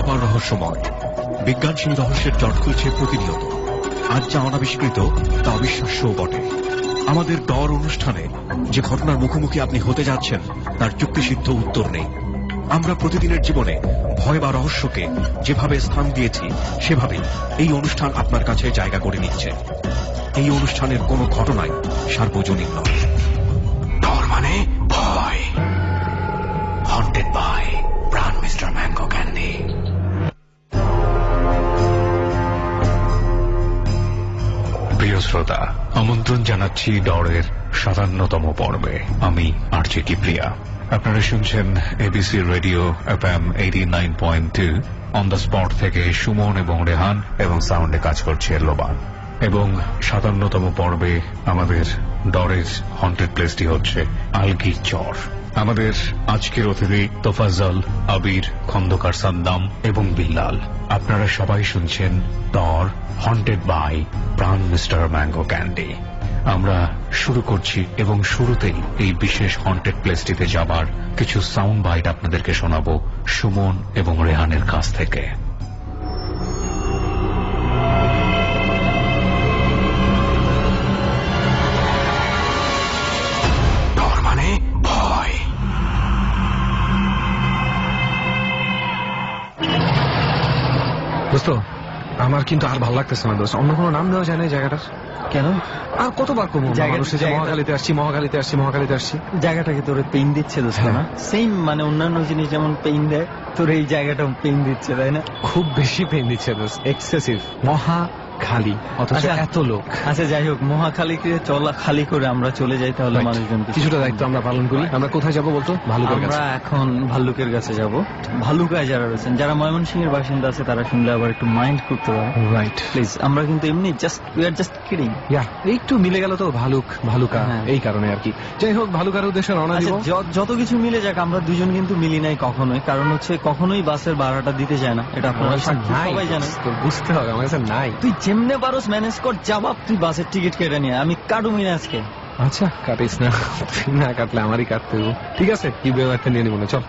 অপার রহস্যময়। বিজ্ঞান সেই রহস্যের জট খুলছে প্রতিনিয়ত। আজ যা অনাবিষ্কৃত তা অবিশ্বাস্যও বটে। আমাদের ডর অনুষ্ঠানে যে ঘটনার মুখোমুখি আপনি হতে যাচ্ছেন তার যুক্তিসিদ্ধ উত্তর নেই। আমরা প্রতিদিনের জীবনে ভয় বা রহস্যকে যেভাবে স্থান দিয়েছি সেভাবেই এই অনুষ্ঠান আপনার কাছে জায়গা করে নিচ্ছে। এই অনুষ্ঠানের কোনো ঘটনাই সার্বজনীন নয়। ডর মানে ভয়। হন্টেড বাই প্রাণ মিস্টার ম্যাঙ্গো ক্যান্ডি। প্রিয় শ্রোতা, আমন্ত্রণ জানাচ্ছি ডরের 57তম পর্বে। আমি আরজে কিপ্রিয়া। আপনারা শুনছেন ABC radio FM 89.2। On the spot থেকে সুমন এবং রেহান এবং সাউন্ডে কাজ করছে লোবান। এবং 57তম পর্বে আমাদের ডরের হন্টেড প্লেসটি হচ্ছে আলগির চর। আমাদের আজকের অতিথি তোফাজ্জল, আবির, খন্দকার সাদ্দাম এবং বিল্লাল। আপনারা সবাই শুনছেন ডর হন্টেড বাই প্রাণ মিস্টার ম্যাঙ্গো ক্যান্ডি। আমরা শুরু করছি এবং শুরুতেই এই বিশেষ হন্টেড প্লেসটিতে যাবার কিছু সাউন্ড বাইট আপনাদেরকে শোনাবো সুমন এবং রেহানের কাছ থেকে। ডর মানে ভয়। দোস্ত, আমার কিন্তু আর ভালো লাগতেছে না দোস্ত। অন্য কোনো নাম দেওয়া যায় না এই জায়গাটার? কেন? আর কতবার কমো মহাখালীতে আসছি, মহাখালীতে আসছি, মহাখালীতে আসছি। জায়গাটাকে তোর পেইন দিচ্ছে দোস্ত না? সেম মানে অন্যান্য জিনিস যেমন পেইন দেয়, তোর এই জায়গাটা পেইন দিচ্ছে, তাই না? খুব বেশি পেইন দিচ্ছে দোস্ত, এক্সেসিভ। মহাখালী অথচ এত লোক। আচ্ছা যাই হোক, মহাখালীকে চলা খালি করে আমরা চলে যাই, তাহলে মানুষজন কিছুটা দায়িত্ব আমরা পালন করি। আমরা কোথায় যাবো বলতো? ভালুকের কাছে। আমরা এখন ভাল্লুকের কাছে যাব। ভাল্লুকায় যারা রয়েছেন, যারা ময়মনসিংহের বাসিন্দা আছে, তারা শুনলে আবার একটু মাইন্ড করতে পারে। Right, please. আমরা কিন্তু এমনি উই আর জাস্ট কিডিং। একটু মিলে গেল তো ভালুকা, এই কারণে আর কি। যাই হোক, ভালুকার উদ্দেশ্যে রওনা দিব। যত কিছু মিলে যাক, আমরা দুজন কিন্তু মিলি নাই কখনোই। কারণ হচ্ছে কখনোই বাসের ভাড়াটা দিতে যায় না, এটা আপনারা সবাই জানেন। বুঝতে হবে, আমার কাছে নাই। তুই যেমনে পারোস ম্যানেজ কর, জবাব তুই বাসের টিকিট কেটে নিয়ে। আমি কাটুমি না আজকে। আচ্ছা কাটিস না, না কাটলে আমারই কাটতে দেবো। ঠিক আছে, কি ব্যবহারটা নিয়ে নিব না, চল।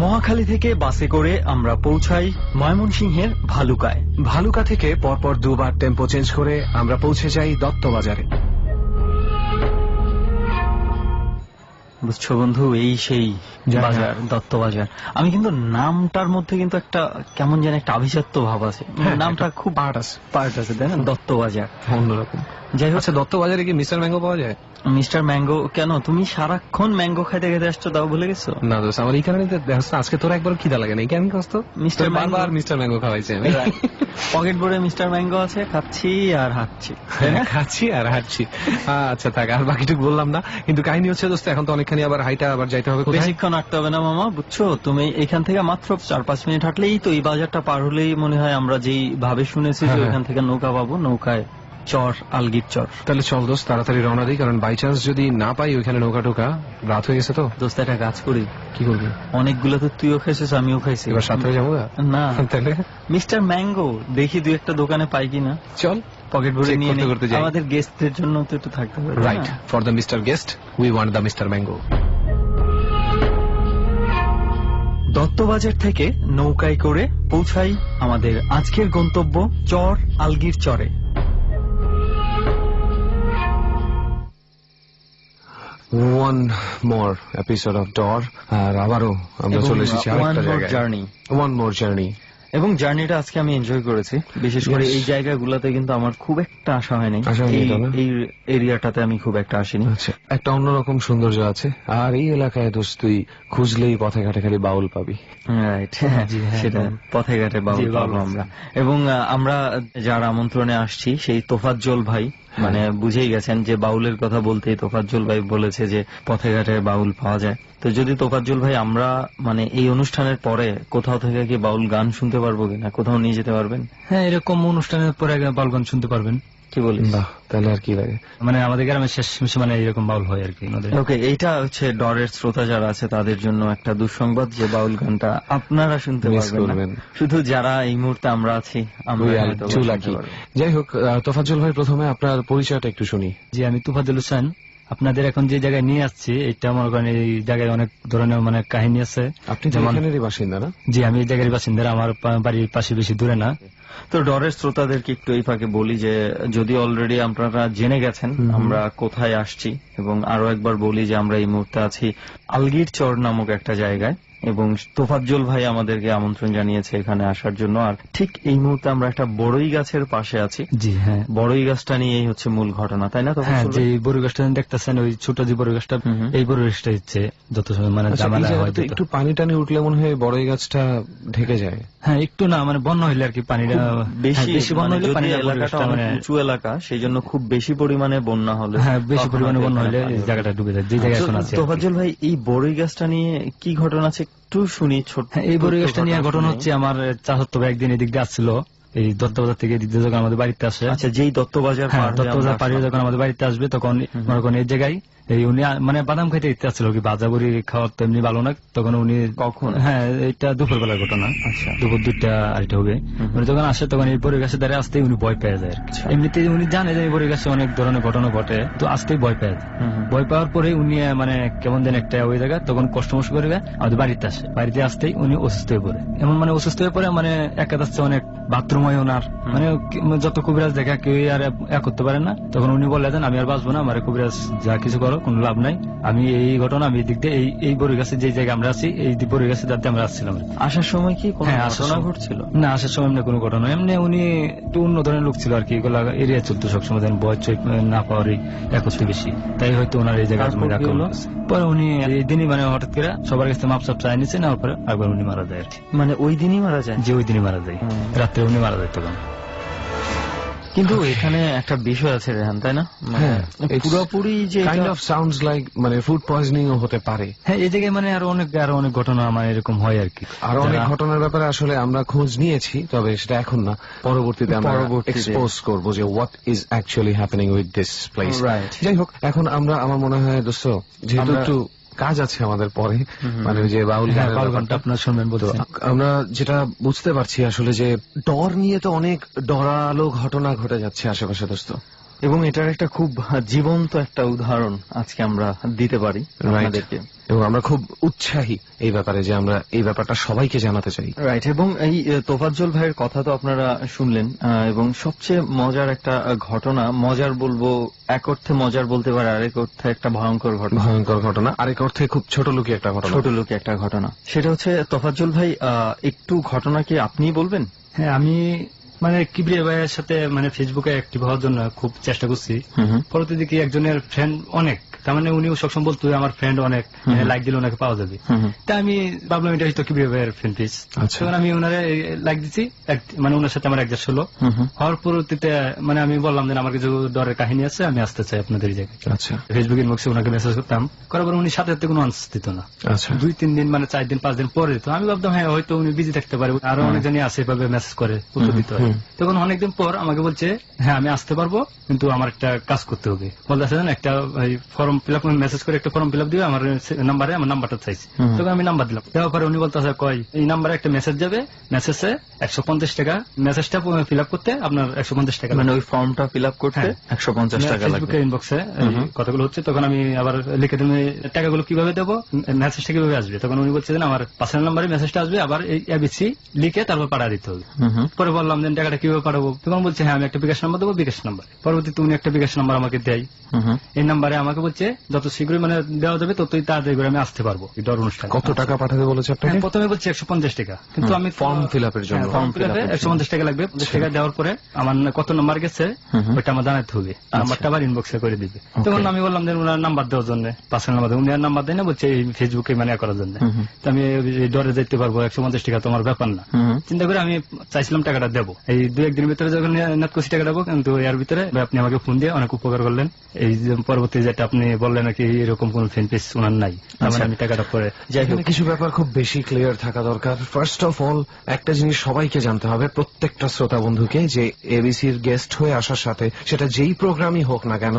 মহাখালী থেকে বাসে করে আমরা পৌঁছাই ময়মনসিংহের ভালুকায়। ভালুকা থেকে পরপর দুবার টেম্পো চেঞ্জ করে আমরা পৌঁছে যাই দত্তবাজারে। বুঝছো বন্ধু, এই সেই বাজার, দত্তবাজার। আমি কিন্তু নামটার মধ্যে কিন্তু একটা কেমন যেন একটা আভিজাত্য ভাব আছে। নামটা খুব পার্ট আছে, তাই না? দত্তবাজার অন্যরকম। যাই হোক, দত্তবাজারে কি মিস্টার ম্যাঙ্গো পাওয়া যায়? মিস্টার ম্যাঙ্গো কেন? তুমি সারাক্ষণ ম্যাঙ্গো খাইতে খাইতে আসছো, তাও ভুলে গেছো? না দোস্ত, আমার এই কারণে আজকে তোরা একবার খিদা লাগে নাই কেন? কষ্ট মিস্টার ম্যাঙ্গো খাওয়াইছে। পকেট ভরে মিস্টার ম্যাঙ্গো আছে, খাচ্ছি আর হাঁটছি। আচ্ছা থাক, আর বাকিটুকু বললাম না। কিন্তু কাহিনী হচ্ছে দোস্ত, এখন তো অনেকখানি আবার হাইটা আবার যাইতে হবে। বেশিক্ষণ হাঁটতে হবে না মামা, বুঝছো? তুমি এখান থেকে মাত্র 4-5 মিনিট হাঁটলেই তো, এই বাজারটা পার হলেই মনে হয় আমরা যেই ভাবে শুনেছি যে ওইখান থেকে নৌকা পাবো, নৌকায় চর, আলগির চর। তাহলে চল দোস্ত, তাড়াতাড়ি রওনা দিই, কারণ বাই চান্স যদি না পাই ওইখানে নৌকা টোকা, রাত হয়ে গেছে তো। দোস্ত একটা কাজ করি। কি করবি? অনেকগুলো তো তুইও খাইছিস, আমিও খাইছি। এবার সাথে যাবো না? তাহলে মিস্টার ম্যাঙ্গো দেখি 2-1টা দোকানে পাই কিনা। চল, পকেট ভরে নিয়ে করতে যাই। আমাদের গেস্টদের জন্য তো একটু থাকতে হবে। Right, for the mister guest we want the mister mango. Dattabazar থেকে নৌকায় করে পৌঁছাই আমাদের আজকের গন্তব্য চর, আলগির চরে। ওয়ান মোর এপিসোড অফ ডর, আর আবারও আমরা চলে এসেছি আরেকটা জায়গায়। One more journey. এবং জার্নিটা আজকে আমি এনজয় করেছি, বিশেষ করে এই জায়গাগুলোতে কিন্তু আমার খুব একটা আশা হয়নি। এই এরিয়াটাতে আমি খুব একটা আসিনি। একটা অন্যরকম সৌন্দর্য আছে, আর এই এলাকায় দোস্ত তুই খুঁজলেই পথে ঘাটে খালি বাউল পাবি। রাইট, সেটা পথে ঘাটে বাউল পাবো আমরা। এবং আমরা যার আমন্ত্রণে আসছি সেই তোফাজ্জল ভাই, মানে বুঝেই গেছেন যে বাউলের কথা বলতেই তোফাজ্জল ভাই বলেছে যে পথে ঘাটে বাউল পাওয়া যায়। তো যদি তোফাজ্জল ভাই, আমরা মানে এই অনুষ্ঠানের পরে কোথাও থেকে কি বাউল গান শুনতে পারবো কিনা? কোথাও নিয়ে যেতে পারবেন? হ্যাঁ, এরকম অনুষ্ঠানের পরে বাউল গান শুনতে পারবেন। কি বলিস? তাহলে আর কি লাগে, মানে আমাদের গ্রামে শেষ মানে এরকম বাউল হয় আর কি। ওকে, এইটা হচ্ছে ডরের শ্রোতা যারা আছে তাদের জন্য একটা দুঃসংবাদ যে বাউল গানটা আপনারা শুনতে পারবেন, শুধু যারা এই মুহূর্তে আমরা আছি আমরা। যাই হোক, তোফাজ্জল ভাই প্রথমে আপনার পরিচয়টা একটু শুনি। জি, আমি তোফাজ্জল হোসেন, আপনাদের এখন যে জায়গায় নিয়ে আসছি এটা মনে করেন এই জায়গায় অনেক ধরনের মানে কাহিনী আছে। আপনি যেখানেরই বাসিন্দা না? জি, আমি এই জায়গার বাসিন্দা, আমার বাড়ির পাশে বেশি দূরে না। তো ডরের শ্রোতাদেরকে একটু এই ফাঁকে বলি যে যদি অলরেডি আপনারা জেনে গেছেন আমরা কোথায় আসছি, এবং আরো একবার বলি যে আমরা এই মুহূর্তে আছি আলগির চর নামক একটা জায়গায়, এবং তোফাজ্জল ভাই আমাদেরকে আমন্ত্রণ জানিয়েছে এখানে আসার জন্য। আর ঠিক এই মুহূর্তে আমরা একটা বড়ই গাছের পাশে আছি। জি হ্যাঁ, বড়ই গাছটা নিয়েই হচ্ছে মূল ঘটনা, তাই না? হ্যাঁ, যে বড়ই গাছটা দেখতেছেন, ওই ছোট যে বড়ই গাছটা, এই বড়ই গাছটা হচ্ছে যত সময় মানে ঝামেলা হয়, একটু পানি টানি উঠলে মনে হয় বড়ই গাছটা ঢেকে যায়। হ্যাঁ, একটু না মানে বন্যা হইলে আর কি পানিটা বেশি বন্যা হইলে পানিটা এলাকাটা অনেক উঁচু এলাকা, সেই জন্য খুব বেশি পরিমাণে বন্যা হলে, হ্যাঁ বেশি পরিমাণে বন্যা হলে এই জায়গাটা ডুবে যায়, যে জায়গায় এখন আছে। তোফাজ্জল ভাই, এই বড়ই গাছটা নিয়ে কি ঘটনা আছে একটু শুনি। ছোট এই বড়ই গাছটা নিয়ে ঘটনা হচ্ছে, আমার চাচাতো ভাই একদিন এদিক দিয়ে আসছিল, এই দত্তবাজার থেকে এদিক দিয়ে যখন আমাদের বাড়িতে আসে। আচ্ছা, যেই দত্তবাজার পাড়িয়ে যখন আমাদের বাড়িতে আসবে তখন মনে করেন এই জায়গায় এই উনি মানে বাদাম খাইতে ইচ্ছে আসছিল, কি ভাজা বড়ি খাওয়ার তো এমনি ভালো না। তখন উনি কখন? হ্যাঁ, এটা দুপুর বেলার ঘটনা। আচ্ছা, দুপুর 2টা আড়াইটা হবে। উনি যখন আসে তখন এই বড়ই গাছে দাঁড়িয়ে আসতেই উনি ভয় পেয়ে যায়। এমনিতে উনি জানে যে এই বড়ই গাছে অনেক ধরনের ঘটনা ঘটে, তো আসতেই ভয় পেয়ে যায়। ভয় পাওয়ার পরে উনি মানে কেমন দিন একটা ওই জায়গা তখন কষ্ট মষ্ট করে আমাদের বাড়িতে আসে। বাড়িতে আসতেই উনি অসুস্থ হয়ে পড়ে, এমন মানে অসুস্থ হয়ে পড়ে মানে একা যাচ্ছে, অনেক বাথরুম হয় ওনার, মানে যত কবিরাজ দেখা কেউ আর করতে পারে না। তখন উনি বলে দেন আমি আর বাঁচবো না, আমার কবিরাজ যা কিছু করো কোনো লাভ নাই, আমি এই ঘটনা আমি দিক দিয়ে এই বড়ই গাছে যে জায়গায় আমরা আছি, এই বড়ই গাছে যাতে আমরা আসছিলাম। আসার সময় কি কোনো ঘটনা ঘটছিল? না, আসার সময় এমনি কোনো ঘটনা, এমনি উনি একটু অন্য ধরনের লোক ছিল আর কি, এগুলো এরিয়া চলতো সবসময়, ভয় চোখ না পাওয়ারই একত্রে বেশি, তাই হয়তো ওনার এই জায়গায় পরে উনি এই দিনই মানে হঠাৎ করে সবার কাছে মাপ চাপ চাই নিচ্ছে, নেওয়ার পরে একবার উনি মারা যায় আর কি। মানে ওই দিনই মারা যায়? যে ওই দিনই মারা যায়, রাত্রে উনি মারা যায় তখন। কিন্তু এখানে একটা বিষয় আছে রেহান, তাই না? পুরোপুরি যে কাইন্ড অফ সাউন্ডস লাইক মানে ফুড পয়জনিং ও হতে পারে। হ্যাঁ, এই জায়গায় মানে আরো অনেক ঘটনা আমার এরকম হয় আর কি। আরো অনেক ঘটনার ব্যাপারে আসলে আমরা খোঁজ নিয়েছি, তবে সেটা এখন না, পরবর্তীতে আমরা এক্সপোজ করবো যে what is actually happening with this place. যাই হোক, এখন আমরা আমার মনে হয় দোস্ত যেহেতু একটু কাজ আছে আমাদের পরে, মানে যে বাউল গানটা আপনার শুনবেন বলতে, আমরা যেটা বুঝতে পারছি আসলে যে ডর নিয়ে তো অনেক ডরালো ঘটনা ঘটে যাচ্ছে আশেপাশে দোস্ত, এবং এটার একটা খুব জীবন্ত একটা উদাহরণ আজকে আমরা দিতে পারি আপনাদেরকে, এবং আমরা খুব উৎসাহী এই ব্যাপারে যে আমরা এই ব্যাপারটা সবাইকে জানাতে চাই। রাইট। এবং এই তোফাজ্জল ভাইয়ের কথা তো আপনারা শুনলেন, এবং সবচেয়ে মজার একটা ঘটনা, মজার বলবো এক অর্থে মজার বলতে পারে, আরেক অর্থে একটা ভয়ঙ্কর ঘটনা, আরেক অর্থে খুব ছোট লোকি একটা ঘটনা, সেটা হচ্ছে তোফাজ্জল ভাই একটু ঘটনা কি আপনি বলবেন? হ্যাঁ, আমি মানে কিবরিয়া ভাইয়ের সাথে মানে ফেসবুকে অ্যাক্টিভ হওয়ার জন্য খুব চেষ্টা করছি। পরবর্তী দিকে একজনের ফ্রেন্ড অনেক, তার মানে উনিও সবসময় বলতো আমার ফ্রেন্ড অনেক, লাইক দিলে ওনাকে পাওয়া যাবে। তা আমি ভাবলাম এটা হয়তো কিবরিয়া ভাইয়ের ফ্রেন্ড পেজ, তখন আমি ওনারে লাইক দিচ্ছি, মানে ওনার সাথে আমার অ্যাডজাস্ট হলো। হওয়ার পরবর্তীতে মানে আমি বললাম যে আমার কিছু ডরের কাহিনী আছে, আমি আসতে চাই আপনাদের এই জায়গায়। আচ্ছা, ফেসবুক ইনবক্সে ওনাকে মেসেজ করতাম, করার পর উনি সাথে সাথে কোনো আনসার দিত না। 2-3 দিন মানে 4 দিন 5 দিন পরে তো আমি ভাবতাম হ্যাঁ হয়তো উনি বিজি থাকতে পারে, আরো অনেকজনই আছে এভাবে মেসেজ করে উত্তর দিতে হয়। তখন অনেকদিন পর আমাকে বলছে হ্যাঁ আমি আসতে পারবো, কিন্তু আমার একটা কাজ করতে হবে। বলতেছে একটা ফর্ম ফিল আপ, মেসেজ করে একটা ফর্ম ফিল আপ দিবে আমার নাম্বারে, আমার নাম্বারটা চাইছি। তখন আমি নাম্বার দিলাম, দেওয়ার পরে উনি বলতেছে কয় এই নাম্বারে একটা মেসেজ যাবে, মেসেজে 150 টাকা, মেসেজটা ফিল আপ করতে আপনার 150 টাকা, মানে ওই ফর্মটা ফিল আপ করতে 150 টাকা লাগবে। ফেসবুকের ইনবক্সে কথাগুলো হচ্ছে, তখন আমি আবার লিখে দিলাম টাকাগুলো কিভাবে দেবো, মেসেজটা কিভাবে আসবে। তখন উনি বলছে আমার পার্সোনাল নাম্বারে মেসেজটা আসবে, আবার এই এবিসি লিখে তারপর পাঠা দিতে হবে। পরে বললাম যে টাকাটা কিভাবে পাঠাবো, তখন বলছে হ্যাঁ আমি একটা বিকাশ নাম্বার দেবো, বিকাশ নাম্বার। পরবর্তীতে উনি একটা বিকাশ নাম্বার আমাকে দেয়, এই নাম্বারে আমাকে বলছে যত শীঘ্রই মানে দেওয়া যাবে ততই তাড়াতাড়ি করে আমি আসতে পারবো ডর অনুষ্ঠান। কত টাকা পাঠাতে বলেছে আপনাকে? প্রথমে বলছে 150 টাকা, কিন্তু আমি ফর্ম ফিল আপের জন্য 150 টাকা লাগবে। 50 টাকা দেওয়ার পরে আমার কত নাম্বার গেছে ওইটা আমার জানাতে হবে, নাম্বারটা আবার ইনবক্সে করে দিবে। তখন আমি বললাম যে ওনার নাম্বার দেওয়ার জন্য, পার্সোনাল নাম্বার, উনি আর নাম্বার দেয় না, বলছে এই ফেসবুকে মানে করার জন্য। তো আমি ডরে যেতে পারবো, 150 টাকা তোমার ব্যাপার না। চিন্তা করে আমি চাইছিলাম টাকাটা দেবো, এই 2-1 দিনের ভিতরে যখন নেট করছি টাকা দেবো, কিন্তু এর ভিতরে আপনি আমাকে ফোন দিয়ে অনেক উপকার করলেন। এই পরবর্তী যেটা আপনি বললেন নাকি এরকম কোন ফ্রেন্ড পেজ ওনার নাই, আমি টাকাটা পরে যাই হোক। কিছু ব্যাপার খুব বেশি ক্লিয়ার থাকা দরকার। ফার্স্ট অফ অল একটা জিনিস সবাইকে জানতে হবে, প্রত্যেকটা শ্রোতা বন্ধুকে, যে এবিসির গেস্ট হয়ে আসার সাথে সেটা যেই প্রোগ্রামই হোক না কেন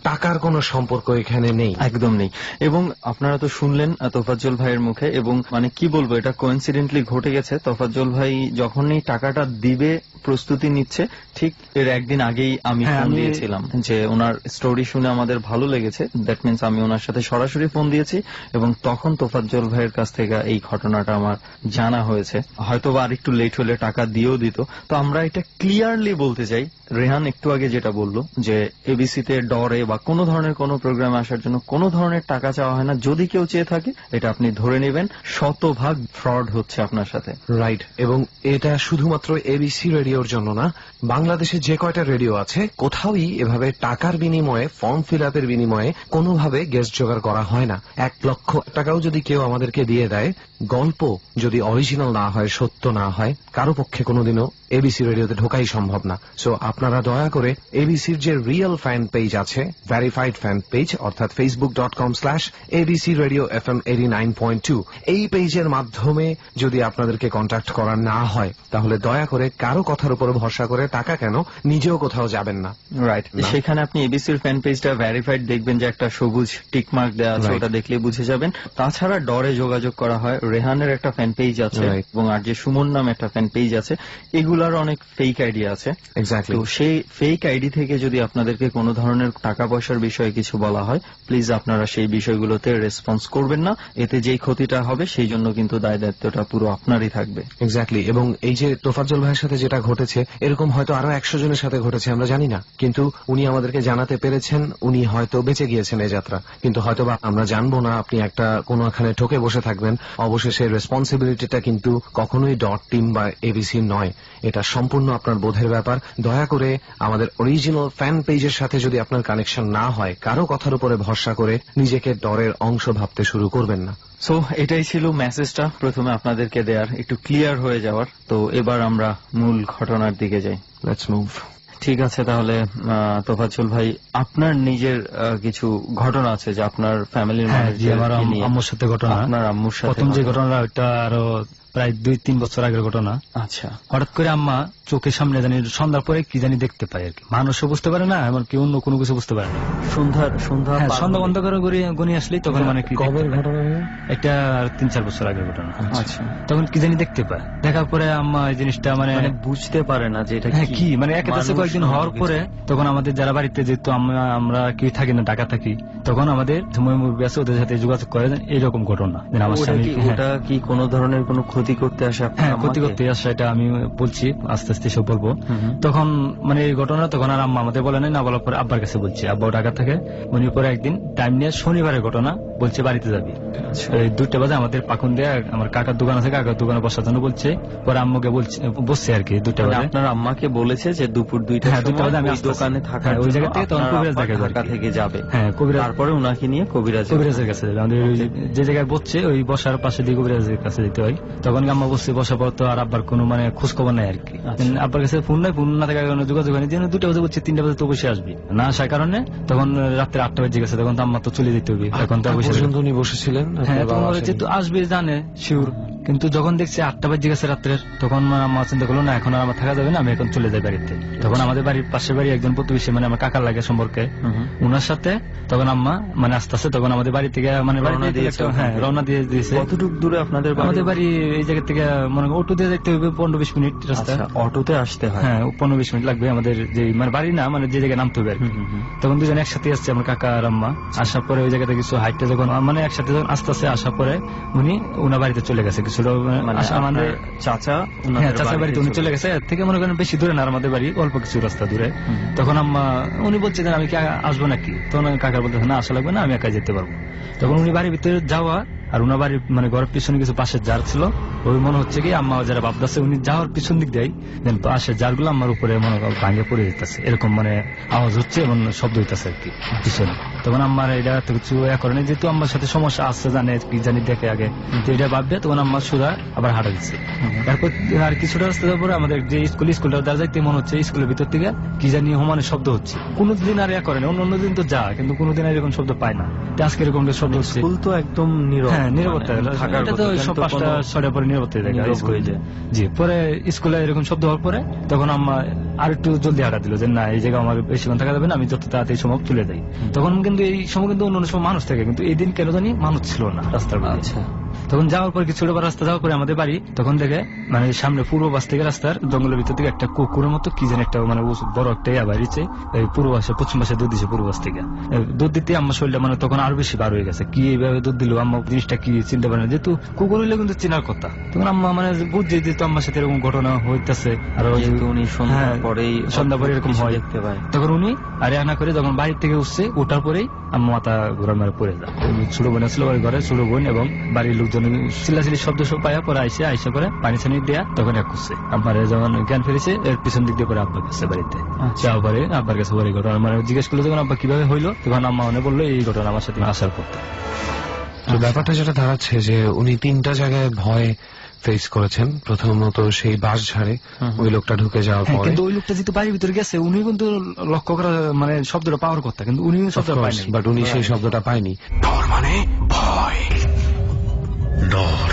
টাকার কোনো সম্পর্ক এখানে নেই, একদম নেই। এবং আপনারা তো শুনলেন তোফাজ্জল ভাইয়ের মুখে, এবং মানে কি বলবো এটা কোইন্সিডেন্টলি ঘটে গেছে। তোফাজ্জল ভাই যখনই টাকাটা দিবে প্রস্তুতি নিচ্ছে। ঠিক এর একদিন আগেই আমি ফোন দিয়েছিলাম যে ওনার স্টোরি শুনে আমাদের ভালো লেগেছে, দ্যাট মিনস আমি ওনার সাথে সরাসরি ফোন দিয়েছি এবং তখন তোফাজ্জল ভাইয়ের কাছ থেকে এই ঘটনাটা আমার জানা হয়েছে। হয়তোবা আর একটু লেট হলে টাকা দিয়েও দিত। তো আমরা এটা ক্লিয়ারলি বলতে চাই, রেহান একটু আগে যেটা বললো যে এবিসিতে ডরে বা কোনো ধরনের কোনো প্রোগ্রামে আসার জন্য কোনো ধরনের টাকা চাওয়া হয় না। যদি কেউ চেয়ে থাকে এটা আপনি ধরে নেবেন 100% ফ্রড হচ্ছে আপনার সাথে। রাইট, এবং এটা শুধুমাত্র এবিসি রেডিওর জন্য না, বাংলাদেশে যে কয়টা রেডিও আছে কোথাওই এভাবে টাকার বিনিময়ে, ফর্ম ফিল আপের বিনিময়ে কোনোভাবে গেস্ট জোগাড় করা হয় না। 1 লক্ষ টাকাও যদি কেউ আমাদেরকে দিয়ে দেয়, গল্প যদি অরিজিনাল না হয়, সত্য না হয়, কারো পক্ষে কোনোদিনও এবিসি রেডিওতে ঢোকাই সম্ভব না। সো আপনারা দয়া করে এবিসির যে রিয়েল ফ্যান পেজ আছে, ভেরিফাইড ফ্যান পেজ, অর্থাৎ facebook.com/ABC Radio FM 89.2, এই পেজের মাধ্যমে যদি আপনাদেরকে কন্ট্যাক্ট করা না হয় তাহলে দয়া করে কারো কথার উপর ভরসা করে টাকা কেন, নিজেও কোথাও যাবেন না। রাইট, সেখানে আপনি এবিসির ফ্যান পেজটা ভেরিফাইড দেখবেন যে একটা সবুজ টিকমার্ক দেওয়া আছে, ওটা দেখলে বুঝে যাবেন। তাছাড়া ডরে যোগাযোগ করা হয়। রেহানের একটা ফ্যান পেজ আছে এবং আর যে সুমন নামে একটা ফ্যান পেজ আছে, এগুলার অনেক ফেক আইডি আছে। এক্স্যাক্টলি। তো সেই ফেক আইডি থেকে যদি আপনাদেরকে কোনো ধরনের টাকা পয়সার বিষয়ে কিছু বলা হয়, প্লিজ আপনারা সেই বিষয়গুলোতে রেসপন্স করবেন না। এতে যেই ক্ষতিটা হবে সেই জন্য কিন্তু দায় দায়িত্বটা পুরো আপনারই থাকবে। এক্স্যাক্টলি। এবং এই যে তোফাজ্জল ভাইয়ের সাথে যেটা ঘটেছে, এরকম হয়তো আরো 100 জনের সাথে ঘটেছে, আমরা জানি না, কিন্তু উনি আমাদেরকে জানাতে পেরেছেন, উনি হয়তো বেঁচে গিয়েছেন এই যাত্রা, কিন্তু হয়তোবা আমরা জানবো না। আপনি একটা কোনোখানে ঠকে বসে থাকবেন, অবশেষে রেসপন্সিবিলিটিটা কিন্তু কখনোই ডট টিম বা এবিসি নয়, এটা সম্পূর্ণ আপনার বোধের ব্যাপার। দয়া করে আমাদের অরিজিনাল ফ্যান পেজের সাথে যদি আপনার কানেকশন না হয়, কারো কথার উপরে ভরসা করে নিজেকে ডরের অংশ ভাবতে শুরু করবেন না। সো এটাই ছিল মেসেজটা প্রথমে আপনাদেরকে দেওয়ার, একটু ক্লিয়ার হয়ে যাওয়ার। তো এবার আমরা মূল ঘটনার দিকে যাই। Let's move. ঠিক আছে, তাহলে তোফাজ্জল ভাই, আপনার নিজের কিছু ঘটনা আছে যে আপনার ফ্যামিলির আম্মুর সাথে ঘটনা। আপনার আম্মুর সাথে প্রথম যে ঘটনাটা, ওইটা আরো প্রায় 2-3 বছর আগের ঘটনা। আচ্ছা। হঠাৎ করে আম্মা চোখের সামনে জানি সন্ধ্যার পরে কি জানি দেখতে পায় আর কি, মানুষও বুঝতে পারে না, এমনকি অন্য কোনো কিছু বুঝতে পারে না। সন্ধ্যা বন্ধ করে গনি আসলেই তখন মানে কি কবের ঘটনা? এটা 3-4 বছর আগের ঘটনা। আচ্ছা। তখন কি জানি দেখতে পায়, দেখার পরে আম্মা এই জিনিসটা মানে বুঝতে পারে না যে এটা কি, মানে একাদশে কয়েকদিন হওয়ার পরে তখন আমাদের যারা বাড়িতে যেহেতু আমরা কেউ থাকি না, ঢাকা থাকি, তখন আমাদের মুরব্বী আছে, ওদের সাথে যোগাযোগ করে এইরকম ঘটনা। আমার স্বামী ওটা কি কোনো ধরনের কোনো ক্ষতি করতে আসে? হ্যাঁ, ক্ষতি করতে আসে, এটা আমি বলছি, আস্তে আস্তে সব বলবো। তখন মানে এই ঘটনা তখন আর আম্মা আমাদের বলে নাই, না বলার পরে আব্বার কাছে বলছি, আব্বাও ঢাকা থাকে। উনি পরে একদিন টাইম নিয়ে শনিবারের ঘটনা বলছে বাড়িতে যাবি, 2টা বাজে আমাদের পাকুন দিয়ে আমার কাকার দোকান আছে, কাকার দোকানে বসার জন্য বলছে। পরে আম্মুকে বসছে আর কি 2টা বাজে। আপনার আম্মাকে বলেছে যে দুপুর 2টা সময় আমি দোকানে থাকা, ওই জায়গা থেকে তখন কবিরাজ ঢাকা থেকে যাবে। হ্যাঁ, কবিরাজ। তারপরে উনাকে নিয়ে কবিরাজের কাছে যাবে। আমাদের যে জায়গায় বসছে ওই বসার পাশে দিয়ে কবিরাজের কাছে যেতে হয়। তখন আম্মা বসছে, বসার পর তো আর আব্বার কোনো মানে খোঁজ খবর নাই আর কি। আব্বার কাছে ফোন নাই, ফোন না থাকার কারণে যোগাযোগ হয়নি। 2টা বাজে বলছে, 3টা বাজে তো অবশ্যই আসবি, না আসার কারণে তখন রাত্রে 8টা বেজে গেছে। তখন তো আম্মা তো চলে যেতে হবে, এখন তো উনি বসেছিলেন। হ্যাঁ, যেহেতু আসবে জানে শিওর, কিন্তু যখন দেখছে 8টা বেজে গেছে রাত্রের, তখন আম্মা চিন্তা করলো না, এখন আর আমার থাকা যাবে না, আমি এখন চলে যাই বাড়িতে। তখন আমাদের বাড়ির পাশের বাড়ি একজন প্রতিবেশী, মানে আমার কাকার লাগে সম্পর্কে, উনার সাথে তখন আম্মা মানে আস্তে আস্তে তখন আমাদের বাড়ি থেকে মানে রওনা দিয়ে দিয়েছে। কতটুকু দূরে আপনাদের আমাদের বাড়ি? এই জায়গা থেকে মনে অটো দিয়ে দেখতে হবে 15-20 মিনিট রাস্তা। অটোতে আসতে হয়? হ্যাঁ, 15-20 মিনিট লাগবে আমাদের যে মানে বাড়ি না, মানে যে জায়গায় নামতে হবে আর কি। তখন দুজন একসাথে আসছে, আমার কাকা আর আম্মা। আসার পরে ওই জায়গাতে কিছু হাইটটা যখন মানে একসাথে যখন আস্তে আস্তে আসার পরে উনি ওনার বাড়িতে চলে গেছে। কিছুটা আমাদের চাচার বাড়িতে উনি চলে গেছে। এর থেকে মনে করেন বেশি দূরে না আমাদের বাড়ি, অল্প কিছু রাস্তা দূরে। তখন আম্মা উনি বলছে যে আমি কি আসবো নাকি, তখন কাকার বলতে না আসা লাগবে না, আমি একা যেতে পারবো। তখন উনি বাড়ির ভিতরে যাওয়া, আর উনার বাড়ির মানে ঘরের পিছনে কিছু পাশের জার ছিল, ওই মনে হচ্ছে কি আম্মা যারা ভাবতেছে উনি যাওয়ার পিছন দিক দেয়, দেন পাশের জারগুলো আমার উপরে মনে ভাঙে পড়ে যেতেছে, এরকম মানে আওয়াজ হচ্ছে এবং শব্দ হইতেছে আর কি পিছনে। তখন আম্মার এটা তো কিছু করেনি, যেহেতু আম্মার সাথে সমস্যা আসছে, জানে কি জানি দেখে আগে, তো এটা ভাববে। তখন আম্মা সুদা আবার হাঁটা দিচ্ছে। এরপর আর কিছুটা রাস্তা যাওয়ার পরে আমাদের যে স্কুলটা দ্বারা যাইতে মনে হচ্ছে স্কুলের ভিতর থেকে কি জানি হোমানের শব্দ হচ্ছে। কোনোদিন আর করে না, অন্য দিন তো যা, কিন্তু কোনোদিন এরকম শব্দ পায় না। আজকে এরকম শব্দ হচ্ছে। স্কুল তো একদম নীরব। হ্যাঁ, নিরাপত্তা। এটা তো সব 5টা-6টা পরে নিরাপত্তা দেখা স্কুলে যায়। জি, পরে স্কুলে এরকম শব্দ হওয়ার পরে তখন আম্মা আর একটু জলদি হাঁটা দিল যে না, এই জায়গায় আমার বেশিক্ষণ থাকা যাবে না, আমি যত তাড়াতাড়ি সময় চলে যাই। তখন কিন্তু এই সময় কিন্তু অন্য সময় মানুষ থাকে, কিন্তু এই দিন কেন জানি মানুষ ছিল না রাস্তার মধ্যে। তখন যাওয়ার পর কিছুটা রাস্তা যাওয়ার পরে আমাদের বাড়ি, তখন দেখে মানে সামনে পূর্ব পাশ থেকে রাস্তার জঙ্গলের ভিতর থেকে একটা কুকুরের মতো কি যেন একটা মানে বড় একটা বাইরেছে পূর্ব পাশে, পশ্চিম পাশে দুধ দিচ্ছে পূর্ব পাশ থেকে। দুধ দিতে আমার শরীরটা মানে তখন আরো বেশি বার হয়ে গেছে, কি এইভাবে দুধ দিল আম্মা জিনিসটা কি চিনতে পারে না, যেহেতু কুকুর হইলে কিন্তু চেনার কথা। তখন আম্মা মানে বুঝছে যেহেতু আমার সাথে এরকম ঘটনা হইতেছে, আর উনি সন্ধ্যা পরে এরকম হয় দেখতে পায়, তখন উনি আর আনা করে যখন বাড়ির থেকে উঠছে, ওঠার পরেই আম্মা মাথা ঘোরার মারে পড়ে যায়। ছোট বোন আসলো ওই ঘরে, ছোট বোন এবং বাড়ির লোকজন চিল্লাচিল্লি শব্দ সব পায়া পরে আইসা করে পানি ছানি দেয়া তখন এক করছে। আব্বার যখন জ্ঞান ফিরেছে এর পিছন দিক দিয়ে পরে আব্বা গেছে বাড়িতে, যাওয়ার পরে আব্বার কাছে পরে ঘটনা মানে জিজ্ঞেস করলো যখন আব্বা কিভাবে হইলো, তখন আম্মা মনে বললো এই ঘটনা আমার সাথে আসার করতে। তো ব্যাপারটা যেটা দাঁড়াচ্ছে যে উনি 3টা জায়গায় ভয় ফেস করেছেন। প্রথমত সেই বাঁশঝাড়ে ওই লোকটা ঢুকে যাওয়ার পরে, কিন্তু ওই লোকটা যেহেতু বাড়ির ভিতরে গেছে উনি কিন্তু লক্ষ্য করা মানে শব্দটা পাওয়ার কথা, কিন্তু উনি শব্দটা পায়নি, বাট উনি সেই শব্দটা পায়নি। ডর মানে ভয়, ডর।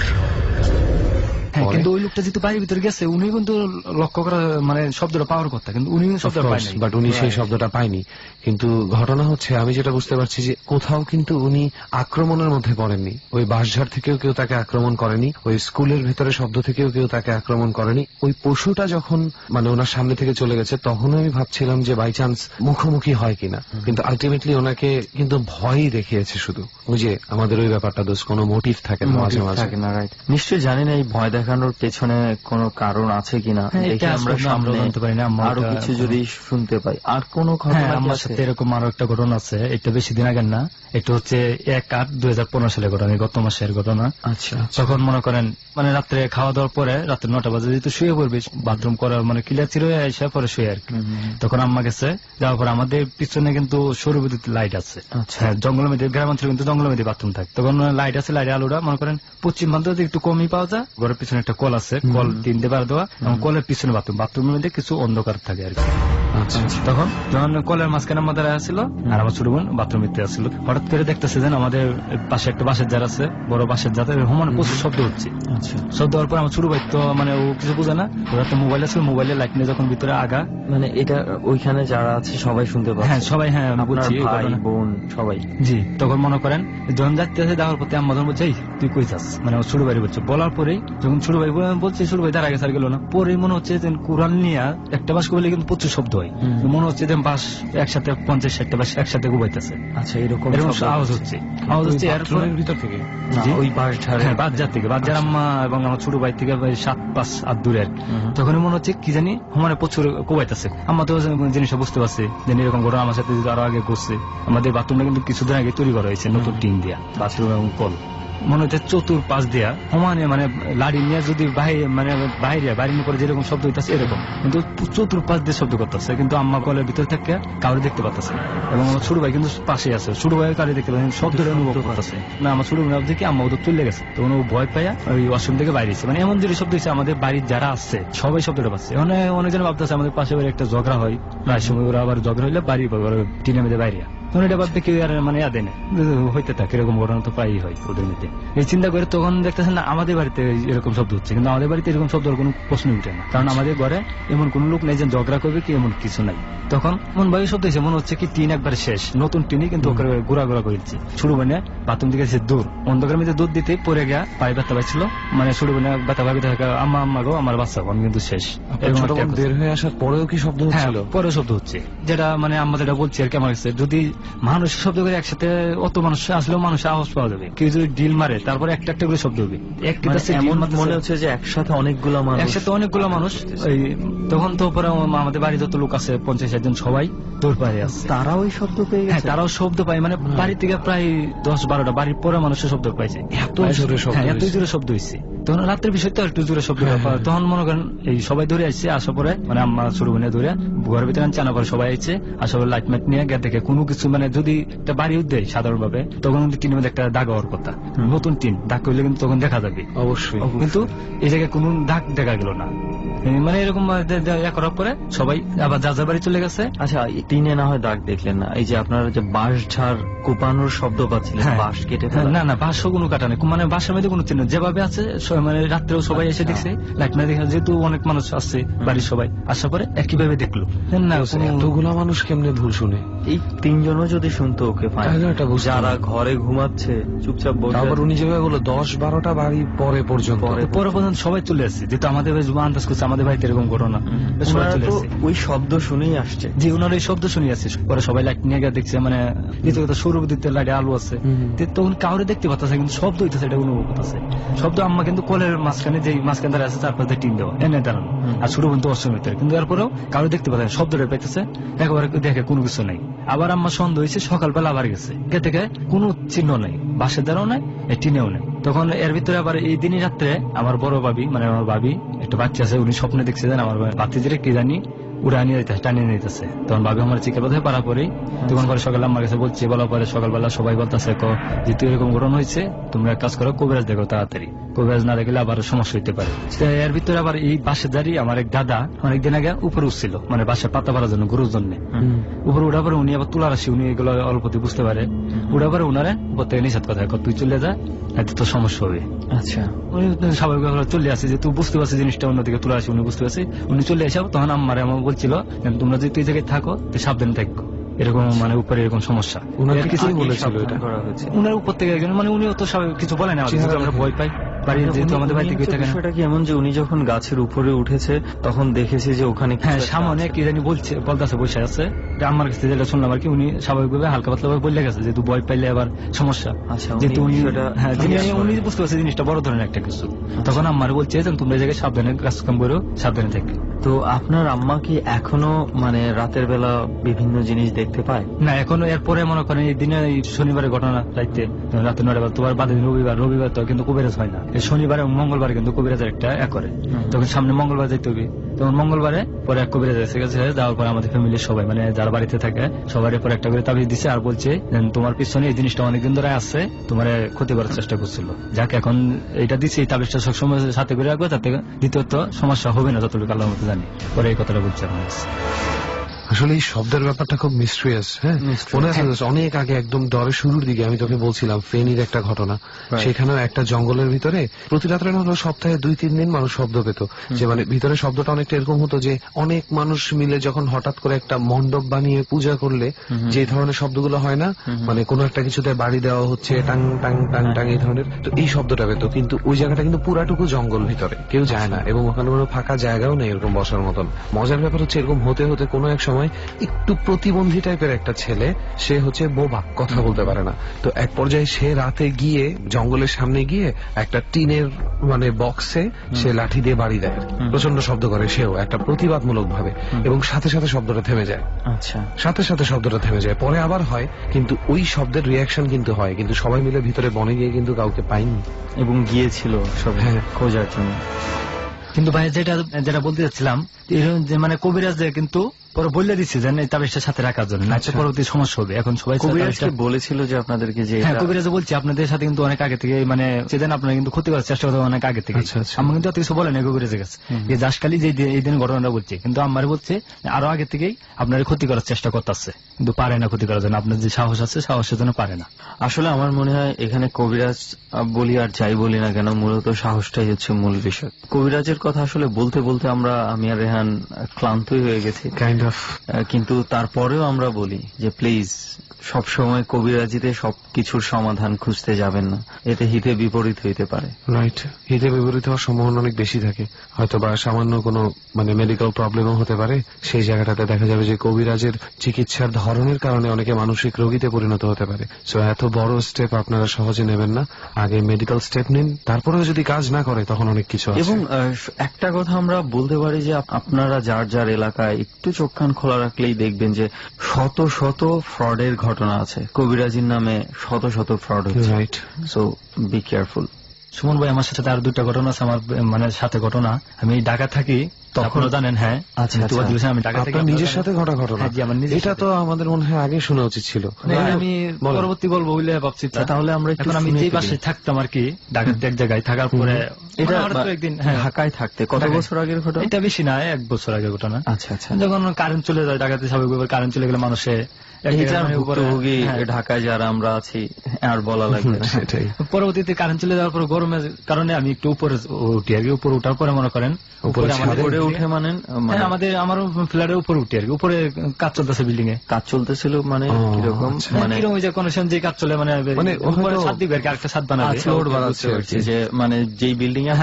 কিন্তু ওই লোকটা যেহেতু বাড়ির ভিতরে গেছে উনি কিন্তু লক্ষ্য করা মানে শব্দটা পাওয়ার কথা, কিন্তু উনি শব্দটা পায়নি, বাট উনি সেই শব্দটা পায়নি। কিন্তু ঘটনা হচ্ছে আমি যেটা বুঝতে পারছি যে কোথাও কিন্তু উনি আক্রমণের মধ্যে পড়েননি। ওই বাঁশঝাড় থেকেও কেউ তাকে আক্রমণ করেনি, ওই স্কুলের ভেতরে শব্দ থেকেও কেউ তাকে আক্রমণ করেনি। ওই পশুটা যখন মানে ওনার সামনে থেকে চলে গেছে তখন আমি ভাবছিলাম যে বাই চান্স মুখোমুখি হয় কিনা, কিন্তু আলটিমেটলি ওনাকে কিন্তু ভয়ই দেখিয়েছে শুধু। ওই যে আমাদের ওই ব্যাপারটা দোষ, কোনো মোটিভ থাকে না মাঝে মাঝে। নিশ্চয়ই জানি না এই ভয় দেখানোর পেছনে কোনো কারণ আছে কিনা, আমরা জানতে পারি না। আরো কিছু যদি শুনতে পাই, আর কোন ঘটনা আমার সাথে এরকম আরো একটা ঘটনা আছে, এটা বেশি দিন আগের না, এটা হচ্ছে 1/8/2015 সালের ঘটনা, গত মাসের ঘটনা। আচ্ছা, তখন মনে করেন মানে রাত্রে খাওয়া দাওয়ার পরে রাত্রে 9টা বাজে যেহেতু শুয়ে পড়বে, বাথরুম করার মানে ক্লিয়ার ছিল এসে পরে শুয়ে আর কি। তখন আম্মা গেছে, যাওয়ার পর আমাদের পিছনে কিন্তু সৌর বিদ্যুৎ লাইট আছে, জঙ্গলের মধ্যে, গ্রামাঞ্চলে কিন্তু জঙ্গলের মধ্যে বাথরুম থাকে, তখন লাইট আছে, লাইটের আলোটা মনে করেন পশ্চিম প্রান্ত একটু কমই পাওয়া যায়। ঘরের পিছনে একটা কল আছে, কল 3 দিয়ে বার দেওয়া, এবং কলের পিছনে বাথরুম, বাথরুমের মধ্যে কিছু অন্ধকার থাকে আর কি। তখন যখন কলের মাঝখানে আমাদের আসছিল আর আমার ছোট বোন বাথরুম ভিতরে আসছিল, হঠাৎ করে দেখতেছে যে আমাদের পাশে একটা বাঁশের জার আছে, বড় বাঁশের জার, মানে প্রচুর শব্দ হচ্ছে। শব্দ হওয়ার পর আমার ছোট ভাই তো মানে ও কিছু বোঝে না, ওরা তো মোবাইল আছে, মোবাইলের লাইট নিয়ে যখন ভিতরে আগা, মানে এটা ওইখানে যারা আছে সবাই শুনতে পাচ্ছে? হ্যাঁ সবাই, হ্যাঁ বুঝছি, ভাই বোন সবাই। জি, তখন মনে করেন যখন যাচ্ছে দেওয়ার প্রতি আম্মা যখন বলছে তুই কই যাস, মানে ছোট ভাই বলছে, বলার পরেই যখন ছোট ভাই বলছে, ছোট ভাই তার আগে সার গেল না, পরে মনে হচ্ছে যে কোরআন নিয়ে একটা বাস করলে কিন্তু প্রচুর শব্দ হয়, মনে হচ্ছে যে বাস একসাথে 50-60টা বাস একসাথে গুবাইতেছে। আচ্ছা, এরকম আওয়াজ হচ্ছে, আওয়াজ হচ্ছে এর ভিতর থেকে, ওই বাঁশঝাড় থেকে, বাঁশঝাড় আম্মা এবং আমার ছোট ভাই থেকে 7-5 হাত দূরে আর কি। তখন মনে হচ্ছে কি জানি মানে প্রচুর কোবাইতেছে। আম্মা তো জিনিসটা বুঝতে পারছে যে এরকম ঘটনা আমার সাথে আরো আগে করছে। আমাদের বাথরুমটা কিন্তু কিছুদিন আগে তৈরি করা হয়েছে, নতুন টিন দিয়া বাথরুম এবং কল, মনে হচ্ছে চতুর্পাশ দিয়া সমানে মানে লাড়ি নিয়ে যদি বাইরে করে যেরকম শব্দ হইতেছে এরকম, কিন্তু চতুর্পাশ দিয়ে শব্দ করতেছে, কিন্তু আম্মা কলের ভিতরে থেকে কাউরে দেখতে পাচ্ছে না, এবং আমার ছোট ভাই কিন্তু পাশে আছে, ছোট ভাই কাউরে দেখতে পাচ্ছে, শব্দটা অনুভব করতেছে না। আমার ছোট ভাই দেখি আম্মা ওদের চলে গেছে, তখন ও ভয় পাইয়া ওই ওয়াশরুম থেকে বাইরে এসে, মানে এমন যে শব্দ হচ্ছে আমাদের বাড়ির যারা আছে সবাই শব্দটা পাচ্ছে। অনেকজন ভাবতেছে আমাদের পাশে বাড়ি একটা ঝগড়া হয়, প্রায় সময় ওরা আবার ঝগড়া হইলে বাড়ি টিনের মধ্যে বাইরে, তখন এটা ভাবতে কেউ আর মানে দেয় না, হইতে থাকে এরকম ঘটনা তো প্রায়ই হয় ওদের মধ্যে। এই চিন্তা করে তখন দেখতেছেন না আমাদের বাড়িতে এরকম শব্দ হচ্ছে, কিন্তু আমাদের বাড়িতে এরকম শব্দ কোনো প্রশ্ন উঠে না, কারণ আমাদের ঘরে এমন কোন লোক নেই যে ঝগড়া করবে কি, এমন কিছু নাই। তখন মন ভাই শব্দ হয়েছে, মনে হচ্ছে কি টিন একবার শেষ, নতুন টিনই কিন্তু ওকে ঘোরা করেছে। ছোট বোনে বাথরুম দিকে দূর অন্ধকারের মধ্যে দুধ দিতে পড়ে গিয়া পায়ে ব্যথা পাইছিল, মানে ছোট বোনে ব্যথা ভাবি থাকা আম্মা গো আমার বাচ্চা বোন কিন্তু শেষ। বের হয়ে আসার পরেও কি শব্দ হচ্ছিল? পরেও শব্দ হচ্ছে, যেটা মানে আম্মা যেটা বলছি আর কি, আমার কাছে যদি মানুষ শব্দ করে একসাথে অত মানুষ আসলেও মানুষের আওয়াজ পাওয়া যাবে, কেউ যদি ডিল মারে তারপরে একটা একটা করে শব্দ হবে, মনে হচ্ছে যে একসাথে অনেকগুলো মানুষ। তখন তো পরে আমাদের বাড়ি যত লোক আছে 50-60 জন সবাই তোর পায়ে আছে, তারাও ওই শব্দ পেয়ে গেছে। তারাও শব্দ পায়, মানে বাড়ি থেকে প্রায় 10-12টা বাড়ির পরে মানুষের শব্দ পাইছে, এত জোরে শব্দ হয়েছে। তখন রাত্রের বিষয় তো একটু জোরে শব্দ, তখন মনে করেন এই সবাই ধরে আসছে, আসার পরে মানে আম্মা ছোট বোনে ধরে ঘরের ভিতরে আনছে, আনার পরে সবাই আসছে, আসার পরে লাইট মাইট নিয়ে দেখে কোনো কিছু মানে যদি একটা বাড়ি দেয় সাধারণভাবে তখন কিন্তু টিনের মধ্যে একটা দাগ হওয়ার কথা, নতুন টিন দাগ করলে কিন্তু তখন দেখা যাবে অবশ্যই, কিন্তু এই জায়গায় কোনো দাগ দেখা গেল না, মানে এরকম করার পরে সবাই আবার যার বাড়ি চলে গেছে। আচ্ছা, টিনে না হয় দাগ দেখলেন না, এই যে আপনারা যে বাঁশঝাড় কোপানোর শব্দ পাচ্ছিলেন, বাঁশ কেটে না বাঁশও কোনো কাটা নেই, মানে বাঁশের মধ্যে কোনো চিহ্ন যেভাবে আছে মানে রাত্রেও সবাই এসে দেখছে, লাইট না দেখা, যেহেতু অনেক মানুষ আসছে বাড়ির সবাই আসার পরে একইভাবে দেখলো না। এতগুলা মানুষ কেমনে ভুল শুনে? এই 3 জনও যদি শুনতো ওকে, যারা ঘরে ঘুমাচ্ছে চুপচাপ বসে, আবার উনি যেভাবে বললো 10-12টা বাড়ি পরে পর্যন্ত সবাই চলে আসছে, যেহেতু আমাদের আন্দাজ করছে আমাদের বাড়িতে এরকম ঘটনা, সবাই চলে আসছে। ওই শব্দ শুনেই আসছে, যে ওনার এই শব্দ শুনে আসছে। পরে সবাই লাইট নিয়ে গিয়ে দেখছে, মানে দ্বিতীয় কথা সৌর দিতে লাইটে আলো আছে, তখন কাউরে দেখতে পাচ্ছে কিন্তু শব্দ হইতেছে, এটা অনুভব করতেছে শব্দ। আম্মা কিন্তু কলের মাঝখানে যে মাঝখানে দাঁড়িয়ে আছে, তারপরে টিন দেওয়া এনে দাঁড়ানো, আর ছোট বোন তো অষ্টমের ভিতরে, কিন্তু এরপরেও কাউরে দেখতে পাচ্ছে, শব্দটা পাইতেছে, একেবারে দেখে কোনো কিছু নাই। আবার আম্মা সন্দেহ হয়েছে, সকালবেলা আবার গেছে, এ থেকে কোনো চিহ্ন নাই, বাসের দ্বারাও নাই, টিনেও নেই। তখন এর ভিতরে আবার এই দিনই রাত্রে আমার বড় ভাবি, মানে আমার ভাবি একটা বাচ্চা আছে, উনি স্বপ্নে দেখছে যে আমার বাতিজিরে কি জানি উড়া নিয়ে যেতে টানিয়ে নিতেছে। তখন ভাবি আমার চিকের পথে পাড়া পরেই, তখন পরে সকালে আমার কাছে বলছি, বলার পরে সকালবেলা সবাই বলতেছে যে তুই এরকম ঘটনা হয়েছে, তোমরা এক কাজ করো, কবিরাজ দেখো তাড়াতাড়ি, কবিরাজ না দেখলে আবার সমস্যা হইতে পারে। এর ভিতরে আবার এই বাসের দাঁড়িয়ে আমার এক দাদা অনেকদিন আগে উপরে উঠছিল, মানে বাসায় পাতা পাড়ার জন্য, গরুর জন্য উপরে উঠার পরে উনি আবার তুলার আসি, উনি এগুলো অল্পতি বুঝতে পারে, উঠার পরে উনারে প্রত্যেকে নিষেধ কথা, তুই চলে যা, এত তো সমস্যা হবে। আচ্ছা, উনি স্বাভাবিকভাবে চলে আসে, যে তুই বুঝতে পারছিস জিনিসটা অন্যদিকে তুলে আসি, উনি বুঝতে পারছি, উনি চলে এসে তখন আমার এমন বলছিল, তোমরা যদি তুই জায়গায় থাকো তুই সাবধানে থাকো, এরকম মানে উপরে এরকম সমস্যা। কিছুই বলেছিল এটা উনার উপর থেকে একজন, মানে উনিও তো কিছু বলে না, আমরা ভয় পাই বাড়ির, যেহেতু আমাদের বাড়ি থেকে থাকে না। সেটা কি এমন যে উনি যখন গাছের উপরে উঠেছে তখন দেখেছি যে ওখানে সামনে কি জানি বলতেছে, বসে আছে, আমার কাছে যেটা শুনলাম আর কি, উনি স্বাভাবিকভাবে হালকা পাতলা ভাবে বলে গেছে, যেহেতু ভয় পাইলে আবার সমস্যা, যেহেতু উনি বুঝতে পারছে জিনিসটা বড় ধরনের একটা কিছু। তখন আম্মার বলছে তোমরা এই জায়গায় সাবধানে কাজ কাম করো, সাবধানে থাকো। তো আপনার আম্মা কি এখনো মানে রাতের বেলা বিভিন্ন জিনিস দেখতে পায়? না, এখনো। এরপরে মনে করেন এই দিনে শনিবারের ঘটনা, রাতে 9টা তোমার বাদে রবিবার তো কিন্তু কবিরাজ হয় না, শনিবার এবং মঙ্গলবারে কিন্তু কবিরাজের একটা করে, তখন সামনে মঙ্গলবার যেতে হবে, তখন মঙ্গলবারে পরে এক কবিরাজ এসে গেছে, যাওয়ার পরে আমাদের ফ্যামিলির সবাই, মানে যারা বাড়িতে থাকে সবার পরে একটা করে তাবিজ দিছে, আর বলছে তোমার পিছনে এই জিনিসটা অনেকদিন ধরে আসছে, তোমার ক্ষতি করার চেষ্টা করছিল, যাকে এখন এটা দিচ্ছে, এই তাবিজটা সবসময় সাথে করে রাখবে, তাতে দ্বিতীয়ত সমস্যা হবে না, যতটুকু আল্লাহর মতো জানি। পরে এই কথাটা বলছে আমার। আসলে এই শব্দের ব্যাপারটা খুব মিস্ট্রিয়াস। হ্যাঁ, মনে আছে অনেক আগে একদম দরের শুরুর দিকে আমি তোকে বলছিলাম ফেনীর একটা ঘটনা, সেখানেও একটা জঙ্গলের ভিতরে প্রতি রাত্রে না হলো সপ্তাহে 2-3 দিন মানুষ শব্দ পেত, যে মানে ভিতরে শব্দটা অনেকটা এরকম হতো যে অনেক মানুষ মিলে যখন হঠাৎ করে একটা মণ্ডপ বানিয়ে পূজা করলে যে ধরনের শব্দগুলো হয় না, মানে কোনো একটা কিছুতে বাড়ি দেওয়া হচ্ছে, টাং টাং টাং টাং, এই ধরনের, তো এই শব্দটা পেত। কিন্তু ওই জায়গাটা কিন্তু পুরাটুকু জঙ্গল ভিতরে, কেউ যায় না, এবং ওখানে কোনো ফাঁকা জায়গাও নেই এরকম বসার মতন। মজার ব্যাপার হচ্ছে এরকম হতে হতে কোনো এক সময় একটু প্রতিবন্ধী টাইপের একটা ছেলে, সে হচ্ছে বোবা, কথা বলতে পারে না, তো এক পর্যায়ে সে রাতে গিয়ে জঙ্গলের সামনে গিয়ে একটা টিনের মানে বক্সে সে লাঠি দিয়ে বাড়ি দেয়, প্রচন্ড শব্দ করে, সেও একটা প্রতিবাদমূলক ভাবে, এবং সাথে সাথে শব্দটা থেমে যায়। আচ্ছা, সাথে সাথে শব্দটা থেমে যায়, পরে আবার হয়, কিন্তু ওই শব্দের রিয়াকশন কিন্তু হয়, কিন্তু সবাই মিলে ভিতরে বনে গিয়ে কিন্তু কাউকে পাইনি, এবং গিয়েছিল সব খোঁজার জন্য। কিন্তু ভাই যেটা বলতে চাচ্ছিলাম, মানে কবিরাজ কিন্তু পরে বলে দিচ্ছে যে তাবিজটার সাথে রাখার জন্য, না পরবর্তী সমস্যা হবে। এখন সবাই বলেছিল যে আপনাদেরকে, যে কবিরাজ বলছে আপনাদের সাথে কিন্তু অনেক আগে থেকে, মানে সেদিন আপনারা কিন্তু ক্ষতি করার চেষ্টা করতে অনেক আগে থেকে। আমরা কিন্তু অত কিছু বলেন কবিরাজের কাছে, যে জাসকালি যে এই দিন ঘটনাটা বলছে, কিন্তু আমার বলছে আরো আগে থেকেই আপনার ক্ষতি করার চেষ্টা করতেছে, কিন্তু পারে না ক্ষতি করার জন্য, আপনার যে সাহস আছে সাহসের জন্য পারে না। আসলে আমার মনে হয় এখানে কবিরাজ বলি আর যাই বলি না কেন, মূলত সাহসটাই হচ্ছে মূল বিষয়। কবিরাজের কথা আসলে বলতে বলতে আমি আর রেহান ক্লান্তই হয়ে গেছি কাইন্ড অফ, কিন্তু তারপরেও আমরা বলি যে প্লিজ সবসময় কবিরাজিতে সবকিছুর সমাধান খুঁজতে যাবেন না, এতে হিতে বিপরীত হইতে পারে। রাইট, হিতে বিপরীত হওয়ার সম্ভাবনা অনেক বেশি থাকে, হয়তো বা সামান্য কোনো মানে মেডিকেল প্রবলেমও হতে পারে, সেই জায়গাটাতে দেখা যাবে যে কবিরাজের চিকিৎসার ধরনের কারণে অনেকে মানসিক রোগীতে পরিণত হতে পারে। সো এত বড় স্টেপ আপনারা সহজে নেবেন না, আগে মেডিকেল স্টেপ নিন, তারপরেও যদি কাজ না করে তখন অনেক কিছু আছে। এবং একটা কথা আমরা বলতে পারি যে আপনারা যার যার এলাকায় একটু চোখ কান খোলা রাখলেই দেখবেন যে শত শত ফ্রডের ঘটনা আছে, কবিরাজির নামে শত শত ফ্রড হচ্ছে। Right, so be careful. Suman ভাই, আমার সাথে আর 2টা ঘটনা আছে, আমার মানে সাথে ঘটনা, আমি ঢাকা থাকি তখন জানেন। হ্যাঁ, আমি ঢাকা থেকে নিজের সাথে ঘটা ঘটনা, এটা তো আমাদের মনে হয় আগে শোনা উচিত ছিল, আমি পরবর্তী বলবো বলে ভাবছি। তাহলে আমরা এখন, আমি যে পাশে থাকতাম আর কি, ঢাকার এক জায়গায় থাকার পরে এটা একদিন ঢাকায় থাকতে কত বছর আগের ঘটনা? এটা বেশি না, 1 বছর আগের ঘটনা। আচ্ছা আচ্ছা, যখন কারেন্ট চলে যায় ঢাকাতে, স্বাভাবিকভাবে কারেন্ট চলে গেলে মানুষে ঢাকায় যারা আমরা আছি আর বলা লাগবে। পরবর্তীতে কারেন্ট চলে যাওয়ার পর ঘর গরমের কারণে আমি একটু উপরে উঠি আর কি। উপরে উঠার পরে মনে করেন উপরে উঠে মানে আমার ফ্ল্যাটের উপরে উঠি আর কি। উপরে কাজ চলতেছে, বিল্ডিং এ কাজ চলতেছিল, মানে কিরকম মানে ওই যে কনেকশন যে কাজ চলে, মানে উপরে ছাদ দিবে আর কি, আরেকটা ছাদ বানাবে, ফ্লোর বাড়াচ্ছে যে মানে যেই বিল্ডিং এ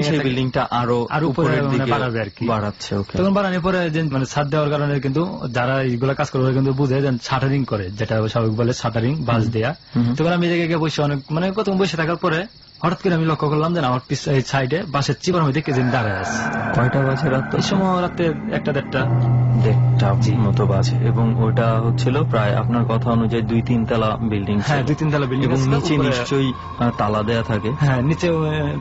সেই বিল্ডিংটা আরো উপরের দিকে বাড়াবে আর কি, বাড়াচ্ছে। তখন বাড়ানোর পরে মানে ছাদ দেওয়ার কারণে কিন্তু যারা এইগুলা কাজ করবে কিন্তু বুঝে যে শাটারিং করে, যেটা স্বাভাবিক বলে শাটারিং বাস দেয়া। তখন আমি জায়গায় বসে অনেক মানে প্রথম বসে থাকার পরে হঠাৎ করে আমি লক্ষ্য করলাম যে আমার সাইডে বাসের চিপার মধ্যে কে যেন দাঁড়ায় আছে। কয়টা বাজে রাত? এই সময় রাতে 1-1:30 মতো বাজে, এবং ওটা হচ্ছিল প্রায় আপনার কথা অনুযায়ী 2-3 তলা বিল্ডিং। হ্যাঁ, 2-3 তলা বিল্ডিং, এবং নিচে নিশ্চয়ই তালা দেয়া থাকে। হ্যাঁ, নিচে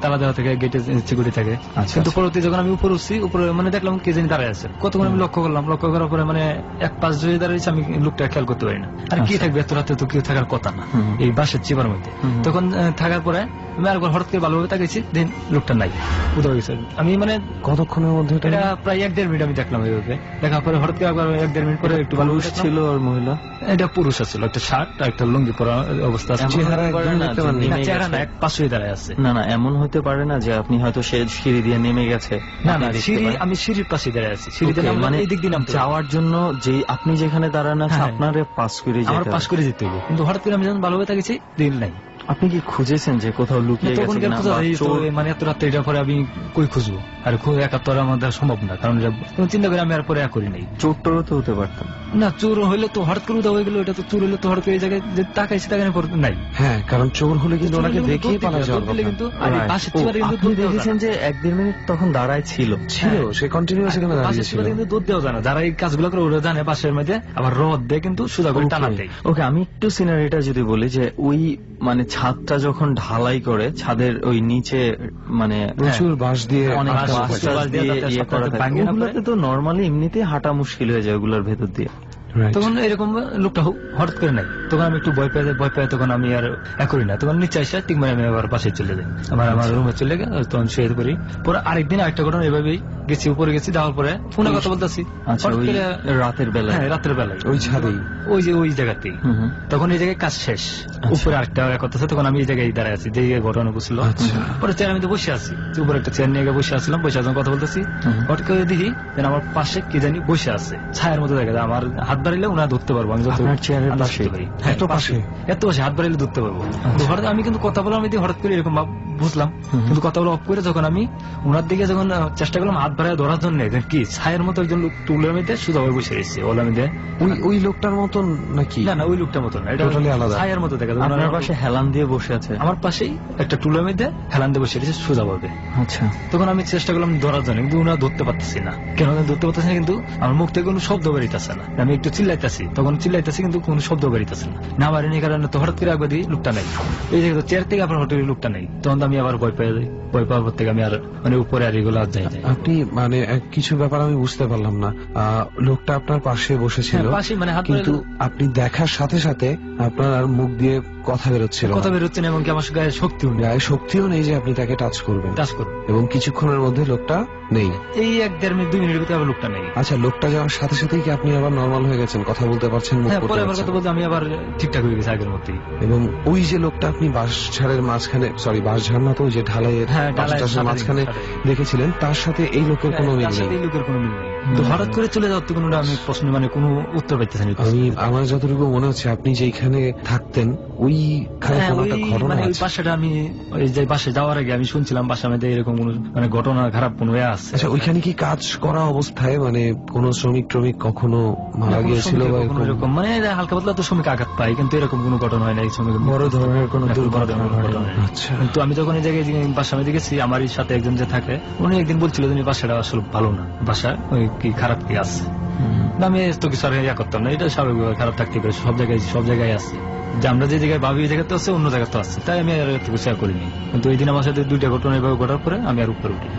তালা দেওয়া থাকে, গেটে সিকিউরিটি থাকে। কিন্তু পরবর্তী যখন আমি উপরে উঠছি, উপরে মানে দেখলাম কে যেন দাঁড়ায় আছে। কতক্ষণ আমি লক্ষ্য করলাম, লক্ষ্য করার পরে মানে 1-5 জনে দাঁড়িয়েছে, আমি লোকটা খেয়াল করতে পারি না। আর কি থাকবে এত রাতে, তো কেউ থাকার কথা না এই বাসের চিপার মধ্যে। তখন থাকার পরে আমি আরেকবার হঠাৎ করে ভালোভাবে তাকিয়েছি, দেন লোকটা নাই, উদয় হয়েছে। আমি মানে কতক্ষণের মধ্যে এটা প্রায় 1-1.5 মিনিট আমি দেখলাম এইভাবে। দেখার পরে হঠাৎ করে আবার 1-1.5 মিনিট পরে একটু ভালো ছিল। আর মহিলা, এটা পুরুষ ছিল, একটা শার্ট আর একটা লুঙ্গি পরা অবস্থা আছে, চেহারা না, এক পাশে দাঁড়ায় আছে। না না, এমন হতে পারে না যে আপনি হয়তো সে সিঁড়ি দিয়ে নেমে গেছে। না না, আমি সিঁড়ির পাশে দাঁড়ায় আছি, সিঁড়ি দিয়ে মানে এই দিক দিয়ে যাওয়ার জন্য যে আপনি যেখানে দাঁড়ান আছে আপনার পাস করে যেতে হবে। কিন্তু হঠাৎ করে আমি যখন ভালোভাবে তাকিয়েছি, দিন নাই। আপনি কি খুঁজেছেন যে কোথাও লুকিয়ে গেছে? মানে এত রাত্রে এটা পরে আমি কই খুঁজবো, আর একাত্তর আমাদের সম্ভব না, কারণ চিন্তা করে আমি আর পরে করি নাই। চোরটারও তো হতে পারতাম না, চোর হইলে তো হঠাৎ করে হয়ে গেল, এটা তো চোর হইলে তো হঠাৎ করে এই জায়গায় যে তাকাইছি তাকানো নাই। হ্যাঁ, কারণ চোর হলে কিন্তু ওনাকে দেখিয়ে পালা যাওয়ার কথা। কিন্তু আপনি দেখেছেন যে 1-1.5 মিনিট তখন দাঁড়ায় ছিল, সে কন্টিনিউ সেখানে দাঁড়িয়ে ছিল। কিন্তু দুধ দেওয়া জানা, যারা এই কাজগুলো করে ওরা জানে বাসের মধ্যে আবার রদ দেয়, কিন্তু সুদা করে টানা দেয়। ওকে, আমি একটু সিনারিটা যদি বলি যে ওই মানে ছাদটা যখন ঢালাই করে, ছাদের ওই নিচে মানে প্রচুর বাঁশ দিয়ে অনেক বাঁশ দিয়ে ইয়ে করা থাকে, ওগুলোতে তো নরমালি এমনিতেই হাঁটা মুশকিল হয়ে যায় ওগুলোর ভেতর দিয়ে। তখন এরকম লোকটা হঠাৎ করে নাই, তখন আমি একটু ভয় পেয়ে তখন আমি আর করি না। তখন নিচে আসা ঠিক মানে আমি আবার পাশে চলে যাই, আমার রুমে চলে গেল, তখন শুয়ে করি। পরে আরেকদিন আরেকটা ঘটনা এভাবেই গেছি, উপরে গেছি, যাওয়ার পরে ফোনে কথা বলতেছি রাতের বেলায়। হ্যাঁ, রাতের বেলায় ওই ছাদেই, ওই জায়গাতেই। তখন এই জায়গায় কাজ শেষ, উপরে আরেকটা করতেছে, তখন আমি এই জায়গায় দাঁড়ায় আছি, যে ঘটনা বুঝছিল। পরে চেয়ার আমি তো বসে আছি, উপরে একটা চেয়ার নিয়ে বসে আসলাম, বসে যখন কথা বলতেছি, হঠাৎ করে দেখি আমার পাশে কি জানি বসে আছে, ছায়ের মতো দেখা যায়। আমার হাত বাড়িলে ওনারা ধরতে পারবো, আমি চেয়ারের পাশে এত পাশে হাত বাড়িলে ধরতে পারবো। হঠাৎ আমি কিন্তু কথা বললাম, হঠাৎ করে এরকম বুঝলাম, কিন্তু কথা বলা অফ করে যখন আমি ওনার দিকে যখন চেষ্টা করলাম হাত বাড়ায় ধরার জন্য, কি ছায়ের মতো একজন লোক টুলের মধ্যে শুধু বসে রয়েছে ওলার মধ্যে। ওই লোকটার মতন নাকি? না না, ওই লোকটার মতন না, এটা আলাদা, ছায়ের মতো দেখা যায়। আপনার পাশে হেলান দিয়ে বসে আছে, আমার পাশেই একটা টুলের মধ্যে হেলান দিয়ে বসে রয়েছে সোজা ভাবে। আচ্ছা, তখন আমি চেষ্টা করলাম ধরার জন্য, কিন্তু ওনারা ধরতে পারতেছি না। কেন ধরতে পারতেছি না? কিন্তু আমার মুখ থেকে কোনো শব্দ বেরিতেছে না। আমি একটু চিল্লাইতেছি, তখন চিল্লাইতেছি, কিন্তু কোনো শব্দ বেরিতেছে না। না বাড়িনি কারণে তো হঠাৎ করে একবার দিই লোকটা নাই, এই জায়গায় চেয়ার থেকে আপনার হোটেলের লোকটা নেই। তখন আমি আবার ভয় পেয়ে যাই, ভয় পাওয়ার পর থেকে আমি আর মানে উপরে আর এগুলো আর যাই। আপনি মানে কিছু ব্যাপার আমি বুঝতে পারলাম না, লোকটা আপনার পাশে বসেছিল, মানে কিন্তু আপনি দেখার সাথে সাথে আপনার আর মুখ দিয়ে কথা বেরোচ্ছিল, না, এবং কি আমার গায়ে শক্তিও নেই যে আপনি তাকে টাচ করবেন, এবং কিছুক্ষণের মধ্যে লোকটা নেই। এই 1-1.5 মিনিট 2 মিনিটের ভিতরে আবার লোকটা নেই। আচ্ছা, লোকটা যাওয়ার সাথে সাথেই কি আপনি আবার নর্মাল হয়ে গেছেন, কথা বলতে পারছেন, মুখ করতে পারছেন? কথা বলতে আমি আবার ঠিকঠাক হয়ে গেছি আগের মতোই। এবং ওই যে লোকটা আপনি বাঁশঝাড়ের মাঝখানে, সরি বাঁশঝাড় না তো, ওই যে ঢালাইয়ের মাঝখানে দেখেছিলেন, তার সাথে এই লোকের কোনো মিল নেই? এই লোকের কোনো মিল নেই। হঠাৎ করে চলে যাওয়ার তো কোনো আমি প্রশ্ন মানে কোনো উত্তর পাইতেছি না। আমার যতটুকু মনে হচ্ছে আপনি যেখানে থাকতেন ওইখানে কোনো একটা ঘটনা আছে। ওই বাসাটা আমি ওই যে বাসে যাওয়ার আগে আমি শুনছিলাম বাসার মধ্যে এরকম কোনো মানে ঘটনা, খারাপ কোনো আছে। আচ্ছা, ওইখানে কি কাজ করা অবস্থায় মানে কোনো শ্রমিক কখনো মারা গিয়েছিল বা এরকম? মানে হালকা পাতলা তো শ্রমিক আঘাত পাই, কিন্তু এরকম কোনো ঘটনা হয় না। বড় ধরনের কোনো দুর্ঘটনা ঘটনা। আচ্ছা, কিন্তু আমি যখন এই জায়গায় বাসার মধ্যে গেছি, আমার সাথে একজন যে থাকে উনি একদিন বলছিল যে বাসাটা আসলে ভালো না, বাসা ওই কি খারাপ কি আছে। আমি তো কিছু আর ইয়া করতাম না, এটা স্বাভাবিক খারাপ থাকতে পারে, সব জায়গায় আছে। যে আমরা যে জায়গায় ভাবি, এই জায়গাতে আছে, অন্য জায়গাতে তো আছে, তাই আমি আর একটু শেয়ার করিনি। কিন্তু এই দিন আমার সাথে 2টা ঘটনা এভাবে ঘটার পরে আমি আর উপরে উঠি।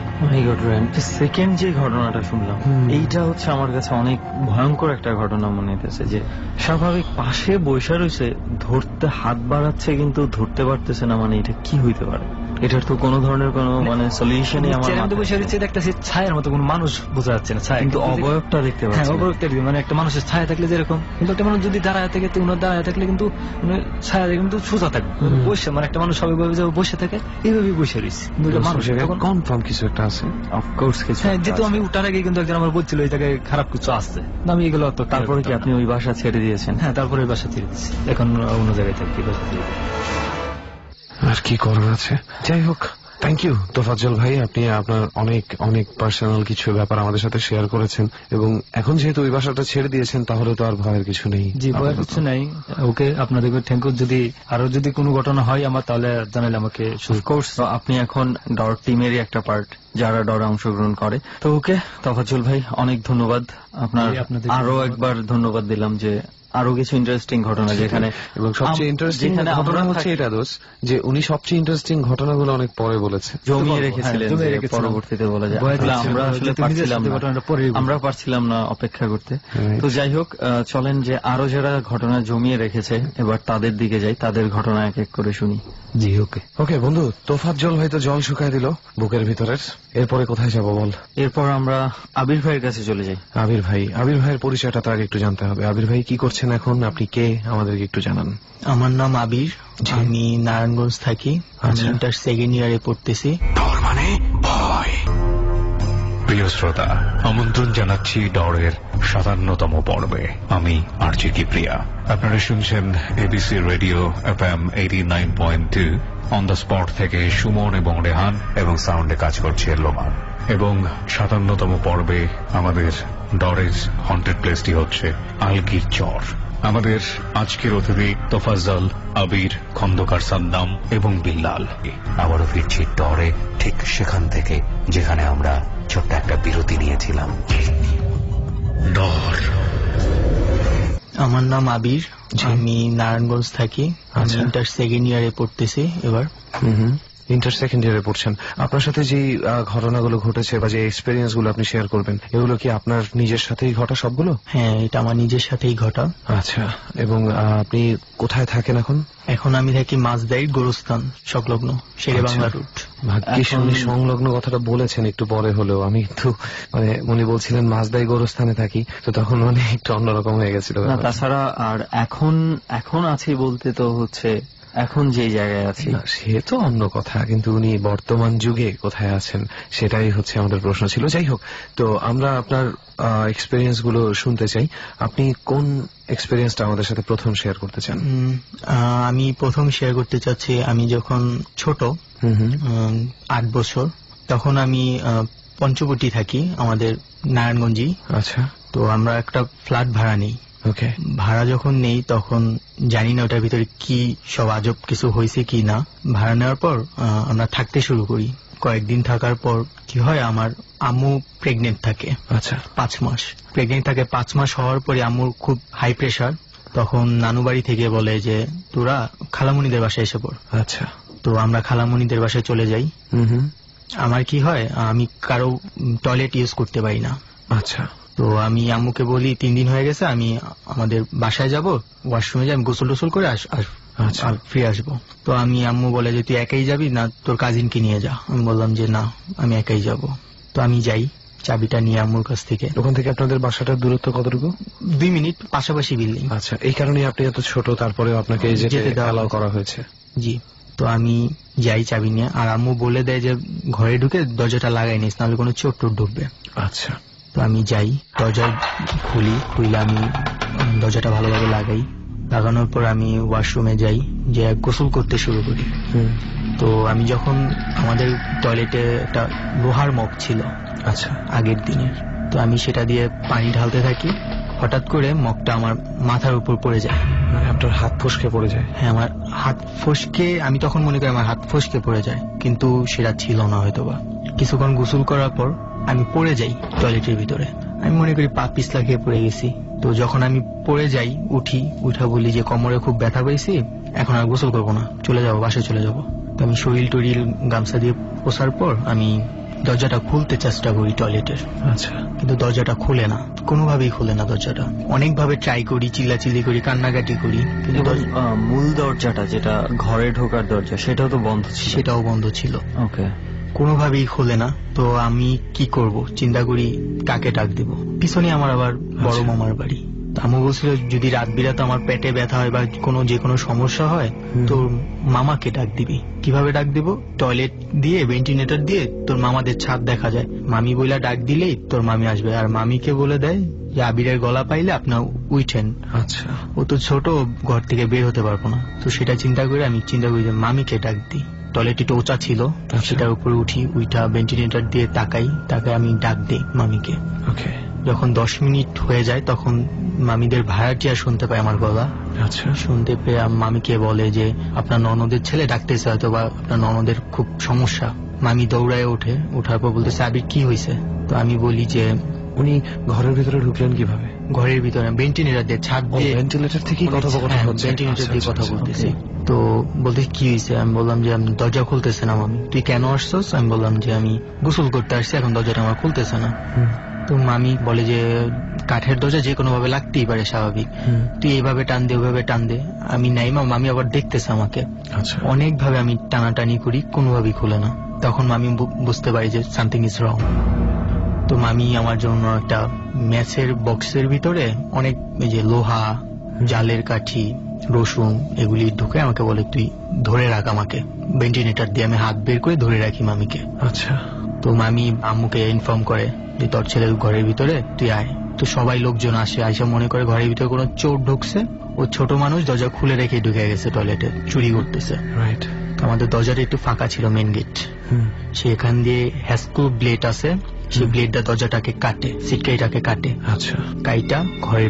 সেকেন্ড যে ঘটনাটা শুনলাম, এইটা হচ্ছে আমার কাছে অনেক ভয়ঙ্কর একটা ঘটনা মনে হইতেছে। যে স্বাভাবিক পাশে বসে রয়েছে, ধরতে হাত বাড়াচ্ছে কিন্তু ধরতে পারতেছে না, মানে এটা কি হইতে পারে? এটার তো কোনো ধরনের কোনো মানে সলিউশনই আমার চেয়ারের মধ্যে বসে রয়েছে, দেখতেছি ছায়ার মতো কোনো মানুষ বোঝা যাচ্ছে না, ছায়া কিন্তু অবয়বটা দেখতে হ্যাঁ পাচ্ছি। অবয়বটা মানে একটা মানুষের ছায়া থাকলে যেরকম, কিন্তু একটা মানুষ যদি দাঁড়ায় থাকে তো উনার দাঁড়ায় থাকলে কিন্তু ছায়া কিন্তু সোজা থাকবে, বসে মানে একটা মানুষ স্বাভাবিকভাবে যে বসে থাকে এইভাবেই বসে রয়েছে, মানুষ কনফার্ম কিছু একটা আছে। অফকোর্স কিছু হ্যাঁ, একটা যেহেতু আছে। আমি উঠার আগে কিন্তু একজন আমার বলছিল এই জায়গায় খারাপ কিছু আসছে, আমি এগুলো তো তারপরে কি আপনি ওই বাসা ছেড়ে দিয়েছেন? হ্যাঁ তারপরে ওই বাসা ছেড়ে দিচ্ছি, এখন অন্য জায়গায় থাকি। আর কি করার আছে, যাই হোক। থ্যাংক ইউ তোফাজ্জল ভাই, আপনি আপনার অনেক অনেক পার্সোনাল কিছু ব্যাপার আমাদের সাথে শেয়ার করেছেন, এবং এখন যেহেতু ওই বাসাটা ছেড়ে দিয়েছেন তাহলে তো আর ভয়ের কিছু নেই। জি ভয়ের কিছু নাই। ওকে, আপনাদেরকে থ্যাংক ইউ। যদি আরো যদি কোনো ঘটনা হয় আমার, তাহলে জানালে আমাকে। অফকোর্স আপনি এখন ডর টিমেরই একটা পার্ট, যারা ডরে অংশগ্রহণ করে। তো ওকে তোফাজ্জল ভাই, অনেক ধন্যবাদ আপনার। আরো একবার ধন্যবাদ দিলাম যে আরো কিছু ইন্টারেস্টিং ঘটনা যেখানে, এবং সবচেয়ে ইন্টারেস্টিং ঘটনা হচ্ছে এটা দোষ, যে উনি সবচেয়ে ইন্টারেস্টিং ঘটনাগুলো অনেক পরে বলেছে, জমিয়ে রেখেছিলেন, পরবর্তীতে বলা যায়। আমরা আসলে পারছিলাম না অপেক্ষা করতে। তো যাই হোক, চলেন যে আরো যারা ঘটনা জমিয়ে রেখেছে এবার তাদের দিকে যাই, তাদের ঘটনা এক এক করে শুনি। জি ওকে। ওকে বন্ধু, তোফাজ্জল ভাই তো জল শুকায় দিল বুকের ভিতরের, এরপরে কোথায় যাবো বল? এরপর আমরা আবির ভাইয়ের কাছে চলে যাই। আবির ভাইয়ের পরিচয়টা তো আগে একটু জানতে হবে। আবির ভাই কি করছেন এখন, আপনি কে, আমাদেরকে একটু জানান। আমার নাম আবির, আমি নারায়ণগঞ্জ থাকি, আমি ইন্টার সেকেন্ড ইয়ারে পড়তেছি। ডর মানে ভয়। প্রিয় শ্রোতা, আমন্ত্রণ জানাচ্ছি ডরের 57তম পর্বে। আমি আরজে কিপ্রিয়া। আপনারা শুনছেন ABC radio FM 89.2। On the spot থেকে সুমন এবং রেহান, এবং সাউন্ডে কাজ করছে লোমান। এবং 57তম পর্বে আমাদের ডরের হন্টেড প্লেসটি হচ্ছে আলগির চর। আমাদের আজকের অতিথি তোফাজ্জল, আবির, খন্দকার সাদ্দাম এবং বিল্লাল। আবারও ফিরছি ডরে, ঠিক সেখান থেকে যেখানে আমরা ছোট্ট একটা বিরতি নিয়েছিলাম। ডর। আমার নাম আবির, আমি নারায়ণগঞ্জ থাকি, আমি ইন্টার সেকেন্ড ইয়ারে পড়তেছি এবার। ইন্টার সেকেন্ড ইয়ারে পড়ছেন। আপনার সাথে যে ঘটনাগুলো ঘটেছে বা যে এক্সপেরিয়েন্স গুলো আপনি শেয়ার করবেন, এগুলো কি আপনার নিজের সাথেই ঘটা সবগুলো? হ্যাঁ, এটা আমার নিজের সাথেই ঘটা। আচ্ছা, এবং আপনি কোথায় থাকেন এখন? এখন আমি থাকি মাঝদাইর গোরস্থান সংলগ্ন শেরে বাংলা রুট। ভাগ্যিস উনি সংলগ্ন কথাটা বলেছেন একটু পরে হলেও, আমি একটু মানে উনি বলছিলেন মাঝদাই গোরস্থানে থাকি, তো তখন মানে একটু অন্যরকম হয়ে গেছিল। তাছাড়া আর এখন আছি বলতে তো হচ্ছে এখন যে জায়গায় আছি সে তো অন্য কথা, কিন্তু উনি বর্তমান যুগে কোথায় আছেন সেটাই হচ্ছে আমাদের প্রশ্ন ছিল। যাই হোক, তো আমরা আপনার এক্সপেরিয়েন্স গুলো শুনতে চাই। আপনি কোন এক্সপেরিয়েন্সটা আমাদের সাথে প্রথম শেয়ার করতে চান? আমি প্রথম শেয়ার করতে চাচ্ছি, আমি যখন ছোট 8 বছর, তখন আমি পঞ্চবটি থাকি, আমাদের নারায়ণগঞ্জে। আচ্ছা। তো আমরা একটা ফ্ল্যাট ভাড়া নেই। ওকে। ভাড়া যখন নেই তখন জানি না ওটার ভিতরে কি সব আজব কিছু হয়েছে কি না। ভাড়া নেওয়ার পর আমরা থাকতে শুরু করি। কয়েকদিন থাকার পর কি হয়, আমার আম্মু প্রেগনেন্ট থাকে। আচ্ছা। 5 মাস প্রেগনেন্ট থাকে। 5 মাস হওয়ার পরে আম্মুর খুব হাই প্রেশার। তখন নানু বাড়ি থেকে বলে যে তোরা খালামণিদের বাসায় এসে পড়। আচ্ছা। তো আমরা খালামণিদের বাসায় চলে যাই। আমার কি হয়, আমি কারো টয়লেট ইউজ করতে পারি না। আচ্ছা। তো আমি আম্মুকে বলি 3 দিন হয়ে গেছে, আমি আমাদের বাসায় যাব, ওয়াশরুমে যাই, আমি গোসল টোসল করে ফিরে আসবো। তো আমি আম্মু বলে যে তুই একাই যাবি না তোর কাজিনকে নিয়ে যা। আমি বললাম যে না, আমি একাই যাব। তো আমি যাই চাবিটা নিয়ে আম্মুর কাছ থেকে। ওখান থেকে আপনাদের বাসাটার দূরত্ব কতটুকু? 2 মিনিট, পাশাপাশি বিল্ডিং। আচ্ছা, এই কারণে আপনি এত ছোট, তারপরেও আপনাকে যেতে অ্যালাউ করা হয়েছে? জি। তো আমি যাই চাবি নিয়ে, আর আম্মু বলে দেয় যে ঘরে ঢুকে দরজাটা লাগাই নিস, নাহলে কোনো চোর টোর ঢুকবে। আচ্ছা। তো আমি যাই, দরজা খুলে আমি দরজাটা ভালোভাবে লাগাই। লাগানোর পর আমি ওয়াশরুমে যাই, যে গোসল করতে শুরু করি। তো আমি যখন, আমাদের টয়লেটে একটা লোহার মগ ছিল, আচ্ছা, আগের দিনের, তো আমি সেটা দিয়ে পানি ঢালতে থাকি। হঠাৎ করে মগটা আমার মাথার উপর পড়ে যায়। আপনার হাত ফসকে পড়ে যায়? হ্যাঁ, আমার হাত ফসকে, আমি তখন মনে করি আমার হাত ফসকে পড়ে যায়, কিন্তু সেটা ছিল না হয়তোবা। কিছুক্ষণ গোসল করার পর আমি পড়ে যাই টয়লেটের ভিতরে। আমি মনে করি পা পিছলা খেয়ে পড়ে গেছি। তো যখন আমি পড়ে যাই, উঠা বলি যে কোমরে খুব ব্যথা পেয়েছি, এখন আর গোসল করবো না, চলে যাবো, বাসায় চলে যাবো। তো আমি শরীর টরিল গামছা দিয়ে পোষার পর আমি দরজাটা খুলতে চেষ্টা করি টয়লেটের। আচ্ছা। কিন্তু দরজাটা খুলে না, কোনোভাবেই খুলে না দরজাটা। অনেকভাবে ট্রাই করি, চিল্লাচিল্লি করি, কান্নাকাটি করি, কিন্তু মূল দরজাটা যেটা ঘরে ঢোকার দরজা সেটাও তো বন্ধ ছিল। সেটাও বন্ধ ছিল। ওকে। কোনোভাবেই খুলে না। তো আমি কি করব, চিন্তা করি কাকে ডাক দেব। পিছনে আমার আবার বড় মামার বাড়ি। আম্মু বলছিল যদি রাত বিরাতে আমার পেটে ব্যথা হয় বা যে কোনো সমস্যা হয় তোর মামাকে ডাক দিবি। কিভাবে ডাক দিব? টয়লেট দিয়ে ভেন্টিলেটর দিয়ে তোর মামাদের ছাদ দেখা যায়, মামি বইলা ডাক দিলেই তোর মামি আসবে। আর মামিকে বলে দেয় যে আবিরের গলা পাইলে আপনার উঠেন। আচ্ছা। ও তো ছোট, ঘর থেকে বের হতে পারবো না। তো সেটা চিন্তা করে আমি চিন্তা করি যে মামিকে ডাক দিই। টয়লেট একটু উঁচা ছিল, সেটার উপরে উঠি, উইটা ভেন্টিলেটর দিয়ে তাকাই আমি ডাক দিই মামিকে। ওকে। যখন 10 মিনিট হয়ে যায় তখন মামিদের ভাড়াটিয়া শুনতে পায় আমার গলা। আচ্ছা। শুনতে পেয়ে মামিকে বলে যে আপনার ননদের ছেলে ডাকতেছে, হয়তো বা আপনার ননদের খুব সমস্যা। মামি দৌড়ায় ওঠে, ওঠার পর বলতেছে আবির কি হয়েছে? তো আমি বলি যে উনি ঘরের ভিতরে ঢুকলেন কিভাবে? ঘরের ভিতরে ভেন্টিলেটর দিয়ে, ছাদ দিয়ে, ভেন্টিলেটর থেকেই কথোপকথন হচ্ছে। ভেন্টিলেটর দিয়ে কথা বলতেছি। তো বলতে কি হয়েছে? আমি বললাম যে আমি দরজা খুলতেছে না। মামি তুই কেন আসছস? আমি বললাম যে আমি গোসল করতে আসছি, এখন দরজাটা আমার খুলতেছে না। তো মামি বলে যে কাঠের দরজা যে কোনো ভাবে লাগতেই পারে, স্বাভাবিক, তুই এইভাবে টান দে ওইভাবে টান দে। আমি নাই মা, মামি আবার দেখতেছে আমাকে। আচ্ছা। অনেক ভাবে আমি টানাটানি করি, কোনোভাবেই খুলে না। তখন মামি বুঝতে পারি যে সামথিং ইজ রং। তো মামি আমার জন্য একটা ম্যাচের বক্সের ভিতরে অনেক এই যে লোহা, জালের কাঠি, রসুন এগুলি ঢুকে আমাকে বলে তুই ধরে রাখ আমাকে। ভেন্টিলেটর দিয়ে আমি হাত বের করে ধরে রাখি মামিকে। আচ্ছা। তো মামি আম্মুকে ইনফর্ম করে যে তোর ছেলে ঘরের ভিতরে, তুই আয়। তো সবাই লোকজন আসে, আইসা মনে করে ঘরের ভিতরে কোনো চোর ঢুকছে। ও ছোট মানুষ, দরজা খুলে রেখে ঢুকে গেছে টয়লেটে, চুরি করতেছে। রাইট। আমাদের দরজাটা একটু ফাঁকা ছিল, মেন গেট। সেখান দিয়ে হ্যাস্কো ব্লেড আছে, সেই ব্লেডটা দরজাটাকে কাটে, সিটকাইটাকে কাটে। আচ্ছা। কাইটা ঘরে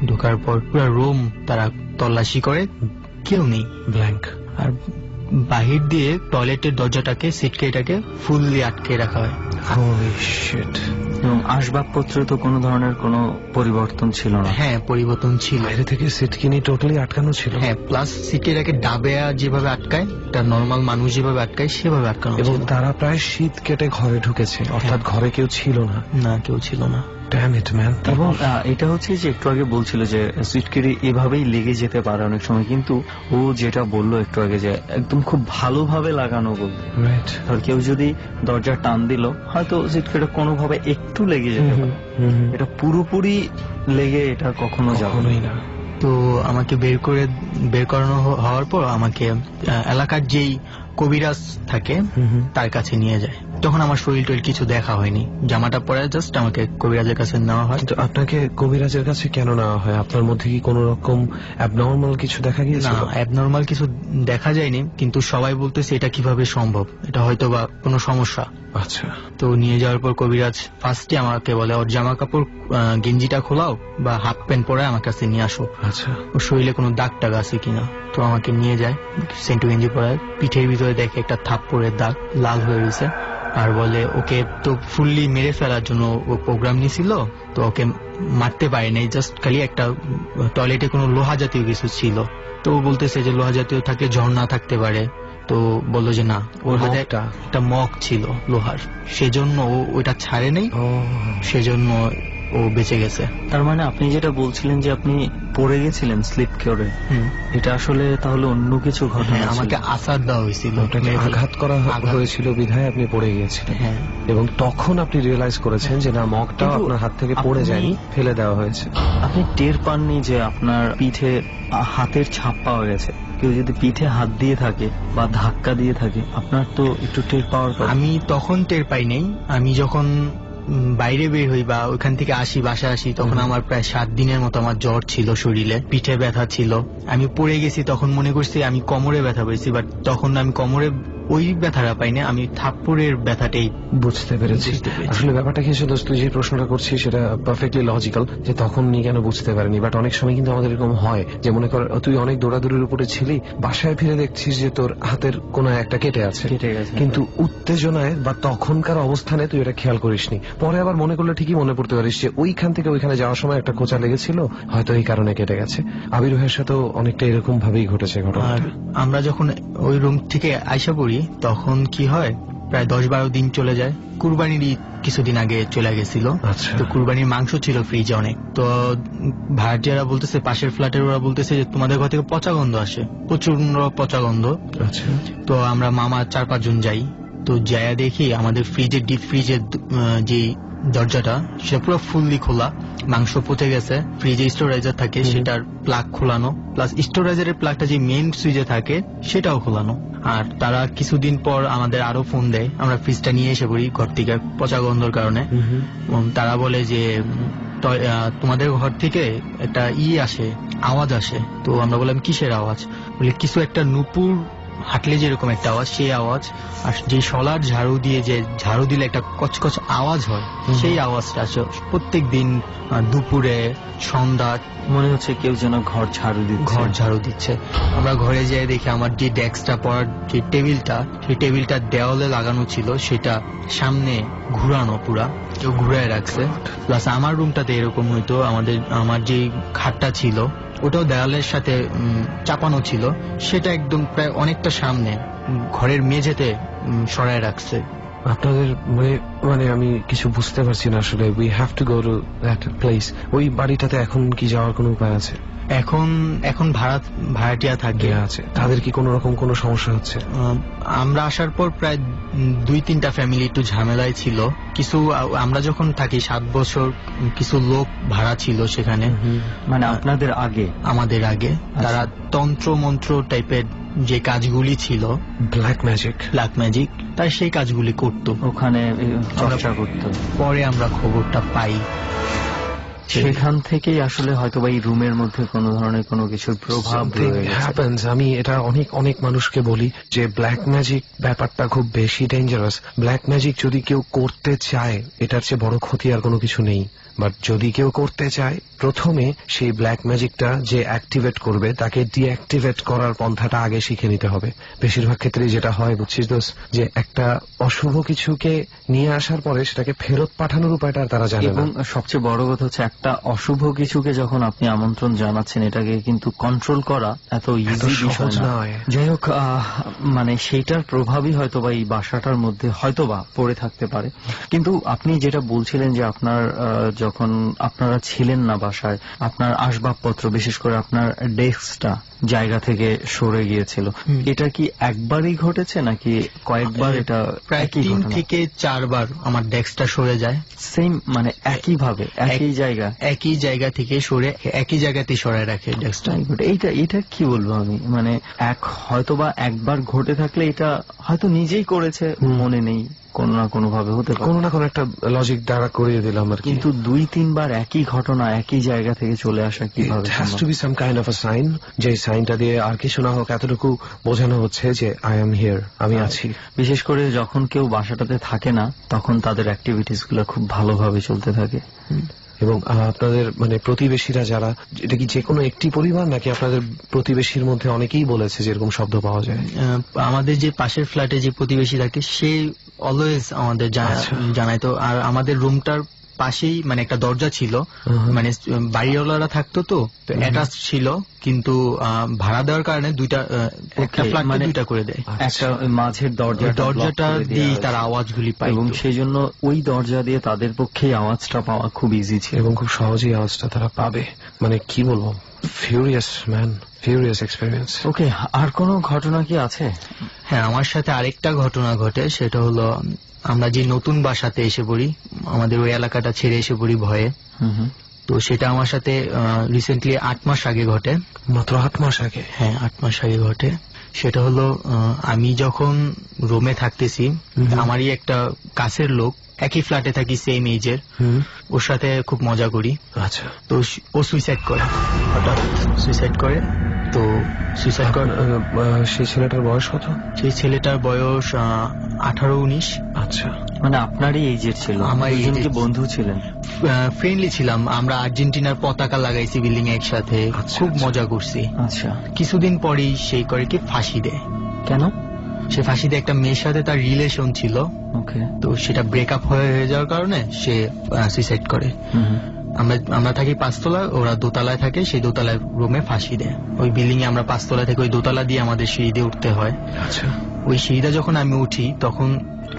ঢোকার পর পুরো রুম তারা তল্লাশি করে, কেউ নেই, ব্ল্যাঙ্ক। আর বাহির দিয়ে টয়লেটের দরজাটাকে, সিটকাইটাকে ফুললি আটকে রাখা হয়। হোলি শিট। এবং আসবাবপত্রে তো কোনো ধরনের কোনো পরিবর্তন ছিল না। হ্যাঁ, পরিবর্তন ছিল। বাইরে থেকে সিটকিনি টোটালি আটকানো ছিল। হ্যাঁ, প্লাস সিটকাইটাকে ডাবে যেভাবে আটকায়, একটা নর্মাল মানুষ যেভাবে আটকায় সেভাবে আটকানো। এবং তারা প্রায় শীত কেটে ঘরে ঢুকেছে, অর্থাৎ ঘরে কেউ ছিল না। না, কেউ ছিল না। Damn it, man. এবং এটা হচ্ছে যে একটু আগে বলছিল যে সিটকারি এভাবেই লেগে যেতে পারে অনেক সময়, কিন্তু ও যেটা বললো একটু আগে যে একদম খুব ভালোভাবে লাগানো বলতে, ধর কেউ যদি দরজা টান দিল হয়তো সিটকারিটা কোনোভাবে একটু লেগে যেতে পারে, এটা পুরোপুরি লেগে এটা কখনো যাবেই না। তো আমাকে বের করানো হওয়ার পর আমাকে এলাকার যেই কবিরাজ থাকে তার কাছে নিয়ে যায়। তখন আমার শরীর টরীর কিছু দেখা হয়নি, জামাটা পরে জাস্ট আমাকে কবিরাজের কাছে নেওয়া হয়। তো আপনাকে কবিরাজের কাছে কেন নেওয়া হয়? আপনার মধ্যে কি কোন রকম অ্যাবনর্মাল কিছু দেখা গিয়েছিল? না, অ্যাবনর্মাল কিছু দেখা যায়নি, কিন্তু সবাই বলতেছে এটা কিভাবে সম্ভব, এটা হয়তো বা কোনো সমস্যা। আচ্ছা। তো নিয়ে যাওয়ার পর কবিরাজ ফার্স্টে আমাকে বলে ওর জামা কাপড় গেঞ্জিটা খোলাও বা হাফ প্যান্ট পরে আমার কাছে নিয়ে আসো। আচ্ছা। ওর শরীরে কোনো দাগ টাগ আছে কিনা। তো আমাকে নিয়ে যায়, সেন্টু গেঞ্জি পরায়, পিঠের ভিতরে দেখে একটা থাপ্পড়ের দাগ লাল হয়ে রয়েছে। আর বলে ওকে তো ফুললি মেরে ফেলার জন্য ও প্রোগ্রাম নিয়েছিল, তো ওকে মারতে পারেনি, জাস্ট খালি একটা টয়লেটে কোনো লোহা জাতীয় কিছু ছিল। তো ও বলতেছে যে লোহা জাতীয় থাকলে ঝর্ণা থাকতে পারে। তো বললো যে না, ওর হাতে একটা মগ ছিল লোহার, সেজন্য ও ওইটা ছাড়ে নেই, সেজন্য ও বেঁচে গেছে। তার মানে আপনি যেটা বলছিলেন যে আপনি পড়ে গেছিলেন স্লিপ করে, এটা আসলে তাহলে অন্য কিছু ঘটনা? আমাকে আসার দেওয়া হয়েছিল, আঘাত করা হয়েছিল বিধায় আপনি পড়ে গিয়েছিলেন। হ্যাঁ। এবং তখন আপনি রিয়েলাইজ করেছেন যে না, মগটা আপনার হাত থেকে পড়ে যায়নি, ফেলে দেওয়া হয়েছে। আপনি টের পাননি যে আপনার পিঠে হাতের ছাপ পাওয়া গেছে? কেউ যদি পিঠে হাত দিয়ে থাকে বা ধাক্কা দিয়ে থাকে আপনার তো একটু টের পাওয়ার কথা। আমি তখন টের পাই নাই। আমি যখন বাইরে বের হই বা ওইখান থেকে আসি, বাসায় আসি, তখন আমার প্রায় 7 দিনের মতো আমার জ্বর ছিল, শরীরে পিঠে ব্যথা ছিল। আমি পড়ে গেছি, তখন মনে করছি আমি কোমরে ব্যথা পেয়েছি, বাট তখন আমি কোমরে ওই ব্যথাটা পাই না, আমি থাপ্পড়ের ব্যথাটাই বুঝতে পেরেছি। আসলে ব্যাপারটা কি ছিল, তুই যে প্রশ্নটা করছিস সেটা পারফেক্টলি লজিক্যাল, যে তখন নিয়ে কেন বুঝতে পারেনি। বাট অনেক সময় কিন্তু আমাদের এরকম হয় যে মনে কর তুই অনেক দৌড়াদৌড়ির উপরে ছিলি, বাসায় ফিরে দেখছিস যে তোর হাতের কোন একটা কেটে আছে, কিন্তু উত্তেজনায় বা তখনকার অবস্থানে তুই এটা খেয়াল করিসনি। পরে আবার মনে করলে ঠিকই মনে পড়তে পারিস যে ওইখান থেকে ওইখানে যাওয়ার সময় একটা খোঁচা লেগেছিল, হয়তো এই কারণে কেটে গেছে। আবির ভাইয়ের সাথেও অনেকটা এরকম ভাবেই ঘটেছে ঘটনা। আমরা যখন ওই রুম থেকে আইসা পড়ি তখন কি হয়, প্রায় 10-12 দিন চলে যায়। কুরবানির ঈদ কিছুদিন আগে চলে গেছিল, তো কুরবানির মাংস ছিল ফ্রিজে অনেক। তো ভাড়াটিয়ারা বলতেছে, পাশের ফ্ল্যাটের ওরা বলতেছে যে তোমাদের ঘর থেকে পচা গন্ধ আসে, প্রচন্ড পচা গন্ধ। তো আমরা মামা 4-5 জন যাই, তো যায়া দেখি আমাদের ফ্রিজের ডিপ ফ্রিজের যে দরজাটা সেটা পুরো ফুললি খোলা, মাংস পচে গেছে। ফ্রিজে স্টোরাইজার থাকে সেটার প্লাগ খোলানো, প্লাস স্টোরাইজারের প্লাগটা যে মেইন সুইচে থাকে সেটাও খোলানো। আর তারা কিছুদিন পর আমাদের আরো ফোন দেয়, আমরা ফ্রিজটা নিয়ে এসে পড়ি ঘর থেকে পচা গন্ধর কারণে। তারা বলে যে তোমাদের ঘর থেকে একটা আসে, আওয়াজ আসে। তো আমরা বললাম কিসের আওয়াজ? বলে কিছু একটা নুপুর হাঁটলে যেরকম একটা আওয়াজ, সেই আওয়াজ। আর যে শলার ঝাড়ু দিয়ে যে ঝাড়ু দিলে একটা কচকচ আওয়াজ হয়, সেই আওয়াজটা আছে প্রত্যেক দিন দুপুরে, সন্ধ্যা। মনে হচ্ছে কেউ যেন ঘর ঝাড়ু দিচ্ছে। আমরা ঘরে যেয়ে দেখি আমার যে ডেস্কটা পড়ার যে টেবিলটা, সেই টেবিলটা দেওয়ালে লাগানো ছিল, সেটা সামনে ঘুরানো, পুরা কেউ ঘুরায় রাখছে। প্লাস আমার রুমটাতে এরকম হইতো, আমার যে খাটটা ছিল ওটাও দেওয়ালের সাথে চাপানো ছিল, সেটা একদম প্রায় অনেকটা সামনে ঘরের মেঝেতে সরায় রাখছে। আপনাদের মানে আমি কিছু বুঝতে পারছি না আসলে। We have to go to that place. ওই বাড়িটাতে এখন কি যাওয়ার কোনো উপায় আছে? এখন ভাড়াটিয়া থাকে আছে, তাদের কি কোনো রকম কোনো সমস্যা হচ্ছে? আমরা আসার পর প্রায় 2-3টা ফ্যামিলি একটু ঝামেলায় ছিল। কিছু আমরা যখন থাকি 7 বছর, কিছু লোক ভাড়া ছিল সেখানে, মানে আপনাদের আগে, আমাদের আগে। তারা তন্ত্র মন্ত্র টাইপের যে কাজগুলি ছিল, ব্ল্যাক ম্যাজিক, তাই সেই কাজগুলি করত, ওখানে চর্চা করত। পরে আমরা খবরটা পাই, সেখান থেকেই আসলে হয়তো বা এই রুমের মধ্যে কোনো ধরনের কোনো কিছুর প্রভাব হ্যাপেন্স। আমি এটা অনেক মানুষকে বলি যে ব্ল্যাক ম্যাজিক ব্যাপারটা খুব বেশি ডেঞ্জারাস। ব্ল্যাক ম্যাজিক যদি কেউ করতে চায়, এটার চেয়ে বড় ক্ষতি আর কোনো কিছু নেই। বাট যদি কেউ করতে চায়, প্রথমে সেই ব্ল্যাক ম্যাজিকটা যে অ্যাক্টিভেট করবে তাকে ডিঅ্যাক্টিভেট করার পন্থাটা আগে শিখে নিতে হবে। বেশিরভাগ ক্ষেত্রে যেটা হয় বুঝছিস দোষ, যে একটা অশুভ কিছুকে নিয়ে আসার পরে সেটাকে ফেরত পাঠানোর উপায়টা তারা জানে না। এবং সবচেয়ে বড় কথা হচ্ছে, একটা অশুভ কিছুকে যখন আপনি আমন্ত্রণ জানাচ্ছেন, এটাকে কিন্তু কন্ট্রোল করা এত ইজি বিষয় নয়। যাই হোক, মানে সেইটার প্রভাবই হয়তো বা এই বাসাটার মধ্যে হয়তো বা পড়ে থাকতে পারে। কিন্তু আপনি যেটা বলছিলেন যে আপনার যখন আপনারা ছিলেন না বাসায়, আপনার আসবাবপত্র, বিশেষ করে আপনার ডেস্কটা জায়গা থেকে সরে গিয়েছিল, এটা কি একবারই ঘটেছে নাকি কয়েকবার? এটা প্রায় 3 থেকে 4 বার আমার ডেস্কটা সরে যায়। সেম, মানে একইভাবে একই জায়গা থেকে সরে একই জায়গাতে সরায় রাখে ডেস্কটা। এটা কি বলবো আমি, মানে হয়তো বা একবার ঘটে থাকলে এটা হয়তো নিজেই করেছে, মনে নেই, কোনো না কোনো ভাবে হতে পারে, কোনো না কোনো একটা লজিক দ্বারা করিয়ে দিলাম আর। কিন্তু 2-3 বার একই ঘটনা একই জায়গা থেকে চলে আসা কিভাবে? It has to be some kind of a sign, যে সাইনটা দিয়ে আর কিছু না হোক এতটুকু বোঝানো হচ্ছে যে আই এম হিয়ার, আমি আছি। বিশেষ করে যখন কেউ বাসাটাতে থাকে না, তখন তাদের অ্যাক্টিভিটিস গুলো খুব ভালোভাবে চলতে থাকে। এবং আপনাদের মানে প্রতিবেশীরা যারা, এটা কি যে কোনো একটি পরিবার নাকি আপনাদের প্রতিবেশীর মধ্যে অনেকেই বলেছে যে এরকম শব্দ পাওয়া যায়? আমাদের যে পাশের ফ্ল্যাটে যে প্রতিবেশী থাকে সে অলওয়েজ আমাদের জানাইতো। আর আমাদের রুমটার পাশেই মানে একটা দরজা ছিল, মানে বাড়িওয়ালারা থাকতো, তো অ্যাটাচ ছিল, কিন্তু ভাড়া দেওয়ার কারণে একটা ফ্ল্যাটে 2টা করে দেয়। একটা মাঝের দরজাটা দিয়ে তারা আওয়াজগুলি পায়, এবং সেই জন্য ওই দরজা দিয়ে তাদের পক্ষেই আওয়াজটা পাওয়া খুব ইজি ছিল, এবং খুব সহজেই আওয়াজটা তারা পাবে। মানে কি বলবো, ফিউরিয়াস এক্সপেরিয়েন্স। ওকে, আর কোনো ঘটনা কি আছে? হ্যাঁ, আমার সাথে আরেকটা ঘটনা ঘটে। সেটা হলো, আমরা যে নতুন বাসাতে এসে পড়ি, আমাদের ওই এলাকাটা ছেড়ে এসে পড়ি ভয়ে। তো সেটা আমার সাথে রিসেন্টলি 8 মাস আগে ঘটে। মাত্র 8 মাস আগে? হ্যাঁ, 8 মাস আগে ঘটে। সেটা হলো, আমি যখন রোমে থাকতেছি, আমারই একটা কাছের লোক, একই ফ্ল্যাটে থাকি, সেম এজের, ওর সাথে খুব মজা করি। আচ্ছা। তো ও সুইসাইড করে, হঠাৎ সুইসাইড করে। তো সুইসাইড করে। সেই ছেলেটার বয়স কত? সেই ছেলেটার বয়স 18-19। আচ্ছা, মানে আপনারই এইজের ছিল? আমার এই বন্ধু ছিলেন, ফ্রেন্ডলি ছিলাম। আমরা আর্জেন্টিনার পতাকা লাগাইছি বিল্ডিং এর একসাথে, খুব মজা করছি। আচ্ছা। কিছুদিন পরেই সেই করে কি ফাঁসি দেয়। কেন? সে ফাঁসি দেয়, একটা মেয়ের সাথে তার রিলেশন ছিল, তো সেটা ব্রেকআপ হয়ে যাওয়ার কারণে সে সুইসাইড করে। আমরা থাকি 5 তলা, ওরা 2 তলায় থাকে, সেই 2 তলায় রুমে ফাঁসি দেয়। ওই বিল্ডিং এ আমরা 5 তলা থেকে ওই 2 তলা দিয়ে আমাদের সিঁড়ি দিয়ে উঠতে হয়। আচ্ছা। ওই সিঁড়িটা যখন আমি উঠি, তখন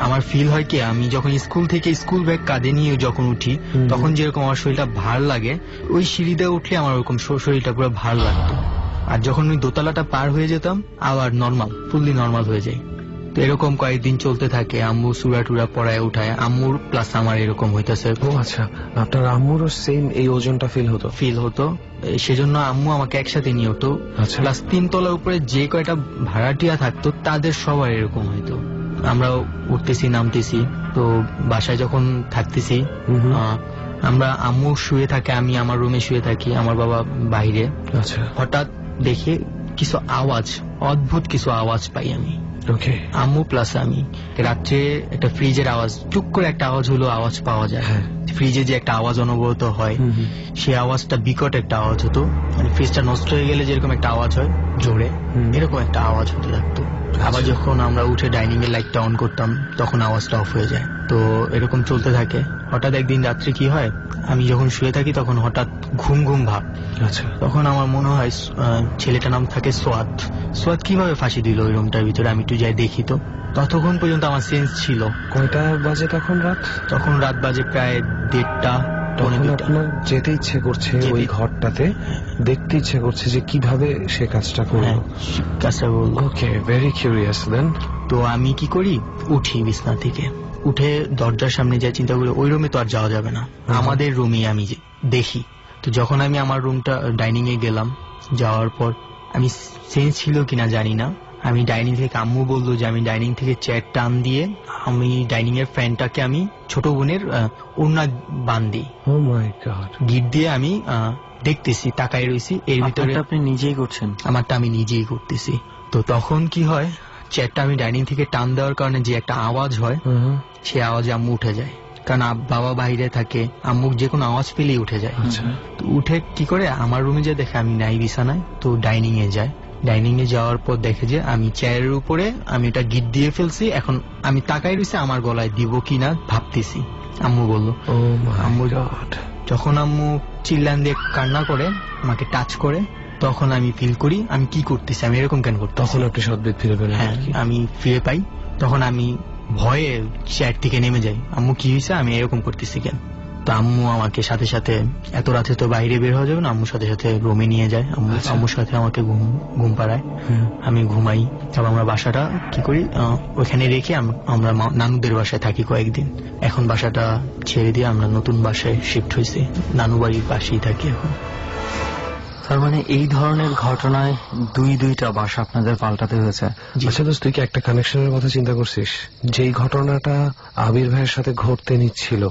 আমার ফিল হয় কি, আমি যখন স্কুল থেকে স্কুল ব্যাগ কাঁধে নিয়ে যখন উঠি তখন যেরকম আমার শরীরটা ভার লাগে, ওই সিঁড়িতে উঠলে আমার ওরকম শরীরটা পুরো ভার লাগতো। আর যখন ওই দোতলাটা পার হয়ে যেতাম আবার নর্মাল, ফুললি নর্মাল হয়ে যায়। তো এরকম কয়েকদিন চলতে থাকে, আম্মু সুরা টুরা পড়ায় উঠায়, আম্মুর প্লাস আমার এরকম হইতেছে। ও আচ্ছা, আপনার আম্মুরও সেম এই ওজনটা ফিল হতো? সেজন্য আম্মু আমাকে একসাথে নিয়ে হতো। প্লাস 3 তলার উপরে যে কয়টা ভাড়াটিয়া থাকতো তাদের সবার এরকম হইতো। আমরা উঠতেছি নামতেছি, তো বাসায় যখন থাকতেছি আমরা, আম্মু শুয়ে থাকে, আমি আমার রুমে শুয়ে থাকি, আমার বাবা বাইরে। আচ্ছা, হঠাৎ দেখে কিছু আওয়াজ, অদ্ভুত কিছু আওয়াজ পাই আমি। ওকে, আম্মু প্লাস আমি। রাত্রে একটা ফ্রিজের আওয়াজ, টুক করে একটা আওয়াজ হলো, আওয়াজ পাওয়া যায়। ফ্রিজে যে একটা আওয়াজ অনুভূত হয়, সেই আওয়াজটা বিকট একটা আওয়াজ হতো, মানে ফ্রিজটা নষ্ট হয়ে গেলে যেরকম একটা আওয়াজ হয় জোরে, এরকম একটা আওয়াজ হতে থাকতো। আবার যখন আমরা উঠে ডাইনিং এর লাইটটা অন করতাম তখন আওয়াজটা অফ হয়ে যায়। তো এরকম চলতে থাকে। হঠাৎ একদিন রাত্রে কি হয়, আমি যখন শুয়ে থাকি তখন হঠাৎ ঘুম ঘুম ভাব। আচ্ছা, তখন আমার মনে হয় ছেলেটার নাম থাকে সোয়াদ। সোয়াদ কিভাবে ফাঁসি দিল ওই রুমটার ভিতরে, আমি একটু যাই দেখি। তো ততক্ষণ পর্যন্ত আমার সেন্স ছিল। কয়টা বাজে তখন? তখন রাত বাজে প্রায় 1:30টা। তখন আপনার যেতে ইচ্ছে করছে ওই ঘরটাতে, দেখতে ইচ্ছে করছে যে কিভাবে সে কাজটা করলো। ওকে, ভেরি কিউরিয়াস দেন। তো আমি কি করি, উঠি বিছনা থেকে, উঠে দরজার সামনে যাই, চিন্তা করি ওই রুমে তো আর যাওয়া যাবে না, আমাদের রুমে আমি দেখি। তো যখন আমি আমার রুমটা ডাইনিং এ গেলাম, যাওয়ার পর আমি সেন্স ছিল কিনা জানি না, আমি ডাইনিং থেকে, আম্মু বললো যে আমি ডাইনিং থেকে চেয়ার টান দিয়ে আমি ডাইনিং এর ফ্যানটাকে আমি ছোট বোনের ওড়না বান্ধি, গিট দিয়ে আমি দেখতেছি, তাকাই রয়েছি। এর ভিতরে আপনি নিজেই করছেন? আমারটা আমি নিজেই করতেছি। তো তখন কি হয়, চেয়ারটা আমি ডাইনিং থেকে টান দেওয়ার কারণে যে একটা আওয়াজ হয়, সে আওয়াজে আম্মু উঠে যায়। কারণ বাবা বাইরে থাকে, আম্মু যে কোনো আওয়াজ পেলেই উঠে যায়। তো উঠে কি করে আমার রুমে যে দেখে আমি নাই বিছানায়, তো ডাইনিং এ যায়। ডাইনিং এ যাওয়ার পর দেখে যে আমি চেয়ারের উপরে আমি এটা গিট দিয়ে ফেলছি। এখন আমি তাকাই রয়েছি, আমার গলায় দিব কিনা ভাবতেছি। আম্মু বললো, আম্মু যখন আম্মু চিল্লান দিয়ে কান্না করে আমাকে টাচ করে, তখন আমি ফিল করি আমি কি করতেছি, আমি এরকম কেন করতে। তখন আপনি সদ্বিদ ফিরে পেলেন? হ্যাঁ, আমি ফিরে পাই। তখন আমি ভয়ে চেয়ার থেকে নেমে যাই, আম্মু কি হয়েছে, আমি এরকম করতেছি কেন। তো আম্মু আমাকে সাথে সাথে, এত রাতে তো বাইরে বের হওয়া যাবে না, আম্মুর সাথে সাথে রুমে নিয়ে যায়। আম্মুর সাথে আমাকে ঘুম পাড়ায়, আমি ঘুমাই। তারপর আমরা বাসাটা কি করি, ওখানে রেখে আমরা নানুদের বাসায় থাকি কয়েকদিন। এখন বাসাটা ছেড়ে দিয়ে আমরা নতুন বাসায় শিফট হয়েছি, নানু বাড়ির পাশেই থাকি এখন। তার মানে এই ধরনের ঘটনায় দুইটা বাসা আপনাদের পাল্টাতে হয়েছে? আচ্ছা দোস্ত, তুই কি একটা কানেকশনের কথা চিন্তা করছিস? যেই ঘটনাটা আবির ভাইয়ের সাথে ঘটতে নিচ্ছিল,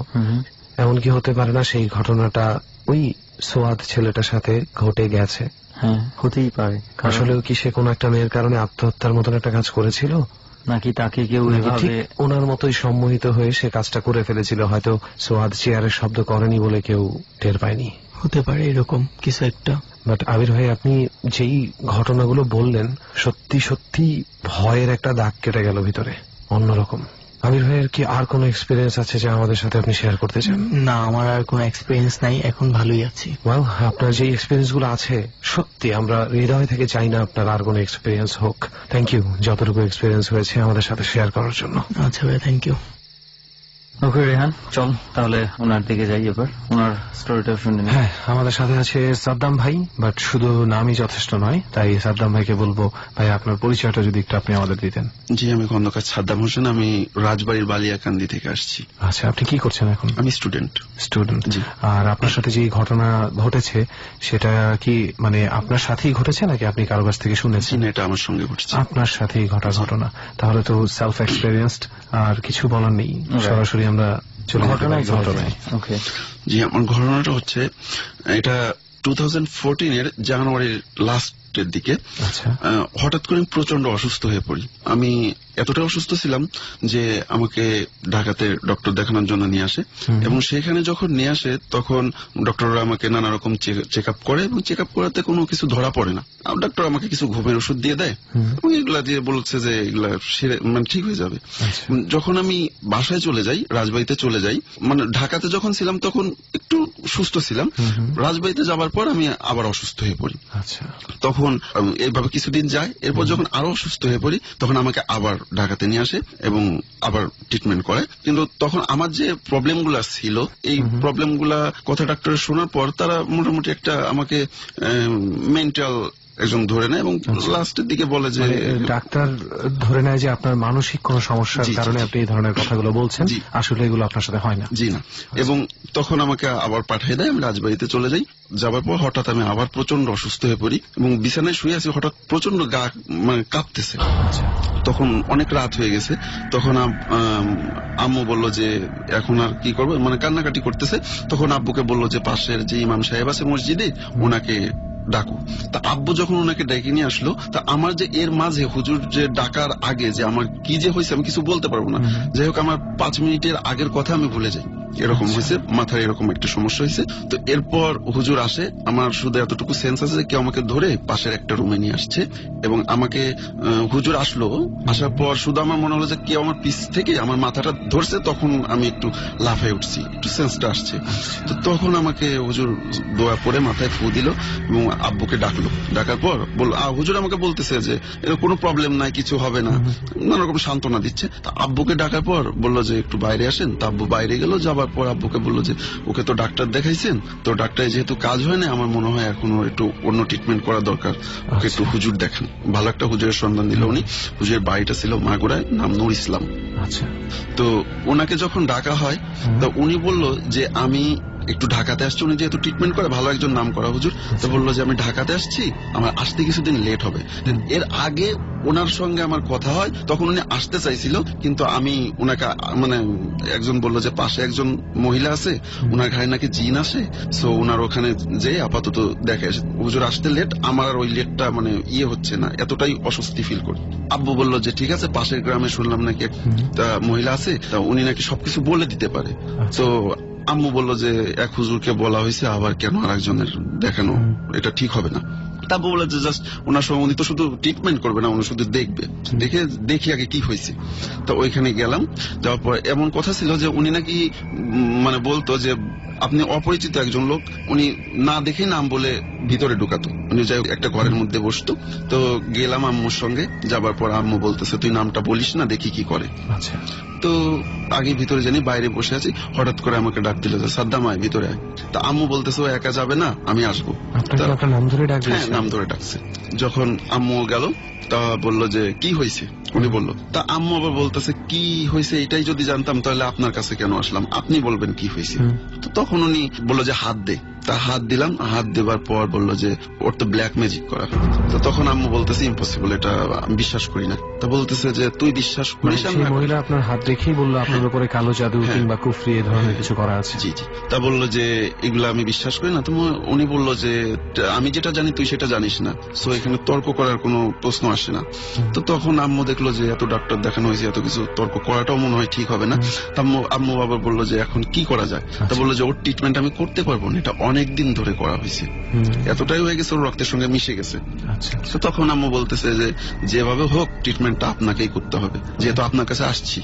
এমন কি হতে পারে না সেই ঘটনাটা ওই সোয়াদ ছেলেটার সাথে ঘটে গেছে? হ্যাঁ, হতেই পারে। আসলেও কি সে কোন একটা মেয়ের কারণে আত্মহত্যার মতন একটা কাজ করেছিল, নাকি তাকে কেউ ঠিক ওনার মতোই সম্মোহিত হয়ে সে কাজটা করে ফেলেছিল? হয়তো সোয়াদ চেয়ারের শব্দ করেনি বলে কেউ টের পায়নি, হতে পারে এরকম কিছু একটা। বাট আবির ভাই, আপনি যেই ঘটনাগুলো বললেন, সত্যি সত্যি ভয়ের একটা দাগ কেটে গেল ভিতরে, অন্যরকম। আবির ভাইয়ের কি আর কোনো এক্সপিরিয়েন্স আছে যা আমাদের সাথে আপনি শেয়ার করতে চান? না, আমার আর কোনো এক্সপিরিয়েন্স নাই, এখন ভালোই আছি। ওয়েল, আপনার যে এক্সপিরিয়েন্স গুলো আছে, সত্যি আমরা হৃদয় থেকে চাই না আপনার আর কোনো এক্সপিরিয়েন্স হোক। থ্যাংক ইউ যতটুকু এক্সপিরিয়েন্স হয়েছে আমাদের সাথে শেয়ার করার জন্য। আচ্ছা ভাই, থ্যাংক ইউ। ওকে রেহান, চল তাহলে ওনার দিকে যাই, এবার ওনার স্টোরিটা শুনে নিই। হ্যাঁ, আমাদের সাথে আছে সাদ্দাম ভাই, বাট শুধু নামই যথেষ্ট নয়, তাই সাদ্দাম ভাইকে বলবো, ভাই আপনার পরিচয়টা যদি একটু আপনি আমাদের দিতেন। জি, আমি খন্দকার সাদ্দাম হোসেন, আমি রাজবাড়ির বালিয়াকান্দি থেকে আসছি। আচ্ছা, আপনি কি করছেন এখন? আমি স্টুডেন্ট। জি। আর আপনার সাথে যে ঘটনা ঘটেছে সেটা কি মানে আপনার সাথেই ঘটেছে নাকি আপনি কারো কাছ থেকে শুনেছেন? এটা আমার সঙ্গে ঘটেছে। আপনার সাথেই ঘটা ঘটনা, তাহলে তো সেলফ এক্সপেরিয়েন্সড, আর কিছু বলার নেই, সরাসরি আমরা ঘটনায়। ওকে। জি, আমার ঘটনাটা হচ্ছে, এটা 2014 জানুয়ারির লাস্টের দিকে। হঠাৎ করে প্রচন্ড অসুস্থ হয়ে পড়ি। আমি এতটা অসুস্থ ছিলাম যে আমাকে ঢাকাতে ডক্টর দেখানোর জন্য নিয়ে আসে, এবং সেখানে যখন নিয়ে আসে তখন ডক্টররা আমাকে নানা রকম চেক আপ করে, এবং চেক আপ করাতে কোনো কিছু ধরা পড়ে না। ডক্টর আমাকে কিছু ঘুমের ওষুধ দিয়ে দেয়, এবং এগুলা দিয়ে বলছে যে এগুলা মানে ঠিক হয়ে যাবে। যখন আমি বাসায় চলে যাই, রাজবাড়িতে চলে যাই, মানে ঢাকাতে যখন ছিলাম তখন একটু সুস্থ ছিলাম, রাজবাড়িতে যাবার পর আমি আবার অসুস্থ হয়ে পড়ি। তখন তখন এইভাবে কিছুদিন যায়, এরপর যখন আরো অসুস্থ হয়ে পড়ি তখন আমাকে আবার ঢাকাতে নিয়ে আসে এবং আবার ট্রিটমেন্ট করে। কিন্তু তখন আমার যে প্রবলেমগুলা ছিল, এই প্রবলেমগুলা কথা ডাক্তারের শোনার পর তারা মোটামুটি একটা আমাকে মেন্টাল একজন ধরে নেয় এবং লাস্টের দিকে বলে যে ডাক্তার ধরে নেয় যে আপনার মানসিক কোন সমস্যার কারণে আপনি এই ধরনের কথাগুলো বলছেন, আসলে এগুলো আপনার সাথে হয় না। জি না। এবং তখন আমাকে আবার পাঠিয়ে দেয়, আমি রাজবাড়িতে চলে যাই। যাবার পর হঠাৎ আমি আবার প্রচন্ড অসুস্থ হয়ে পড়ি এবং বিছানায় শুয়ে আছি, হঠাৎ প্রচন্ড গা মানে কাঁপতেছে। তখন অনেক রাত হয়ে গেছে। তখন আম্মু বলল যে এখন আর কি করবো, মানে কান্নাকাটি করতেছে। তখন আব্বুকে বলল যে পাশের যে ইমাম সাহেব আছে মসজিদে, ওনাকে ডাকো। তা আব্বু যখন ওনাকে ডেকে নিয়ে আসলো, তা আমার যে এর মাঝে হুজুর যে ডাকার আগে যে আমার কি যে হয়েছে আমি কিছু বলতে পারবো না। যাই হোক, আমার 5 মিনিটের আগের কথা আমি ভুলে যাই, এরকম হয়েছে, মাথায় এরকম একটা সমস্যা হয়েছে। তো এরপর হুজুর আসে, আমার শুধু এতটুকু সেন্স আছে যে কেউ আমাকে ধরে পাশের একটা রুমে নিয়ে আসছে এবং আমাকে হুজুর আসলো। আসার পর শুধু আমার মনে হলো যে কেউ আমার পিছ থেকে আমার মাথাটা ধরছে, তখন আমি একটু লাফায় উঠছি, একটু সেন্সটা আসছে। তো তখন আমাকে হুজুর দোয়া পড়ে মাথায় ফু দিল এবং আব্বুকে ডাকলো। ডাকার পর হুজুর আমাকে বলতেছে যে এর কোনো প্রবলেম নাই, কিছু হবে না, নানা রকম সান্ত্বনা দিচ্ছে। তা আব্বুকে ডাকার পর বললো যে একটু বাইরে আসেন। তা আব্বু বাইরে গেল। যাবার পর আব্বুকে বললো যে ওকে তো ডাক্তার দেখাইছেন, তো ডাক্তার যেহেতু কাজ হয় না, আমার মনে হয় এখন একটু অন্য ট্রিটমেন্ট করা দরকার, ওকে একটু হুজুর দেখেন। ভালো একটা হুজুরের সন্ধান দিল উনি। হুজুরের বাড়িটা ছিল মাগুরায়, নাম নূর ইসলাম। আচ্ছা। তো ওনাকে যখন ডাকা হয়, তো উনি বলল যে আমি একটু ঢাকাতে আসছি। উনি যেহেতু ট্রিটমেন্ট করে, ভালো একজন নাম করা হুজুর, তো বললো যে আমি ঢাকাতে আসছি, আমার আসতে কিছুদিন লেট হবে। এর আগে ওনার সঙ্গে আমার কথা হয়, তখন উনি আসতে চাইছিল, কিন্তু আমি ওনাকে মানে একজন বললো যে পাশে একজন মহিলা আছে, ওনার ঘাড়ে নাকি জিন আসে, সো ওনার ওখানে যে আপাতত দেখে হুজুর আসতে লেট, আমার আর ওই লেটটা মানে হচ্ছে না, এতটাই অস্বস্তি ফিল করি। আব্বু বললো যে ঠিক আছে, পাশের গ্রামে শুনলাম নাকি একটা মহিলা আছে, তা উনি নাকি সবকিছু বলে দিতে পারে। তো আম্মু বললো যে এক হুজুরকে বলা হয়েছে, আবার কেন আর একজনের দেখানো, এটা ঠিক হবে না। তারপর বলে যে জাস্ট ওনার সঙ্গে উনি তো শুধু ট্রিটমেন্ট করবে না, উনি শুধু দেখবে, দেখি আগে কি হয়েছে। তো ওইখানে গেলাম। যাওয়ার পর এমন কথা ছিল যে উনি নাকি মানে বলতো যে আপনি অপরিচিত একজন লোক, উনি না দেখে নাম বলে ভিতরে ঢুকাতো। উনি যাই একটা ঘরের মধ্যে বসতো। তো গেলাম আম্মুর সঙ্গে। যাবার পর আম্মু বলতেছে তুই নামটা বলিস না, দেখি কি করে। আচ্ছা। তো আগে ভিতরে জানি, বাইরে বসে আছি, হঠাৎ করে আমাকে ডাক দিল যে সাদ্দাম আয় ভিতরে আয়। তা আম্মু বলতেছে ও একা যাবে না, আমি আসবো। নাম ধরে ডাক? হ্যাঁ, নাম ধরে ডাকছে। যখন আম্মু গেল, তা বললো যে কি হয়েছে, উনি বললো। তা আম্মু আবার বলতেছে কি হয়েছে এটাই যদি জানতাম তাহলে আপনার কাছে কেন আসলাম, আপনি বলবেন কি হয়েছে। তো তখন উনি বললো যে হাত দে। তা হাত দিলাম। হাত দেবার পর বললো যে ওর তো ব্ল্যাক ম্যাজিক করা। তো তখন আম্মু বলতেছে ইম্পসিবল, এটা বিশ্বাস করি না। তা বলতেছে যে তুই বিশ্বাস করিস? মহিলা আপনার হাত দেখেই বললো আপনার উপরে কালো জাদু কিংবা কুফরি এ ধরনের কিছু করা আছে? জি জি। তা বললো যে এগুলো আমি বিশ্বাস করি না। তো উনি বললো যে আমি যেটা জানি তুই সেটা জানিস না, সো এখানে তর্ক করার কোনো প্রশ্ন আসে না। তো তখন আম্মু দেখলো যে এত ডাক্তার দেখানো হয়েছে, এত কিছু তর্ক করাটাও মনে হয় ঠিক হবে না। আম্মু আবার বললো যে এখন কি করা যায়। তা বললো যে ওর ট্রিটমেন্ট আমি করতে পারবো না, এটা অনেকদিন ধরে করা হয়েছে, এতটাই হয়ে গেছে ওর রক্তের সঙ্গে মিশে গেছে। তো তখন আম্মু বলতেছে যে যেভাবে হোক ট্রিটমেন্টটা আপনাকেই করতে হবে, যেহেতু আপনার কাছে আসছি।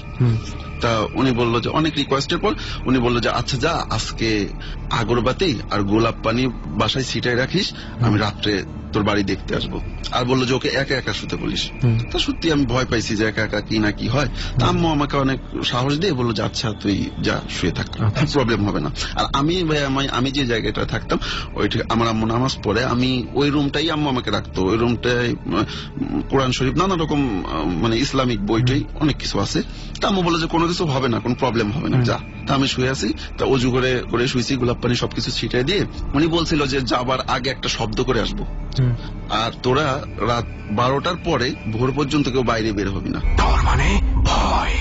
তা উনি বললো যে অনেক রিকোয়েস্টের পর উনি বললো যে আচ্ছা যা, আজকে আগরবাতি আর গোলাপ পানি বাসায় ছিটাই রাখিস, আমি রাত্রে তোর বাড়ি দেখতে আসবো। আর বললো যে ওকে একা একা শুতে বলিস। তা সত্যি আমি ভয় পাইছি যে একা একা কি না কি হয়। তা আম্মু আমাকে অনেক সাহস দিয়ে বললো যে আচ্ছা তুই যা, শুয়ে থাক, প্রবলেম হবে না। আর আমি যে জায়গাটা থাকতাম ওইটা আমার আম্মু নামাজ পড়ে, আমি ওই রুমটাই আম্মু আমাকে রাখতো। ওই রুমটাই কোরআন শরীফ, নানা রকম মানে ইসলামিক বইটাই অনেক কিছু আছে। তা আম্মু বললো যে কোনো কিছু হবে না, কোনো প্রবলেম হবে না, যা। তা আমি শুয়ে আছি। তা অজু করে শুয়েছি, গোলাপ পানি সবকিছু ছিটাই দিয়ে উনি বলছিল যে যাবার আগে একটা শব্দ করে আসবো, আর তোরা রাত 12টার পরে ভোর পর্যন্ত কেউ বাইরে বের হবি না। তার মানে ভয়।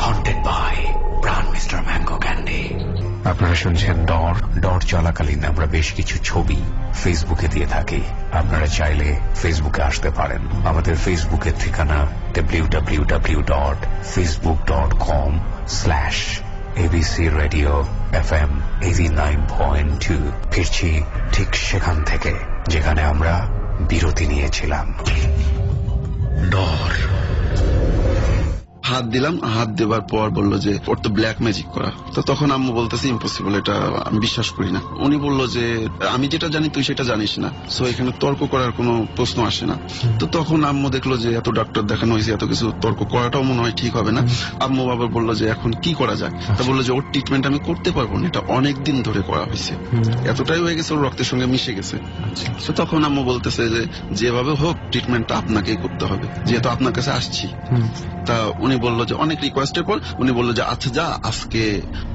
হন্টেড বাই প্রাণ মিস্টার ম্যাঙ্গো ক্যান্ডি। আপনারা শুনছেন ডর চলাকালীন আমরা বেশ কিছু ছবি ফেসবুকে দিয়ে থাকি। আপনারা চাইলে ফেসবুকে আসতে পারেন। আমাদের ফেসবুকের ঠিকানা www.facebook.com/ABC Radio FM 89.2। ফিরছি ঠিক সেখান থেকে যেখানে আমরা বিরতি নিয়েছিলাম। ডর। হাত দিলাম, হাত দেবার পর বললো যে ওর তো ব্ল্যাক ম্যাজিক করা। তো তখন আম্মু বলতেছে ইম্পসিবল, এটা আমি বিশ্বাস করি না। উনি বললো যে আমি যেটা জানি তুই সেটা জানিস না, সো এখানে তর্ক করার কোনো প্রশ্ন আসে না। তো তখন আম্মু দেখলো যে এত ডাক্তার দেখানো হয়েছে, এত কিছু তর্ক করাটাও মনে হয় ঠিক হবে না। আম্মু আবার বললো যে এখন কি করা যায়। তা বললো যে ওর ট্রিটমেন্ট আমি করতে পারবো না, এটা অনেক দিন ধরে করা হয়েছে, এতটাই হয়ে গেছে ওর রক্তের সঙ্গে মিশে গেছে। তো তখন আম্মু বলতেছে যে যেভাবে হোক ট্রিটমেন্টটা আপনাকেই করতে হবে, যেহেতু আপনার কাছে আসছি। তা উনি বললো যে অনেক রিকোয়েস্টের পর উনি বললো যে আচ্ছা যা, আজকে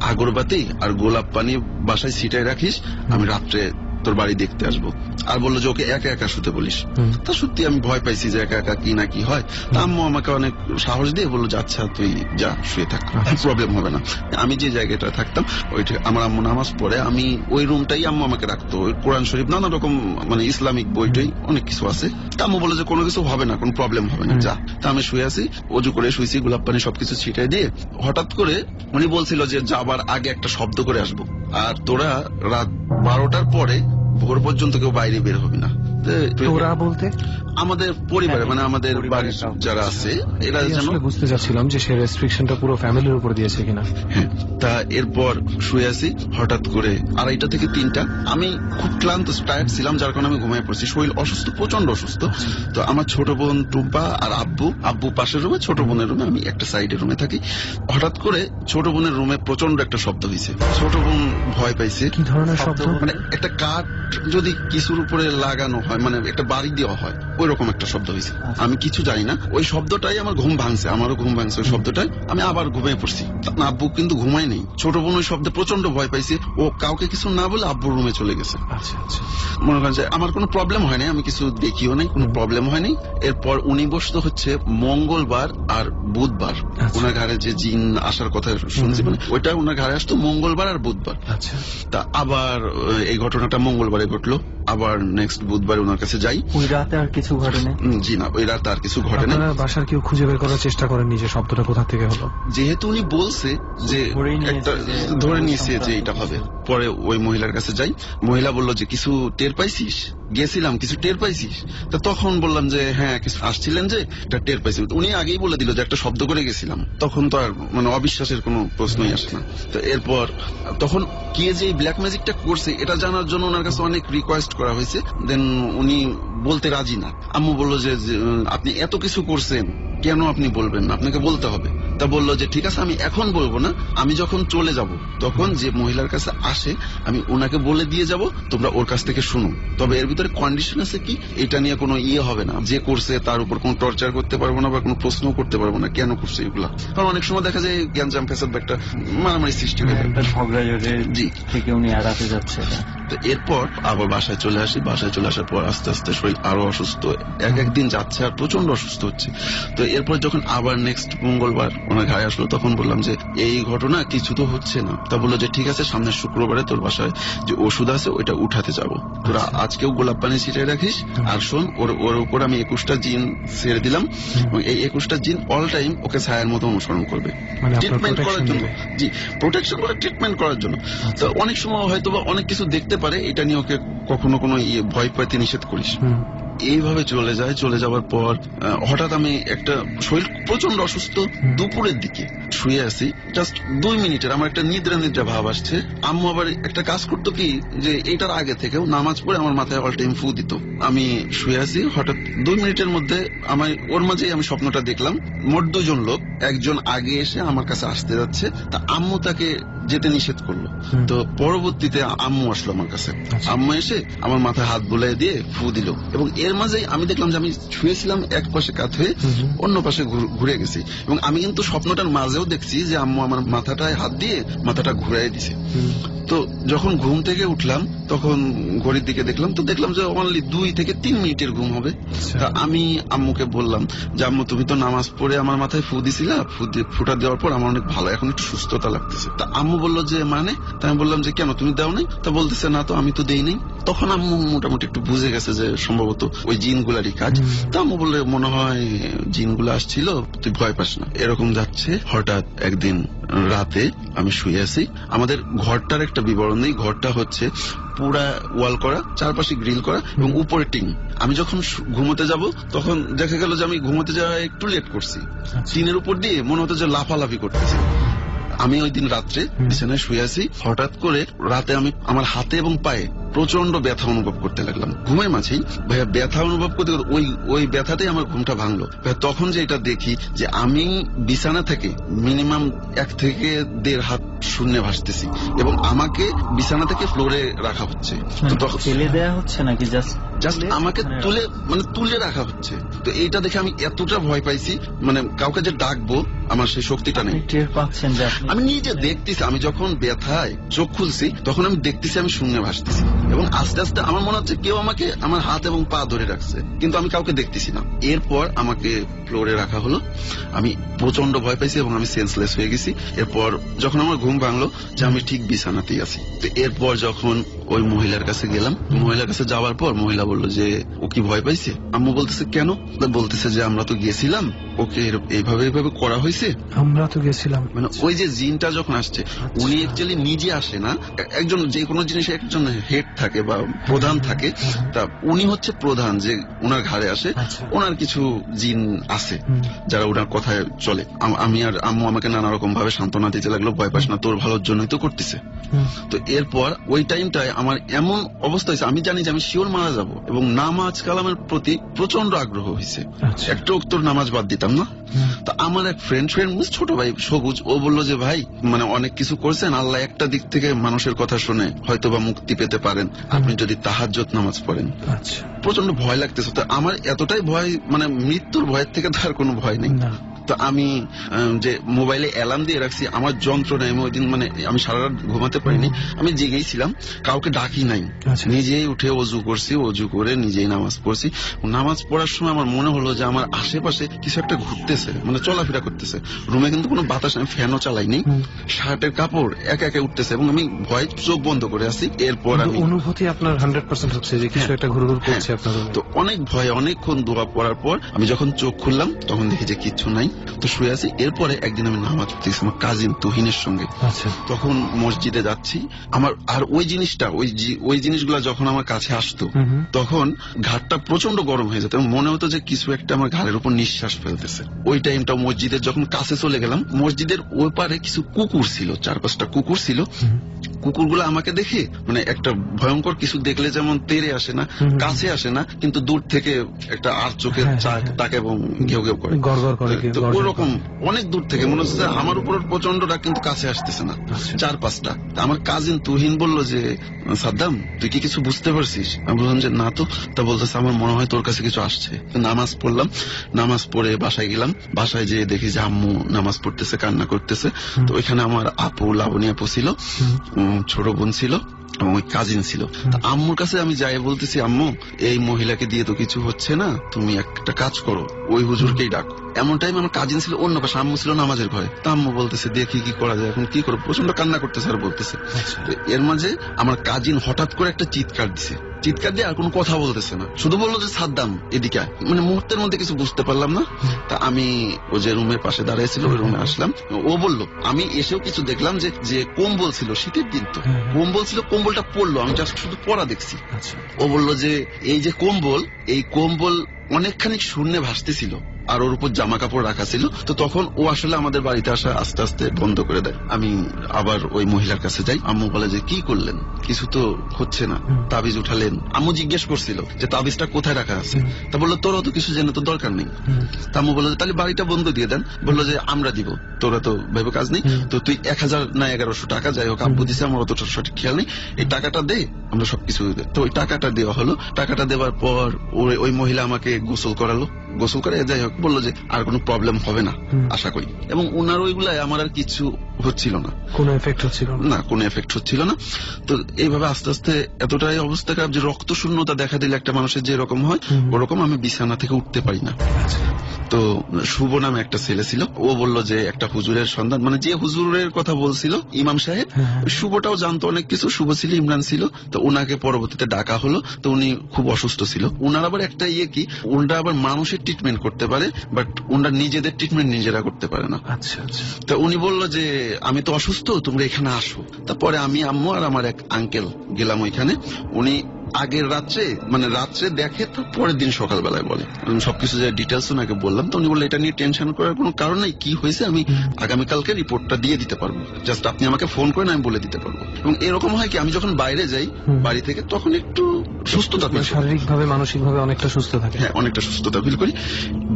আগরবাতি আর গোলাপ পানি বাসায় ছিটাই রাখিস, আমি রাত্রে তোর বাড়ি দেখতে আসবো। আর বললো যে ওকে একা একা শুতে বলিস। তা সত্যি আমি ভয় পাইছি যে একা একা কি না কি হয়। তা আম্মু আমাকে অনেক সাহস দিয়ে বললো যে আচ্ছা তুই যা, শুয়ে থাক, প্রবলেম হবে না। আমি যে জায়গাটা থাকতাম ওইটা আমার আম্মু নামাজ পড়ে, আমি ওই রুমটাই আম্মু আমাকে রাখতো, ওই কোরআন শরীফ নানা রকম মানে ইসলামিক বইটাই অনেক কিছু আছে। তা আম্মু বললো যে কোনো কিছু হবে না, কোনো প্রবলেম হবে না, যা। তা আমি শুয়ে আছি, অজু করে শুয়েছি, গোলাপ পানি সবকিছু ছিটাই দিয়ে হঠাৎ করে উনি বলছিল যে যাবার আগে একটা শব্দ করে আসবো, আর তোরা রাত 12টার পরে ভোর পর্যন্ত কেউ বাইরে বের হবি না। তোরা বলতে আমাদের পরিবারে, মানে আমাদের বাড়ির যারা আছে এরা যেন। বুঝতে চাচ্ছিলাম যে সে রেস্ট্রিকশনটা পুরো ফ্যামিলির উপর দিয়েছে কিনা। হ্যাঁ, তা এরপর শুয়ে আছি, হঠাৎ করে 2:30 থেকে 3টা, আমি খুব ক্লান্ত টায়ার্ড ছিলাম, যার কারণে আমি ঘুমিয়ে পড়ছি। শরীর অসুস্থ, প্রচন্ড অসুস্থ। তো আমার ছোট বোন টুম্পা আর আব্বু পাশের রুমে, ছোট বোনের রুমে, আমি একটা সাইডের রুমে থাকি। হঠাৎ করে ছোট বোনের রুমে প্রচন্ড একটা শব্দ হয়েছে। ছোট বোন ভয় পাইছে। কি ধরনের শব্দ? মানে একটা কাঠ যদি কিছুর উপরে লাগানো হয়, মানে একটা বাড়ি দেওয়া হয়, ওই রকম একটা শব্দ হয়েছে। আমি কিছু জানি না, ওই শব্দটাই আমার ঘুম ভাঙছে, আমারও ঘুম ভাঙছে ওই শব্দটাই। আমি আবার ঘুমিয়ে পড়ছি। আব্বু কিন্তু ঘুমায় নেই। ছোট বোন ওই শব্দে প্রচন্ড ভয় পাইছে, ও কাউকে কিছু না বলে আব্বুর রুমে চলে গেছে। আচ্ছা আচ্ছা। মনে করেন যে আমার কোনো প্রবলেম হয় নাই, আমি কিছু দেখিও নাই, কোনো প্রবলেম হয়নি। এরপর উনি বসতো হচ্ছে মঙ্গলবার আর বুধবার। ওনার ঘরে যে জিন আসার কথা শুনছি, মানে ওইটা ওনার ঘরে আসতো মঙ্গলবার আর বুধবার। আচ্ছা। তা আবার এই ঘটনাটা মঙ্গলবারে ঘটলো, আবার নেক্সট বুধবার ওনার কাছে যাই। ওই রাতে আর কিছু ঘটেনি? জি না, ওই রাতে আর কিছু ঘটেনি। বাসার কেউ খুঁজে বের করার চেষ্টা করেননি যে শব্দটা কোথা থেকে হলো? যেহেতু উনি বলছে যে ধরে নিয়েছে যে এটা হবে। পরে ওই মহিলার কাছে যাই, মহিলা বললো যে কিছু টের পাইছিস? গেছিলাম, কিছু টের পাইছিস? তা তখন বললাম যে হ্যাঁ কিছু আসছিলেন যে এটা টের পাইছি। উনি আগেই বলে দিল যে একটা শব্দ করে গেছিলাম। তখন তো আর মানে অবিশ্বাসের কোনো প্রশ্নই আসে না। তো এরপর তখন কে যে ব্ল্যাক ম্যাজিকটা করছে এটা জানার জন্য ওনার কাছে অনেক রিকোয়েস্ট করা হয়েছে। দেন উনি বলতে রাজি না। আম্মু বললো যে আপনি এত কিছু করছেন, কেন আপনি বলবেন না, আপনাকে বলতে হবে। তা বললো যে ঠিক আছে আমি এখন বলবো না, আমি যখন চলে যাব তখন যে মহিলার কাছে আসে আমি ওনাকে বলে দিয়ে যাব, তোমরা ওর কাছ থেকে শুনো। তবে এর ভিতরে কন্ডিশন আছে কি, এটা নিয়ে কোনো হবে না, যে করছে তার উপর কোনো টর্চার করতে পারবো না বা কোনো প্রশ্ন করতে পারবো না কেন করছে এগুলা। কারণ অনেক সময় দেখা যায় গ্যাঞ্জাম ফেসাদ একটা মারামারি সৃষ্টি হয়ে থেকে উনি এড়াতে যাচ্ছে। তো এরপর আবার বাসায় চলে আসি। বাসায় চলে আসার পর আস্তে আস্তে শরীর আরো অসুস্থ, একদিন যাচ্ছে আর প্রচন্ড অসুস্থ হচ্ছে। তো এরপর যখন আবার নেক্সট মঙ্গলবার ওনার ঘাড়ে আসলো, তখন বললাম যে এই ঘটনা কিছু তো হচ্ছে না। তা বললো যে ঠিক আছে সামনের শুক্রবারে তোর বাসায় যে ওষুধ আছে ওইটা উঠাতে যাবো, তোরা আজকেও গোলাপ পানি ছিটাই রাখিস। আর শোন, ওর উপর আমি 21টা জিন ছেড়ে দিলাম, এবং এই 21টা জিন অল টাইম ওকে ছায়ার মতো অনুসরণ করবে ট্রিটমেন্ট করার জন্য। জি, প্রোটেকশন করে ট্রিটমেন্ট করার জন্য। তো অনেক সময় হয়তো বা অনেক কিছু দেখতে পারে, এটা নিয়ে ওকে কখনো কোনো ভয় পাইতে নিষেধ করিস। এইভাবে চলে যায়। চলে যাওয়ার পর হঠাৎ আমি একটা শরীর প্রচন্ড অসুস্থ, দুপুরের দিকে শুয়ে আছি, জাস্ট 2 মিনিটের আমার একটা নিদ্রা ভাব আসছে। আম্মু আবার একটা কাজ করতো কি, যে এটার আগে থেকেও নামাজ পড়ে আমার মাথায় অল টাইম ফু দিত। আমি শুয়ে আছি, হঠাৎ 2 মিনিটের মধ্যে ওর মাঝেই আমি স্বপ্নটা দেখলাম। মোট 2 জন লোক, একজন আগে এসে আমার কাছে আসতে যাচ্ছে, তা আম্মু তাকে যেতে নিষেধ করলো। তো পরবর্তীতে আম্মু আসলো আমার কাছে। আম্মু এসে আমার মাথায় হাত বুলাই দিয়ে ফু দিল, এবং এর মাঝেই আমি দেখলাম যে আমি শুয়েছিলাম এক পাশে কাত হয়ে, অন্য পাশে ঘুরে গেছি। এবং আমি কিন্তু স্বপ্নটার মাঝেও দেখছি যে আম্মু আমার মাথাটায় হাত দিয়ে মাথাটা ঘুরাই দিছে। তো যখন ঘুম থেকে উঠলাম তখন ঘড়ির দিকে দেখলাম, তো দেখলাম যে অনলি 2 থেকে 3 মিনিটের ঘুম হবে। তা আমি আম্মুকে বললাম যে আম্মু তুমি তো নামাজ পড়ে আমার মাথায় ফু দিছিলা, ফুটা দেওয়ার পর আমার অনেক ভালো, এখন একটু সুস্থতা লাগতেছে। তা আম্মু বললো যে মানে, তা আমি বললাম যে কেন তুমি দাও নাই? তা বলতেছে না তো, আমি তো দেই নাই। তখন আম্মু মোটামুটি একটু বুঝে গেছে যে সম্ভবত ওই জিনগুলারই কাজ। তা আম্মু বললে মনে হয় জিনগুলো আসছিল, তুই ভয় পাস না। এরকম যাচ্ছে। হঠাৎ একদিন রাতে আমি শুয়ে আছি, আমাদের ঘরটার একটা বিবরণ নেই। ঘরটা হচ্ছে পুরা ওয়াল করা, চারপাশে গ্রিল করা এবং উপরে টিন। আমি যখন ঘুমোতে যাব তখন দেখা গেল যে আমি ঘুমোতে যাওয়া একটু লেট করছি, টিনের উপর দিয়ে মনে হতো যে লাফালাফি করতেছি। আমি ওই দিন রাত্রে বিছানায় শুয়ে আছি, হঠাৎ করে রাতে আমি আমার হাতে এবং পায়ে প্রচন্ড ব্যথা অনুভব করতে লাগলাম। ঘুমের মাঝেই ভাইয়া ব্যথা অনুভব করতে ওই ব্যথাতেই আমার ঘুমটা ভাঙলো। তখন যে এটা দেখি যে আমি বিছানা থেকে মিনিমাম 1 থেকে 1.5 হাত শূন্যে ভাসতেছি এবং আমাকে বিছানা থেকে ফ্লোরে রাখা হচ্ছে। তো তখন ফেলে দেয়া হচ্ছে নাকি জাস্ট আমাকে তুলে রাখা হচ্ছে। তো এইটা দেখে আমি এতটা ভয় পাইছি, মানে কাউকে যে ডাকবো আমার সেই শক্তিটা নেই। টের পাচ্ছেন যে আমি নিজে দেখতেছি, আমি যখন ব্যথায় চোখ খুলছি তখন আমি দেখতেছি আমি শূন্যে ভাসতেছি এবং আস্তে আস্তে আমার মনে হচ্ছে কেউ আমাকে আমার হাত এবং পা ধরে রাখছে, কিন্তু আমি কাউকে দেখতেছি না। এরপর আমাকে ফ্লোরে রাখা হলো, আমি প্রচন্ড ভয় পাইছি এবং আমি সেন্সলেস হয়ে গেছি। এরপর যখন আমার ঘুম ভাঙলো যে আমি ঠিক বিছানাতেই আছি, তো এরপর যখন ওই মহিলার কাছে গেলাম, মহিলার কাছে যাওয়ার পর মহিলা বললো যে ও কি ভয় পাইছে। আম্মু বলতেছে কেন? বলতেছে যে আমরা তো গেছিলাম, ওকে এইভাবে করা হয়েছে। আমরা তো গেছিলাম, মানে ওই যে জিনটা যখন আসছে, উনি অ্যাকচুয়ালি নিজে আসে না, একজন যে কোনো জিনিসে একজন হেড থাকে বা প্রধান থাকে, তা উনি হচ্ছে প্রধান যে ওনার ঘাড়ে আসে। ওনার কিছু জিন আছে যারা ওনার কথায় চলে। আমি আর আম্মু আমাকে নানা রকম ভাবে সান্ত্বনা দিতে লাগলো, ভয় পাস না, তোর ভালোর জন্যই তো করতেছে। তো এরপর ওই টাইমটায় আমার এমন অবস্থা হয়েছে, আমি জানি যে আমি শিওর মারা যাব এবং নামাজ কালামের প্রতি প্রচন্ড আগ্রহ হয়েছে। একটা উত্তর নামাজ বাদ দিতাম না। তো আমার এক ফ্রেন্ড ছোট ভাই সবুজ, ও বললো যে ভাই মানে অনেক কিছু করছেন, আল্লাহ একটা দিক থেকে মানুষের কথা শুনে হয়তো বা মুক্তি পেতে পারেন আপনি যদি তাহাজ্জুদ নামাজ পড়েন। প্রচন্ড ভয় লাগতেছে। তো আমার এতটাই ভয়, মানে মৃত্যুর ভয়ের থেকে তার কোনো ভয় নেই। তো আমি যে মোবাইলে অ্যালার্ম দিয়ে রাখছি, আমার যন্ত্রণায় আমি ওই দিন মানে আমি সারা রাত ঘুমাতে পারিনি, আমি জেগেই ছিলাম, কাউকে ডাকি নাই, নিজেই উঠে অজু করছি, অজু করে নিজেই নামাজ পড়ছি। নামাজ পড়ার সময় আমার মনে হলো যে আমার আশেপাশে কিছু একটা ঘুরতেছে, মানে চলাফেরা করতেছে। রুমে কিন্তু কোনো বাতাস, আমি ফ্যানও চালাইনি, শার্টের কাপড় একে একে উঠতেছে এবং আমি ভয় চোখ বন্ধ করে আছি। এরপর আমি অনুভূতি আপনার 100% হচ্ছে যে কিছু একটা ঘুরঘুর করছে আপনার। তো অনেক ভয়, অনেকক্ষণ দোয়া পড়ার পর আমি যখন চোখ খুললাম তখন দেখি যে কিচ্ছু নাই, তো শুয়ে আছি। এরপরে একদিন আমি নামাজ পড়তেছি আমার কাজিন তুহিনের সঙ্গে। তখন মসজিদে যাচ্ছি, আমার আর ওই জিনিসগুলা যখন আমার কাছে আসতো তখন ঘাটটা প্রচন্ড গরম হয়ে যেত এবং মনে হতো যে কিছু একটা আমার ঘাড়ের উপর নিঃশ্বাস ফেলতেছে। ওই টাইমটা মসজিদের যখন কাছে চলে গেলাম, মসজিদের ওই পারে কিছু কুকুর ছিল, 4-5টা কুকুর ছিল। কুকুরগুলো আমাকে দেখে মানে একটা ভয়ঙ্কর কিছু দেখলে যেমন তেড়ে আসে না, কাছে আসে না, কিন্তু দূর থেকে একটা আর চোখে তাকে এবং ঘেউ ঘেউ করে, ওরকম অনেক দূর থেকে মনে হচ্ছে আমার উপর প্রচন্ড রাগ, কিন্তু কাছে আসতেছে না। 4-5টা। আমার কাজিন তুহিন বললো যে সাদ্দাম তুই কি কিছু বুঝতে পারছিস? আমি বললাম যে না তো। তা বলতেছে আমার মনে হয় তোর কাছে কিছু আসছে। নামাজ পড়লাম, নামাজ পড়ে বাসায় গেলাম, বাসায় যেয়ে দেখি যে আম্মু নামাজ পড়তেছে, কান্না করতেছে। তো ওইখানে আমার আপু লাবণী আপু ছিল, ছোট বোন ছিল এবং ওই কাজিন ছিল। আম্মুর কাছে আমি যাই বলতেছি আম্মু এই মহিলাকে দিয়ে তো কিছু হচ্ছে না, তুমি একটা কাজ করো, ওই হুজুরকেই ডাকো। এমন টাইম আমার কাজিন ছিল অন্য পাশে, আম্মু ছিল নামাজের ঘরে। তা আম্মু বলতেছে দেখি কি করা যায়, এখন কি করবো, প্রচন্ড কান্না করতেছে আর বলতেছে। এর মাঝে আমার কাজিন হঠাৎ করে একটা চিৎকার দিছে, চিৎকার দিয়ে আর কোনো কথা বলতেছে না, শুধু বললো যে সাদ্দাম এদিকে। মানে মুহূর্তের মধ্যে কিছু বুঝতে পারলাম না। তা আমি ও যে রুমের পাশে দাঁড়িয়েছিল ওই রুমে আসলাম। ও বললো, আমি এসেও কিছু দেখলাম যে কম্বল ছিল, শীতের দিন তো কম্বল ছিল, কম্বলটা পড়লো, আমি জাস্ট শুধু পড়া দেখছি। ও বললো যে এই যে কম্বল, এই কম্বল অনেকখানি শূন্যে ভাসতেছিল আর ওর উপর জামা কাপড় রাখা ছিল। তো তখন ও আসলে আমাদের বাড়িতে আসা আস্তে আস্তে বন্ধ করে দেয়। আমি আবার ওই মহিলার কাছে যাই, আম্মু বলে যে কি করলেন, কিছু তো হচ্ছে না, তাবিজ উঠালেন। আম্মু জিজ্ঞেস করছিল যে তাবিজটা কোথায় রাখা আছে, তা বললো তোরা তো কিছু জেনে তো দরকার নেই। আম্মু বললো তাহলে বাড়িটা বন্ধ দিয়ে দেন। বললো যে আমরা দিব, তোরা তো ভেবে কাজ নেই, তো তুই 1000 না 1100 টাকা যাই হোক আব্বু দিছে, আমার অতটা সঠিক খেয়াল নেই, এই টাকাটা দে, আমরা সবকিছু। তো ওই টাকাটা দেওয়া হলো। টাকাটা দেওয়ার পর ওই মহিলা আমাকে গোসল করালো, গোসল করে যাই হোক বললো যে আর কোনো প্রবলেম হবে না আশা করি। এবং ওনার ওইগুলাই আমার আর কিছু হচ্ছিল না, কোনো এফেক্ট হচ্ছিল না, কোনো এফেক্ট হচ্ছিল না। তো এইভাবে আস্তে আস্তে এতটাই অবস্থা খারাপ যে রক্ত শূন্যতা দেখা দিলে একটা মানুষের যে রকম হয় ওরকম আমি বিছানা থেকে উঠতে পারি না। তো শুভ নামে একটা ছেলে ছিল, ও বললো যে একটা হুজুরের সন্ধান, মানে যে হুজুরের কথা বলছিল ইমাম সাহেব, শুভটাও জানতো অনেক কিছু, শুভ ছিল, ইমরান ছিল। তো উনাকে পরবর্তীতে ডাকা হলো। তো উনি খুব অসুস্থ ছিল। উনার আবার একটা কি উনরা আবার মানুষের ট্রিটমেন্ট করতে পারে, বাট উনরা নিজেদের ট্রিটমেন্ট নিজেরা করতে পারে না। আচ্ছা আচ্ছা। তো উনি বললো যে আমি তো অসুস্থ, তোমরা এখানে আসো। তারপরে আমি, আম্মু আর আমার এক আঙ্কেল গেলাম ওইখানে। উনি আগের রাত্রে দেখে, তো পরের দিন সকালবেলায় বলে। সবকিছু যে ডিটেলস ওনাকে বললাম, তো উনি বললেন এটা নিয়ে টেনশন করার কোনো কারণ নেই, কি হয়েছে আমি আগামীকালকে রিপোর্টটা দিয়ে দিতে পারবো, জাস্ট আপনি আমাকে ফোন করেন, আমি বলে দিতে পারবো। এবং এরকম হয় কি, আমি যখন বাইরে যাই বাড়ি থেকে, তখন একটু সুস্থতা ফিল, শারীরিক ভাবে মানসিক ভাবে অনেকটা সুস্থ থাকে। হ্যাঁ, অনেকটা সুস্থতা ফিল করি।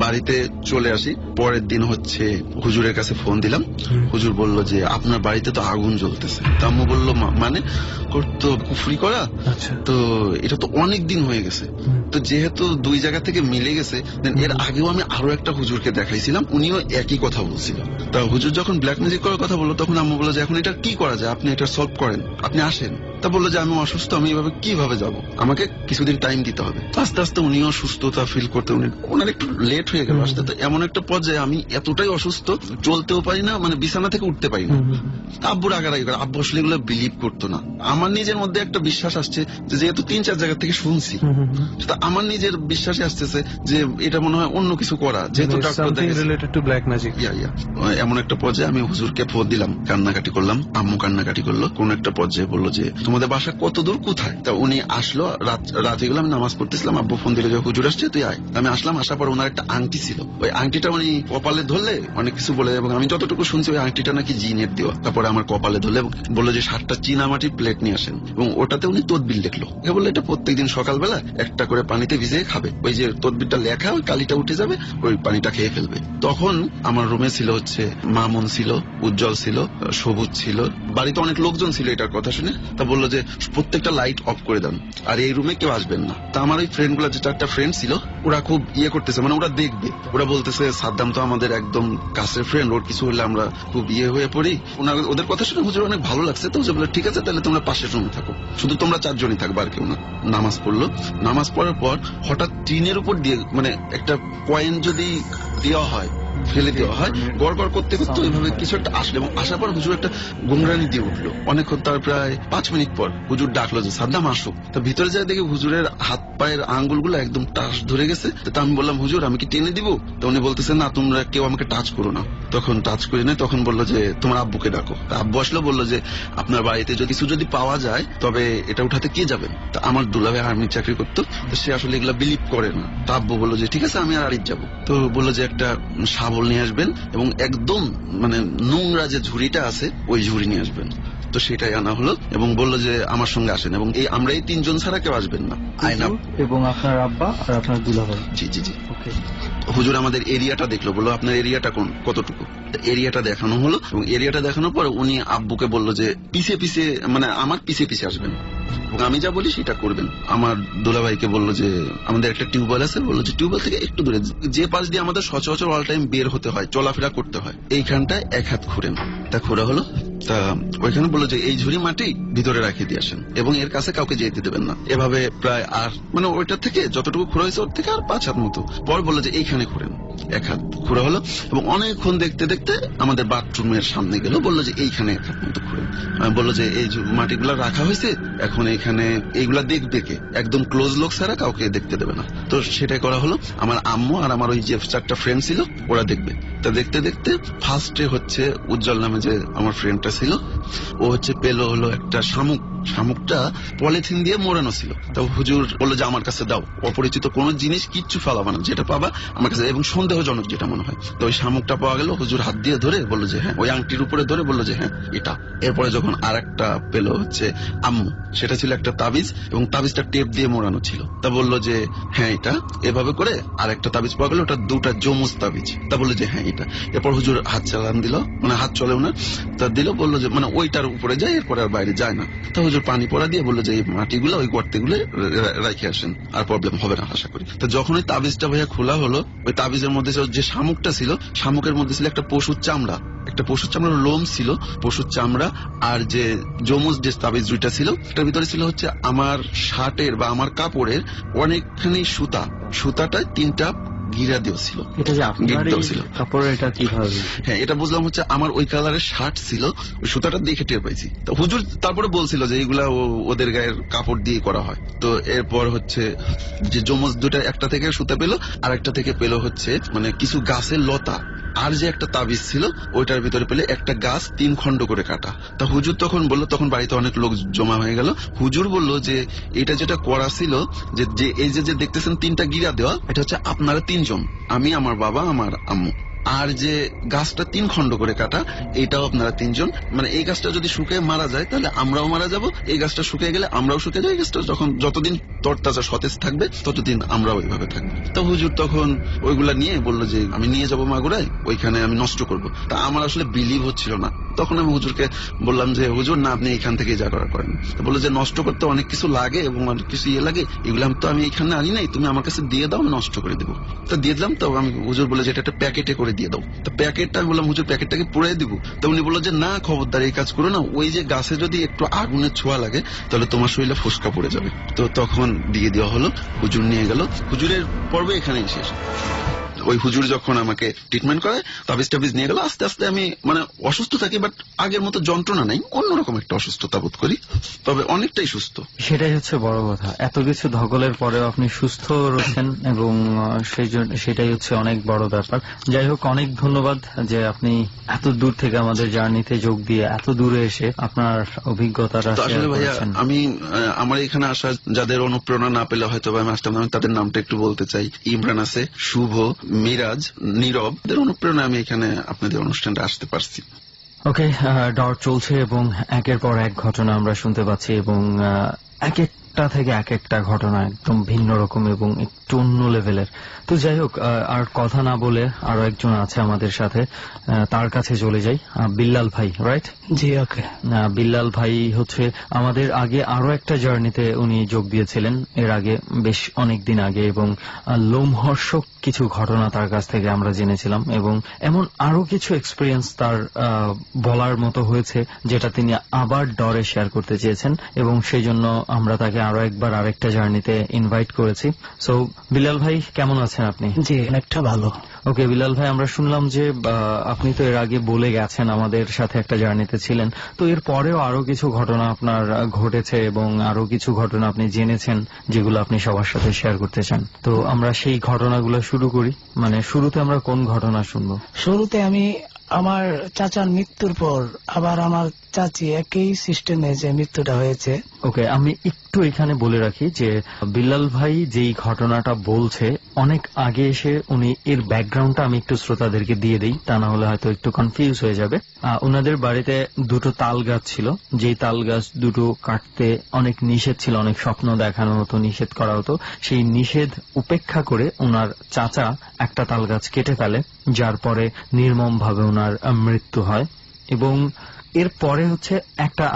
বাড়িতে চলে আসি, পরের দিন হচ্ছে হুজুরের কাছে ফোন দিলাম। হুজুর বলল যে আপনার বাড়িতে তো আগুন জ্বলতেছে। তো আম্মু বলল মানে তো কুফরি করা, তো এটা তো অনেক দিন হয়ে গেছে। তো যেহেতু দুই জায়গা থেকে মিলে গেছে, এর আগেও আমি আরো একটা হুজুরকে দেখাইছিলাম, উনিও একই কথা বলছিল। তা হুজুর যখন ব্ল্যাক ম্যাজিক করার কথা বললো, তখন আম্মু বললো যে এখন এটা কি করা যায়, আপনি এটা সলভ করেন, আপনি আসেন। তা বললো যে আমি অসুস্থ, আমি এভাবে কিভাবে যাব, আমাকে কিছুদিন টাইম দিতে হবে। আস্তে আস্তে উনিও সুস্থতা ফিল করতে, ওনার একটু লেট হয়ে গেল আসতে। তো এমন একটা পর্যায়ে আমি এতটাই অসুস্থ, চলতেও পারি না, মানে বিছানা থেকে উঠতে পারি না। আব্বুর আগারাই করে, আব্বু আসলে এগুলো বিলিভ করতো না। আমার নিজের মধ্যে একটা বিশ্বাস আসছে যে যেহেতু 3-4 জায়গা থেকে শুনছি, আমার নিজের বিশ্বাসে আসতেছে যে এটা মনে হয় অন্য কিছু করা, যেহেতু এমন একটা পর্যায়ে আমি হুজুরকে ফোন দিলাম, কান্নাকাটি করলাম, আম্মু কান্নাকাটি করলো। কোন একটা পর্যায়ে বললো যে তোমাদের বাসা কত দূর, কোথায়? তা উনি আসলো, রাতে গেলাম, নামাজ পড়তেছিলাম, আব্বু ফোন দিল যে হুজুর আসছে, তুই আয়। আমি আসলাম, আসার পর ওনার একটা আংটি ছিল, ওই আংটিটা উনি কপালে ধরলে অনেক কিছু বলে, এবং আমি যতটুকু শুনছি ওই আংটিটা নাকি জিনের দেওয়া। তারপরে আমার কপালে ধরলে এবং বললো যে 7টা চীনামাটির প্লেট নিয়ে আসেন, এবং ওটাতে উনি তদবির লিখলো। বললো এটা প্রত্যেকদিন সকালবেলা একটা করে পানিতে ভিজিয়ে খাবে, ওই যে তদবিরটা লেখা, ওই কালিটা উঠে যাবে, ওই পানিটা খেয়ে ফেলবে। তখন আমার রুমে ছিল হচ্ছে মামুন ছিল, উজ্জ্বল ছিল, সবুজ ছিল, বাড়িতে অনেক লোকজন ছিল এটার কথা শুনে। তা বললো যে প্রত্যেকটা লাইট অফ করে দেন, আর এই রুমে কেউ আসবেন না। তা আমার ওই ফ্রেন্ড গুলা, যে 4টা ফ্রেন্ড ছিল, ওরা খুব করতেছে, মানে ওরা দেখবে, ওরা বলতেছে সাদ্দাম তো আমাদের একদম কাছের ফ্রেন্ড, ওর কিছু হলে আমরা খুব হয়ে পড়ি। ওদের কথা শুনে হুজুর অনেক ভালো লাগছে। তো হুজুর বললো ঠিক আছে, তাহলে তোমরা পাশের রুমে থাকো, শুধু তোমরা 4 জনই থাকবে, আর কেউ না। নামাজ পড়লো। নামাজ পড়ার পর হঠাৎ টিনের উপর দিয়ে, মানে একটা কয়েন যদি দেওয়া হয়, ফেলে দেওয়া হয়, গড় গড় করতে করতে ওইভাবে কিছু একটা আসলো, এবং আসার পর হুজুর একটা গুমরানি দিয়ে উঠলো। অনেকক্ষণ, তার প্রায় 5 মিনিট পর হুজুর ডাকলো যে সাদ্দাম আসো। তো ভিতরে যায় দেখি হুজুরের হাত পায়ের আঙ্গুলগুলো একদম টাচ ধরে গেছে। তো আমি বললাম হুজুর আমি কি টেনে দিব? তো উনি বলতেছে না, তোমরা কেউ আমাকে টাচ করো না। তখন টাচ করি না, তখন বললো যে তোমার আব্বুকে ডাকো। আব্বু আসলো, বললো যে আপনার বাড়িতে কিছু যদি পাওয়া যায়, তবে এটা উঠাতে কে যাবেন? তা আমার দুলাভাই আর্মির চাকরি করতো, তো সে আসলে এগুলা বিলিভ করে না। তা আব্বু বললো যে ঠিক আছে, আমি আর আরিফ যাবো। তো বললো যে একটা শাবল নিয়ে আসবেন, এবং একদম মানে নোংরা যে ঝুড়িটা আছে, ওই ঝুড়ি নিয়ে আসবেন। তো সেটাই আনা হলো, এবং বললো যে আমার সঙ্গে আসেন, এবং আমরা এই 3 জন ছাড়া কেউ আসবেন না। আয়না এবং আপনার আব্বা আর আপনার দুলাভাই। জি জি জি। হুজুর আমাদের এরিয়াটা দেখলো, বললো আপনার এরিয়াটা কতটুকু। এরিয়াটা দেখানো হলো, এবং এরিয়াটা দেখানোর পর উনি আব্বুকে বললো যে পিছে পিছে, মানে আমার পিছে পিছে আসবেন, আমি যা বলি সেটা করবেন। আমার দুলাভাইকে বললো যে আমাদের একটা টিউবওয়েল আছে, বললো যে টিউবওয়েল থেকে একটু দূরে, যে পাশ দিয়ে আমাদের সচরাচর অল টাইম বের হতে হয়, চলাফেরা করতে হয়, এইখানটায় 1 হাত খুঁড়েন। তা খোঁড়া হলো। তা ওইখানে বললো যে এই ঝুড়ি মাটি ভিতরে রাখিয়ে দিয়ে আসেন, এবং এর কাছে কাউকে যেতে দেবেন না। এভাবে প্রায় আর মানে ওইটার থেকে যতটুকু খোঁড়া হয়েছে, ওর থেকে আর 5 হাত মতো। পর বললো যে এইখানে খুঁড়েন। 1 হাত খোঁড়া হলো, এবং অনেকক্ষণ দেখতে দেখতে আমাদের বাথরুমের সামনে গেল, বললো যে এইখানে 1 হাত মতো খুঁড়েন। বললো যে এই মাটিগুলা রাখা হয়েছে, এখন এখানে এইগুলা দেখবে কে, একদম ক্লোজ লোক ছাড়া কাউকে দেখতে দেবে না। তো সেটাই করা হলো। আমার আম্মু আর আমার ওই যে 4টা ফ্রেন্ড ছিল, ওরা দেখবে। তা দেখতে দেখতে ফার্স্টে হচ্ছে উজ্জ্বল নামে যে আমার ফ্রেন্ডটা ছিল, ও হচ্ছে পেলো হলো একটা শামুক। শামুকটা পলিথিন দিয়ে মোড়ানো ছিল। তো হুজুর বললো যে আমার কাছে দাও, অপরিচিত কোন জিনিস কিচ্ছু ফেলাবা না, যেটা পাবা আমার কাছে, এবং সন্দেহজনক যেটা মনে হয়। তো ওই শামুকটা পাওয়া গেল, হুজুর হাত দিয়ে ধরে বললো যে হ্যাঁ, ওই আংটির উপরে ধরে বললো যে হ্যাঁ এটা। এরপরে যখন আর একটা পেলো হচ্ছে আম্মু, সেটা ছিল একটা তাবিজ, এবং তাবিজটা টেপ দিয়ে মোড়ানো ছিল। তা বললো যে হ্যাঁ এটা। এভাবে করে আর একটা তাবিজ পাওয়া গেল, ওটা 2টা জমুজ তাবিজ। তা বললো যে হ্যাঁ এটা। এরপর হুজুর হাত চালান দিল, মানে হাত চলেও না, তা দিল, বললো যে মানে ওইটার উপরে যায়, এরপরে আর বাইরে যায় না। তা হুজুর পানি পড়া দিয়ে বললো যে এই মাটিগুলো ওই গর্তেগুলো রেখে আসেন, আর প্রবলেম হবে না আশা করি। তো যখন ওই তাবিজটা ভাইয়া খোলা হলো, ওই তাবিজের মধ্যে যে শামুকটা ছিল, শামুকের মধ্যে ছিল একটা পশুর চামড়া, একটা পশুর চামড়ার লোম ছিল, পশুর চামড়া, আর যে জমুজ যে তাবিজ 2টা ছিল, এটার ভিতরে ছিল হচ্ছে আমার শার্টের বা আমার কাপড়ের অনেকখানি সুতা। সুতাটায় 3টা গিরা দেওয়া ছিল। এটা যে আপনার কাপড়, এটা কিভাবে? হ্যাঁ, এটা বুঝলাম হচ্ছে আমার ওই কালারের শার্ট ছিল, ওই সুতাটা দেখে টের পাইছি। তো হুজুর তারপরে বলছিল যে এইগুলা ওদের গায়ের কাপড় দিয়ে করা হয়। তো এরপর হচ্ছে যে যমজ দুটা, একটা থেকে সুতা পেলো আর একটা থেকে পেলো হচ্ছে মানে কিছু গাছের লতা, আর যে একটা তাবিজ ছিল ওইটার ভিতরে পেলে একটা গাছ 3 খণ্ড করে কাটা। তা হুজুর তখন বললো, তখন বাড়িতে অনেক লোক জমা হয়ে গেল, হুজুর বললো যে এটা যেটা করা ছিল, যে এই যে দেখতেছেন 3টা গিরা দেওয়া, এটা হচ্ছে আপনারা 3 জন, আমি, আমার বাবা, আমার আম্মু। আর যে গাছটা 3 খণ্ড করে কাটা, এটাও আপনারা 3 জন। মানে এই গাছটা যদি শুকিয়ে মারা যায় তাহলে আমরাও মারা যাব, এই গাছটা শুকিয়ে গেলে আমরাও শুকিয়ে যাই। এই গাছটা যতদিন তরতাজা সতেজ থাকবে ততদিন আমরাও ওইভাবে থাকবো। তো হুজুর তখন ওইগুলা নিয়ে বললো যে আমি নিয়ে যাবো মাগুরায়, ওইখানে আমি নষ্ট করব। তা আমার আসলে বিলিভ হচ্ছিল না। তখন আমি হুজুরকে বললাম যে হুজুর না, আপনি এখান থেকে যা করার করেন। বললো যে নষ্ট করতে অনেক কিছু লাগে এবং অনেক কিছু লাগে, এগুলো তো আমি এখানে আনি নাই, তুমি আমার কাছে দিয়ে দাও, আমি নষ্ট করে দেবো। তো দিয়ে দিলাম। তো আমি হুজুর বলে যে এটা একটা প্যাকেটে করে দিয়ে দাও। তো প্যাকেটটা আমি বললাম হুজুর প্যাকেটটাকে পুড়িয়ে দিব। তো উনি বললো যে না, খবরদার এই কাজ করো না, ওই যে গাছে যদি একটু আগুনের ছোঁয়া লাগে তাহলে তোমার শরীরে ফোসকা পড়ে যাবে। তো তখন দিয়ে দেওয়া হলো, হুজুর নিয়ে গেল। হুজুরের পর্ব এখানেই শেষ। ওই হুজুর যখন আমাকে ট্রিটমেন্ট করে, তাবিজ নিয়ে গেল, আস্তে আস্তে আমি মানে অসুস্থ থাকি, বাট আগের মতো যন্ত্রণা নাই, অন্যরকম একটা অসুস্থতা বোধ করি, তবে অনেকটাই সুস্থ। সেটাই হচ্ছে বড় কথা, এত কিছু ধকলের পরেও আপনি সুস্থ রয়েছেন এবং সেটাই হচ্ছে অনেক বড় ব্যাপার। যাই হোক, অনেক ধন্যবাদ যে আপনি এত দূর থেকে আমাদের জার্নিতে যোগ দিয়ে এত দূরে এসে আপনার অভিজ্ঞতাটা শেয়ার করেছেন। আমি আমার এখানে আসা যাদের অনুপ্রেরণা না পেলে হয়তো আমি আসতাম, আমি তাদের নামটা একটু বলতে চাই। ইমরান আছে, শুভ, মিরাজ, নীরব, এদের অনুপ্রেরণা আমি এখানে আপনাদের অনুষ্ঠানটা আসতে পারছি। ওকে, ডর চলছে এবং একের পর এক ঘটনা আমরা শুনতে পাচ্ছি এবং এক একটা থেকে এক একটা ঘটনা একদম ভিন্ন রকম এবং একটু অন্য লেভেলের। তো যাই হোক, আর কথা না বলে আরো একজন আছে আমাদের সাথে, তার কাছে চলে যাই। বিল্লাল ভাই, রাইট? জি, ওকে। বিল্লাল ভাই হচ্ছে আমাদের আগে আরো একটা জার্নিতে উনি যোগ দিয়েছিলেন এর আগে, বেশ অনেকদিন আগে, এবং লোমহর্ষক কিছু ঘটনা তার কাছ থেকে আমরা জেনেছিলাম এবং এমন আরো কিছু এক্সপিরিয়েন্স তার বলার মতো হয়েছে যেটা তিনি আবার ডরে শেয়ার করতে চেয়েছেন এবং সেই জন্য আমরা তাকে আরো একবার আরেকটা জার্নিতে ইনভাইট করেছি। সো বিলাল ভাই, কেমন আছেন আপনি? জি, অনেকটা ভালো। ওকে বিলাল ভাই, আমরা শুনলাম যে আপনি তো এর আগে বলে গেছেন আমাদের সাথে একটা জার্নিতে ছিলেন, তো এর পরেও আরো কিছু ঘটনা আপনার ঘটেছে এবং আরো কিছু ঘটনা আপনি জেনেছেন যেগুলো আপনি সবার সাথে শেয়ার করতে চান। তো আমরা সেই ঘটনাগুলো শুরু করি। মানে শুরুতে আমরা কোন ঘটনা শুনবো? শুরুতে আমি আমার চাচার মৃত্যুর পর আবার আমার চাচি একই সিস্টেমে যে মৃত্যুটা হয়েছে। ওকে, আমি একটু এখানে বলে রাখি যে বিল্লাল ভাই যেই ঘটনাটা বলছে অনেক আগে এসে উনি এর ব্যাকগ্রাউন্ডটা আমি একটু শ্রোতাদেরকে দিয়ে দিই, তা না হলে হয়তো একটু কনফিউজ হয়ে যাবে। ওনাদের বাড়িতে 2টো তাল গাছ ছিল, যেই তাল গাছ দুটো কাটতে অনেক নিষেধ ছিল, অনেক স্বপ্ন দেখানো হতো, নিষেধ করা হতো। সেই নিষেধ উপেক্ষা করে ওনার চাচা একটা তাল গাছ কেটে ফেলে, যার পরে নির্মম ভাবে ওনার মৃত্যু হয় এবং এরপরে হচ্ছে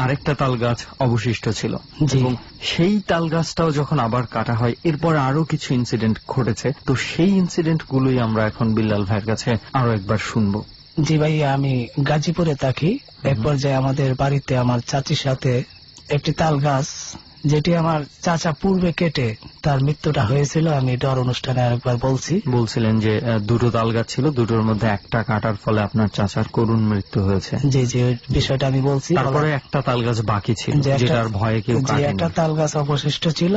আরেকটা তাল গাছ অবশিষ্ট ছিল এবং সেই তাল গাছটাও যখন আবার কাটা হয় এরপরে আরো কিছু ইনসিডেন্ট ঘটেছে। তো সেই ইনসিডেন্ট গুলোই আমরা এখন বিল্লাল ভাইয়ের কাছে আরো একবার শুনবো। জি ভাই, আমি গাজীপুরে থাকি। এক পর্যায়ে আমাদের বাড়িতে আমার চাচির সাথে একটি তাল গাছ, যেটি আমার চাচা পূর্বে কেটে তার মৃত্যুটা হয়েছিল, আমি ডর অনুষ্ঠানে আরেকবার বলছিলেন যে 2টো তাল গাছ ছিল, 2টোর মধ্যে একটা কাটার ফলে আপনার চাচার করুণ মৃত্যু হয়েছে। জি জি, ওই বিষয়টা আমি বলছি। তারপরে একটা তাল গাছ বাকি ছিল, যেটার ভয়ে কেউ কাটেনি। একটা তাল গাছ অবশিষ্ট ছিল।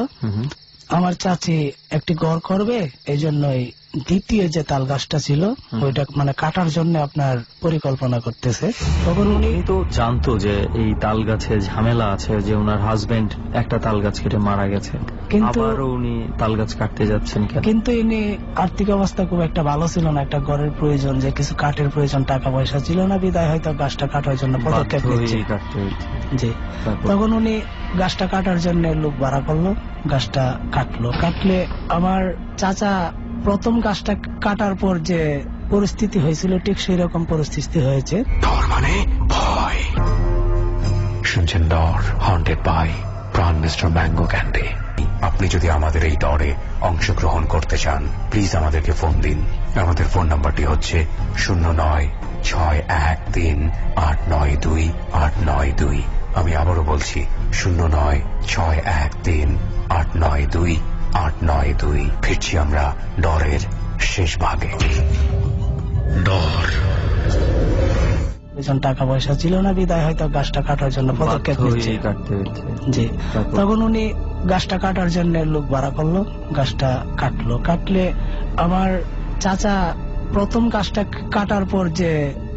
আমার চাচি একটি ঘর করবে, এই জন্যই দ্বিতীয় যে তাল গাছটা ছিল ওইটা মানে কাটার জন্য আপনার পরিকল্পনা করতেছে। তখন উনি তো জানতো যে এই তাল গাছে ঝামেলা আছে, যে ওনার হাজবেন্ড একটা তাল গাছ কেটে মারা গেছে, কিন্তু উনি তাল গাছ কাটতে যাচ্ছেন কেন? কিন্তু ইনি আর্থিক অবস্থা খুব একটা ভালো ছিল না, একটা ঘরের প্রয়োজন, যে কিছু কাঠের প্রয়োজন, টাকা পয়সা ছিল না, বিদায় হয়তো গাছটা কাটার জন্য পদক্ষেপ নিচ্ছে। জি, তখন উনি গাছটা কাটার জন্য লোক ভাড়া করলো, গাছটা কাটলে আমার চাচা প্রথম গাছটা কাটার পর যে পরিস্থিতি হয়েছিল ঠিক সেই রকম পরিস্থিতি হয়েছে। ডর মানে ভয়। শুনছেন ডর, হন্টেড বাই প্রাণ মিস্টার ম্যাঙ্গো ক্যান্ডি। আপনি যদি আমাদের এই ডরে অংশগ্রহণ করতে চান, প্লিজ আমাদেরকে ফোন দিন। আমাদের ফোন নাম্বারটি হচ্ছে 09613892 আমি আবারও বলছি 09613892 ফিরছি আমরা ডরের শেষ ভাগে। ডর। টাকা পয়সা ছিল না বিদায় হয়তো গাছটা কাটার জন্য পদক্ষেপ নিচ্ছে। জি, তখন উনি গাছটা কাটার জন্য লোক ভাড়া করলো, গাছটা কাটলে আমার চাচা প্রথম গাছটা কাটার পর যে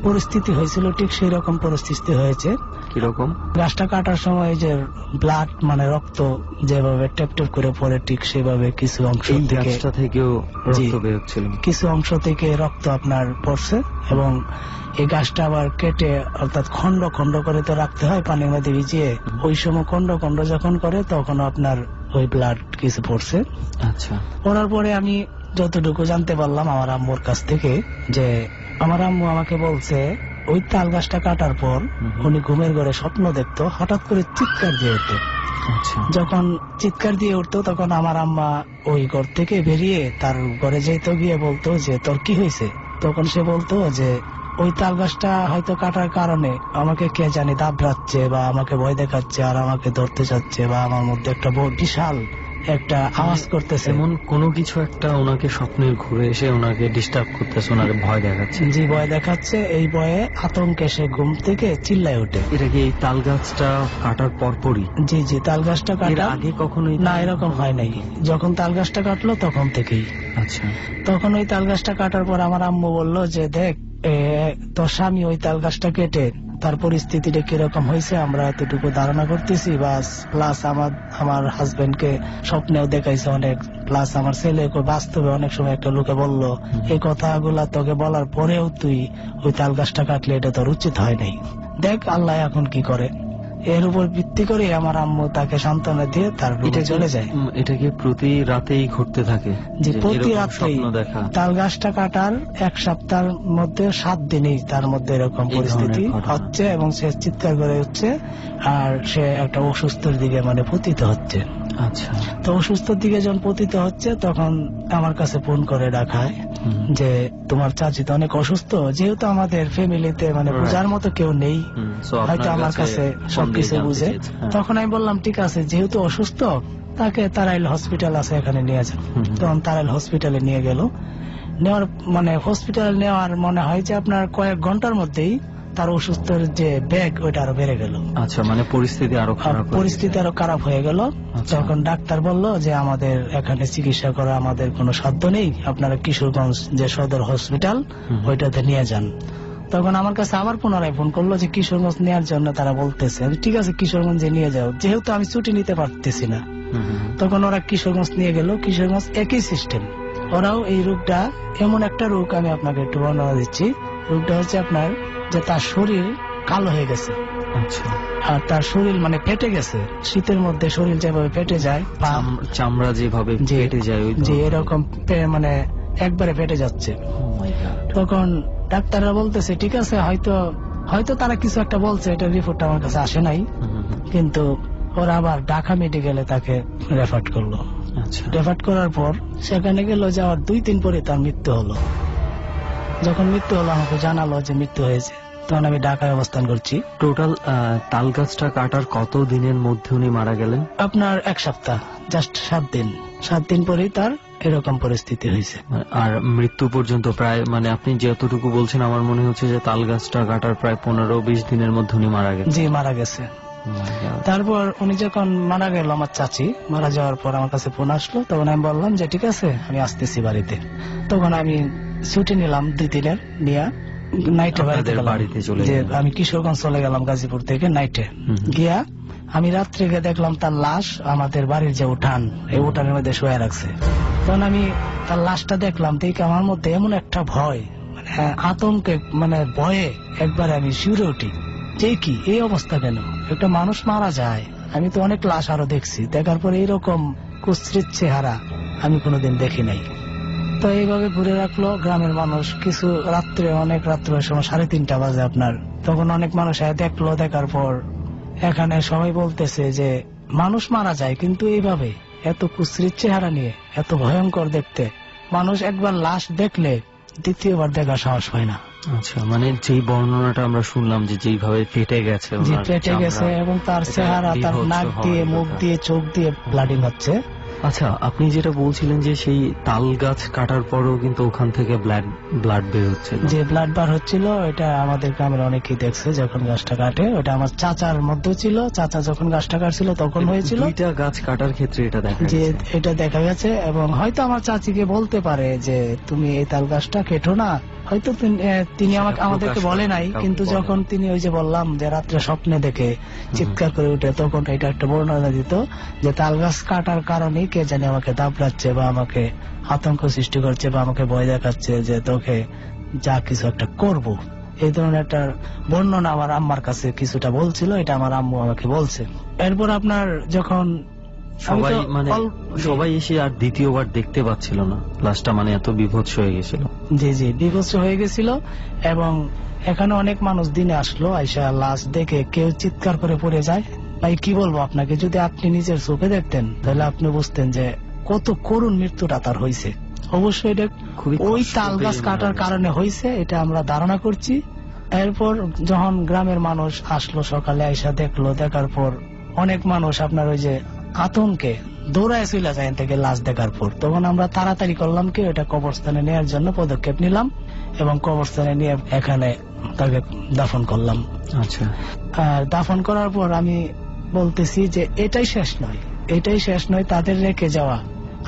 পরিস্থিতি হয়েছিল ঠিক সেই রকম পরিস্থিতি হয়েছে। কিরকম? গাছটা কাটার সময় যে ব্লাড মানে রক্ত যেভাবে টেপ টেপ করে পড়ে ঠিক সেভাবে কিছু অংশ থেকেও রক্ত বের হচ্ছিল, কিছু অংশ থেকে রক্ত আপনার পড়ছে এবং এই গাছটা আবার কেটে অর্থাৎ খন্ড খন্ড করে তো রাখতে হয় পানির মধ্যে ভিজিয়ে, ওই সময় খন্ড খন্ড যখন করে তখন আপনার ওই ব্লাড কিছু পড়ছে। আচ্ছা, পড়ার পরে আমি যতটুকু জানতে পারলাম আমার আম্মুর কাছ থেকে, যে আমার আম্মু আমাকে বলছে ওই তাল গাছটা কাটার পর উনি ঘুমের ঘরে স্বপ্ন দেখতো, হঠাৎ করে চিৎকার দিয়ে উঠতো। যখন চিৎকার দিয়ে উঠতো তখন আমার আম্মা ওই ঘর থেকে বেরিয়ে তার ঘরে যেত, গিয়ে বলতো যে তোর কি হয়েছে। তখন সে বলতো যে ওই তাল গাছটা হয়তো কাটার কারণে আমাকে কে জানি দাবড়াচ্ছে বা আমাকে ভয় দেখাচ্ছে আর আমাকে ধরতে চাচ্ছে বা আমার মধ্যে একটা বিশাল একটা আওয়াজ করতেছে, এমন কোনো কিছু একটা ওনাকে স্বপ্নের ঘুরে এসে ওনাকে ডিস্টার্ব করতেছে, ওনাকে ভয় দেখাচ্ছে। জি, ভয় দেখাচ্ছে। এই ভয়ে আতঙ্কে সে ঘুম থেকে চিল্লায় ওঠে। এটা কি এই তাল গাছটা কাটার পরপরই? জি জি, তাল গাছটা কাটার আগে কখনোই না এরকম হয় নাই, যখন তাল গাছটা কাটলো তখন থেকেই। আচ্ছা, তখন ওই তাল গাছটা কাটার পর আমার আম্মু বললো যে দেখ তোর স্বামী ওই তাল গাছটা কেটে তার পরিস্থিতিটা কিরকম হয়েছে আমরা এতটুকু ধারণা করতেছি, বাস প্লাস আমার হাজবেন্ডকে স্বপ্নেও দেখাইছে অনেক, প্লাস আমার ছেলেকে বাস্তবে অনেক সময় একটা লোকে বললো এই কথাগুলা তোকে বলার পরেও তুই ওই তাল গাছটা কাটলে এটা তোর উচিত হয় নাই, দেখ আল্লাহ এখন কি করে। এর উপর ভিত্তি করে আমার আম্মু তাকে সান্ত্বনা দিয়ে তার রুমে চলে যায়। এটা কি প্রতি রাতেই ঘটতে থাকে? যে প্রতি রাতেই তাল গাছটা কাটার 1 সপ্তাহের মধ্যে 7 দিনই তার মধ্যে এরকম পরিস্থিতি হচ্ছে এবং সে চিৎকার করে হচ্ছে আর সে একটা অসুস্থর দিকে মানে পতিত হচ্ছে। আচ্ছা, তো অসুস্থর দিকে যখন পতিত হচ্ছে তখন আমার কাছে ফোন করে ডাকায় যে তোমার চাচি তো অনেক অসুস্থ, যেহেতু আমাদের ফ্যামিলিতে মানে বোঝার মতো কেউ নেই, হয়তো আমার কাছে সবকিছু বুঝে। তখন আমি বললাম ঠিক আছে, যেহেতু অসুস্থ তাকে তারাইল হসপিটাল আছে এখানে নিয়ে যান। তখন তারাইল হসপিটালে নিয়ে গেল, নেওয়ার মানে হসপিটালে নেওয়ার মনে হয় যে আপনার কয়েক ঘন্টার মধ্যেই তার অসুস্থের যে ব্যাগ ওইটা আরো বেড়ে গেল। আচ্ছা, মানে পরিস্থিতি আরো খারাপ হয়ে গেল। তখন ডাক্তার বলল যে আমাদের এখানে চিকিৎসা করা আমাদের কোনো সাধ্য নেই, আপনারা কিশোরগঞ্জ যে সদর হসপিটাল ওইটাতে নিয়ে যান। তখন আমার কাছে আবার পুনরায় ফোন করলো যে কিশোরগঞ্জ নেওয়ার জন্য তারা বলতেছে, ঠিক আছে কিশোরগঞ্জে নিয়ে যাও, যেহেতু আমি ছুটি নিতে পারতেছি না। তখন ওরা কিশোরগঞ্জ নিয়ে গেল। কিশোরগঞ্জ একই সিস্টেম, ওরাও এই রোগটা এমন একটা রোগ, আমি আপনাকে একটু বর্ণনা দিচ্ছি। রোগটা হচ্ছে আপনার যে তার শরীর কালো হয়ে গেছে। আচ্ছা, আর তার শরীর মানে ফেটে গেছে, শীতের মধ্যে শরীর যেভাবে ফেটে যায়, চামড়া যেভাবে ফেটে যায়, যে এরকম মানে একবারে ফেটে যাচ্ছে। তখন ডাক্তাররা বলতেছে ঠিক আছে, হয়তো তারা কিছু একটা বলছে, এটা রিপোর্টটা আমার কাছে আসে নাই, কিন্তু ওরা আবার ঢাকা মেডিকেলে তাকে রেফার করলো। রেফার করার পর সেখানে গেল, যাওয়ার 2-3 পরে তার মৃত্যু হলো। যখন মৃত্যু হলো আমাকে জানালো যে মৃত্যু হয়েছে, তখন আমি ঢাকায় অবস্থান করছি। টোটাল তাল গাছটা কাটার কত দিনের মধ্যে উনি মারা গেলেন? আপনার 1 সপ্তাহ, জাস্ট 7 দিন। 7 দিন পরেই তার এরকম পরিস্থিতি হয়েছে। আর মৃত্যু পর্যন্ত প্রায় মানে আপনি যতটুকু বলছেন আমার মনে হচ্ছে যে তাল গাছটা কাটার প্রায় 15-20 দিনের মধ্যে উনি মারা গেছেন। জি, মারা গেছে। তারপর উনি যখন মারা গেল, আমার চাচি মারা যাওয়ার পর আমার কাছে ফোন আসলো। তখন আমি বললাম যে ঠিক আছে আমি আসতেছি বাড়িতে। তখন আমি ছুটি নিলাম 2 দিনের, নিয়ে নাইটে বাড়িতে চলে যে আমি কিশোরগঞ্জ চলে গেলাম গাজীপুর থেকে। নাইটে গিয়া আমি রাত্রে গিয়ে দেখলাম তার লাশ আমাদের বাড়ির যে উঠান, এই উঠানের মধ্যে শুয়ে রাখছে। তখন আমি তার লাশটা দেখলাম, দেখে আমার মধ্যে এমন একটা ভয়, মানে আতঙ্কে মানে ভয়ে একবারে আমি শিউরে উঠি যে কি এই অবস্থা, কেন একটা মানুষ মারা যায়? আমি তো অনেক লাশ আরো দেখছি, দেখার পরে এইরকম কুৎসিত চেহারা আমি কোনোদিন দেখি নাই। তো এইভাবে ঘুরে রাখলো গ্রামের মানুষ। কিছু রাত্রে, অনেক রাত্রের সময় 3:30 বাজে আপনার, তখন অনেক মানুষ দেখলো। দেখার পর এখানে সবাই বলতেছে যে মানুষ মারা যায়, কিন্তু এইভাবে এত কুৎসিত চেহারা নিয়ে, এত ভয়ঙ্কর দেখতে মানুষ একবার লাশ দেখলে দ্বিতীয়বার দেখার সাহস হয় না। আচ্ছা, মানে যেই বর্ণনাটা আমরা শুনলাম যে যেইভাবে ফেটে গেছে, ফেটে গেছে এবং তার চেহারা, তার নাক দিয়ে, মুখ দিয়ে, চোখ দিয়ে ব্লাডিং হচ্ছে, আচ্ছা, আপনি যেটা বলছিলেন যে সেই তাল গাছ কাটার পরও কিন্তু ওখান থেকে ব্লাড বের হচ্ছে, যে ব্লাড বার হচ্ছিল, এটা আমাদের গ্রামের অনেকেই দেখছে যখন গাছটা কাটে। ওটা আমার চাচার মধ্যে ছিল, চাচা যখন গাছটা কাটছিল তখন হয়েছিল। দুইটা গাছ কাটার ক্ষেত্রে এটা দেখা যে এটা দেখা গেছে, এবং হয়তো আমার চাচিকে বলতে পারে যে তুমি এই তাল গাছটা কেটো না, হয়তো তিনি আমাদেরকে বলে নাই, কিন্তু যখন তিনি ওই যে বললাম যে রাত্রে স্বপ্নে দেখে চিৎকার করে উঠে, তখন এটা একটা বর্ণনা দিত যে তাল গাছ কাটার কারণেই কে জানি আমাকে দাবড়াচ্ছে বা আমাকে আতঙ্ক সৃষ্টি করছে বা আমাকে ভয় দেখাচ্ছে যে তোকে যা কিছু একটা করব। এই ধরনের একটা বর্ণনা আমার আম্মার কাছে কিছুটা বলছিল, এটা আমার আম্মু আমাকে বলছে। এরপর আপনার যখন সবাই এসে আর দ্বিতীয়বার দেখতে পাচ্ছিল না লাশটা, মানে এত বিভৎস হয়ে গেছিল। জি জি, বিভৎস হয়ে গেছিল। এবং এখানে অনেক মানুষ দিনে আসলো, আইসা লাশ দেখে কেউ চিৎকার করে পড়ে যায়। ভাই কি বলবো আপনাকে, যদি আপনি নিজের চোখে দেখতেন তাহলে আপনি বুঝতেন যে কত করুণ মৃত্যুটা তার হয়েছে। অবশ্যই এটা ওই তাল গাছ কাটার কারণে হয়েছে, এটা আমরা ধারণা করছি। এরপর যখন গ্রামের মানুষ আসলো সকালে, আইসা দেখলো, দেখার পর অনেক মানুষ আপনার ওই যে আতঙ্কে দৌড়ায় চলে যায় থেকে লাশ দেখার পর। তখন আমরা তাড়াতাড়ি করলাম কি ওটা কবরস্থানে নেওয়ার জন্য পদক্ষেপ নিলাম, এবং কবরস্থানে নিয়ে এখানে তাকে দাফন করলাম। আচ্ছা, আর দাফন করার পর আমি বলতেছি যে এটাই শেষ নয়, এটাই শেষ নয়। তাদের রেখে যাওয়া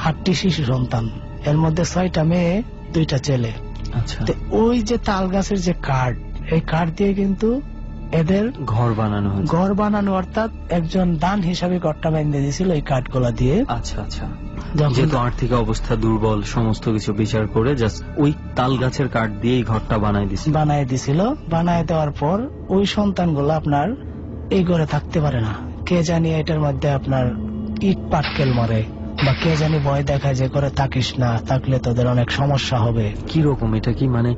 8টি শিশু সন্তান, এর মধ্যে 6টা মেয়ে 2টা ছেলে। আচ্ছা, ওই যে তাল গাছের যে কাঠ, এই কাঠ দিয়ে কিন্তু এদের ঘর বানানো, অর্থাৎ একজন দান হিসাবে ঘরটা বেঁধে দিয়েছিল এই কাঠগুলা দিয়ে। আচ্ছা আচ্ছা, যেহেতু আর্থিক অবস্থা দুর্বল, সমস্ত কিছু বিচার করে জাস্ট ওই তাল গাছের কাঠ দিয়ে এই ঘরটা বানায় দিছিল। বানায় দেওয়ার পর ওই সন্তানগুলো আপনার এই ঘরে থাকতে পারে না। কে জানি এটার মধ্যে আপনার ইট পাটকেল মারে, বা কে জানি ভয় দেখায় যে করে থাকিস না, থাকলে তোদের অনেক সমস্যা হবে। কি রকম এটা? কি মানে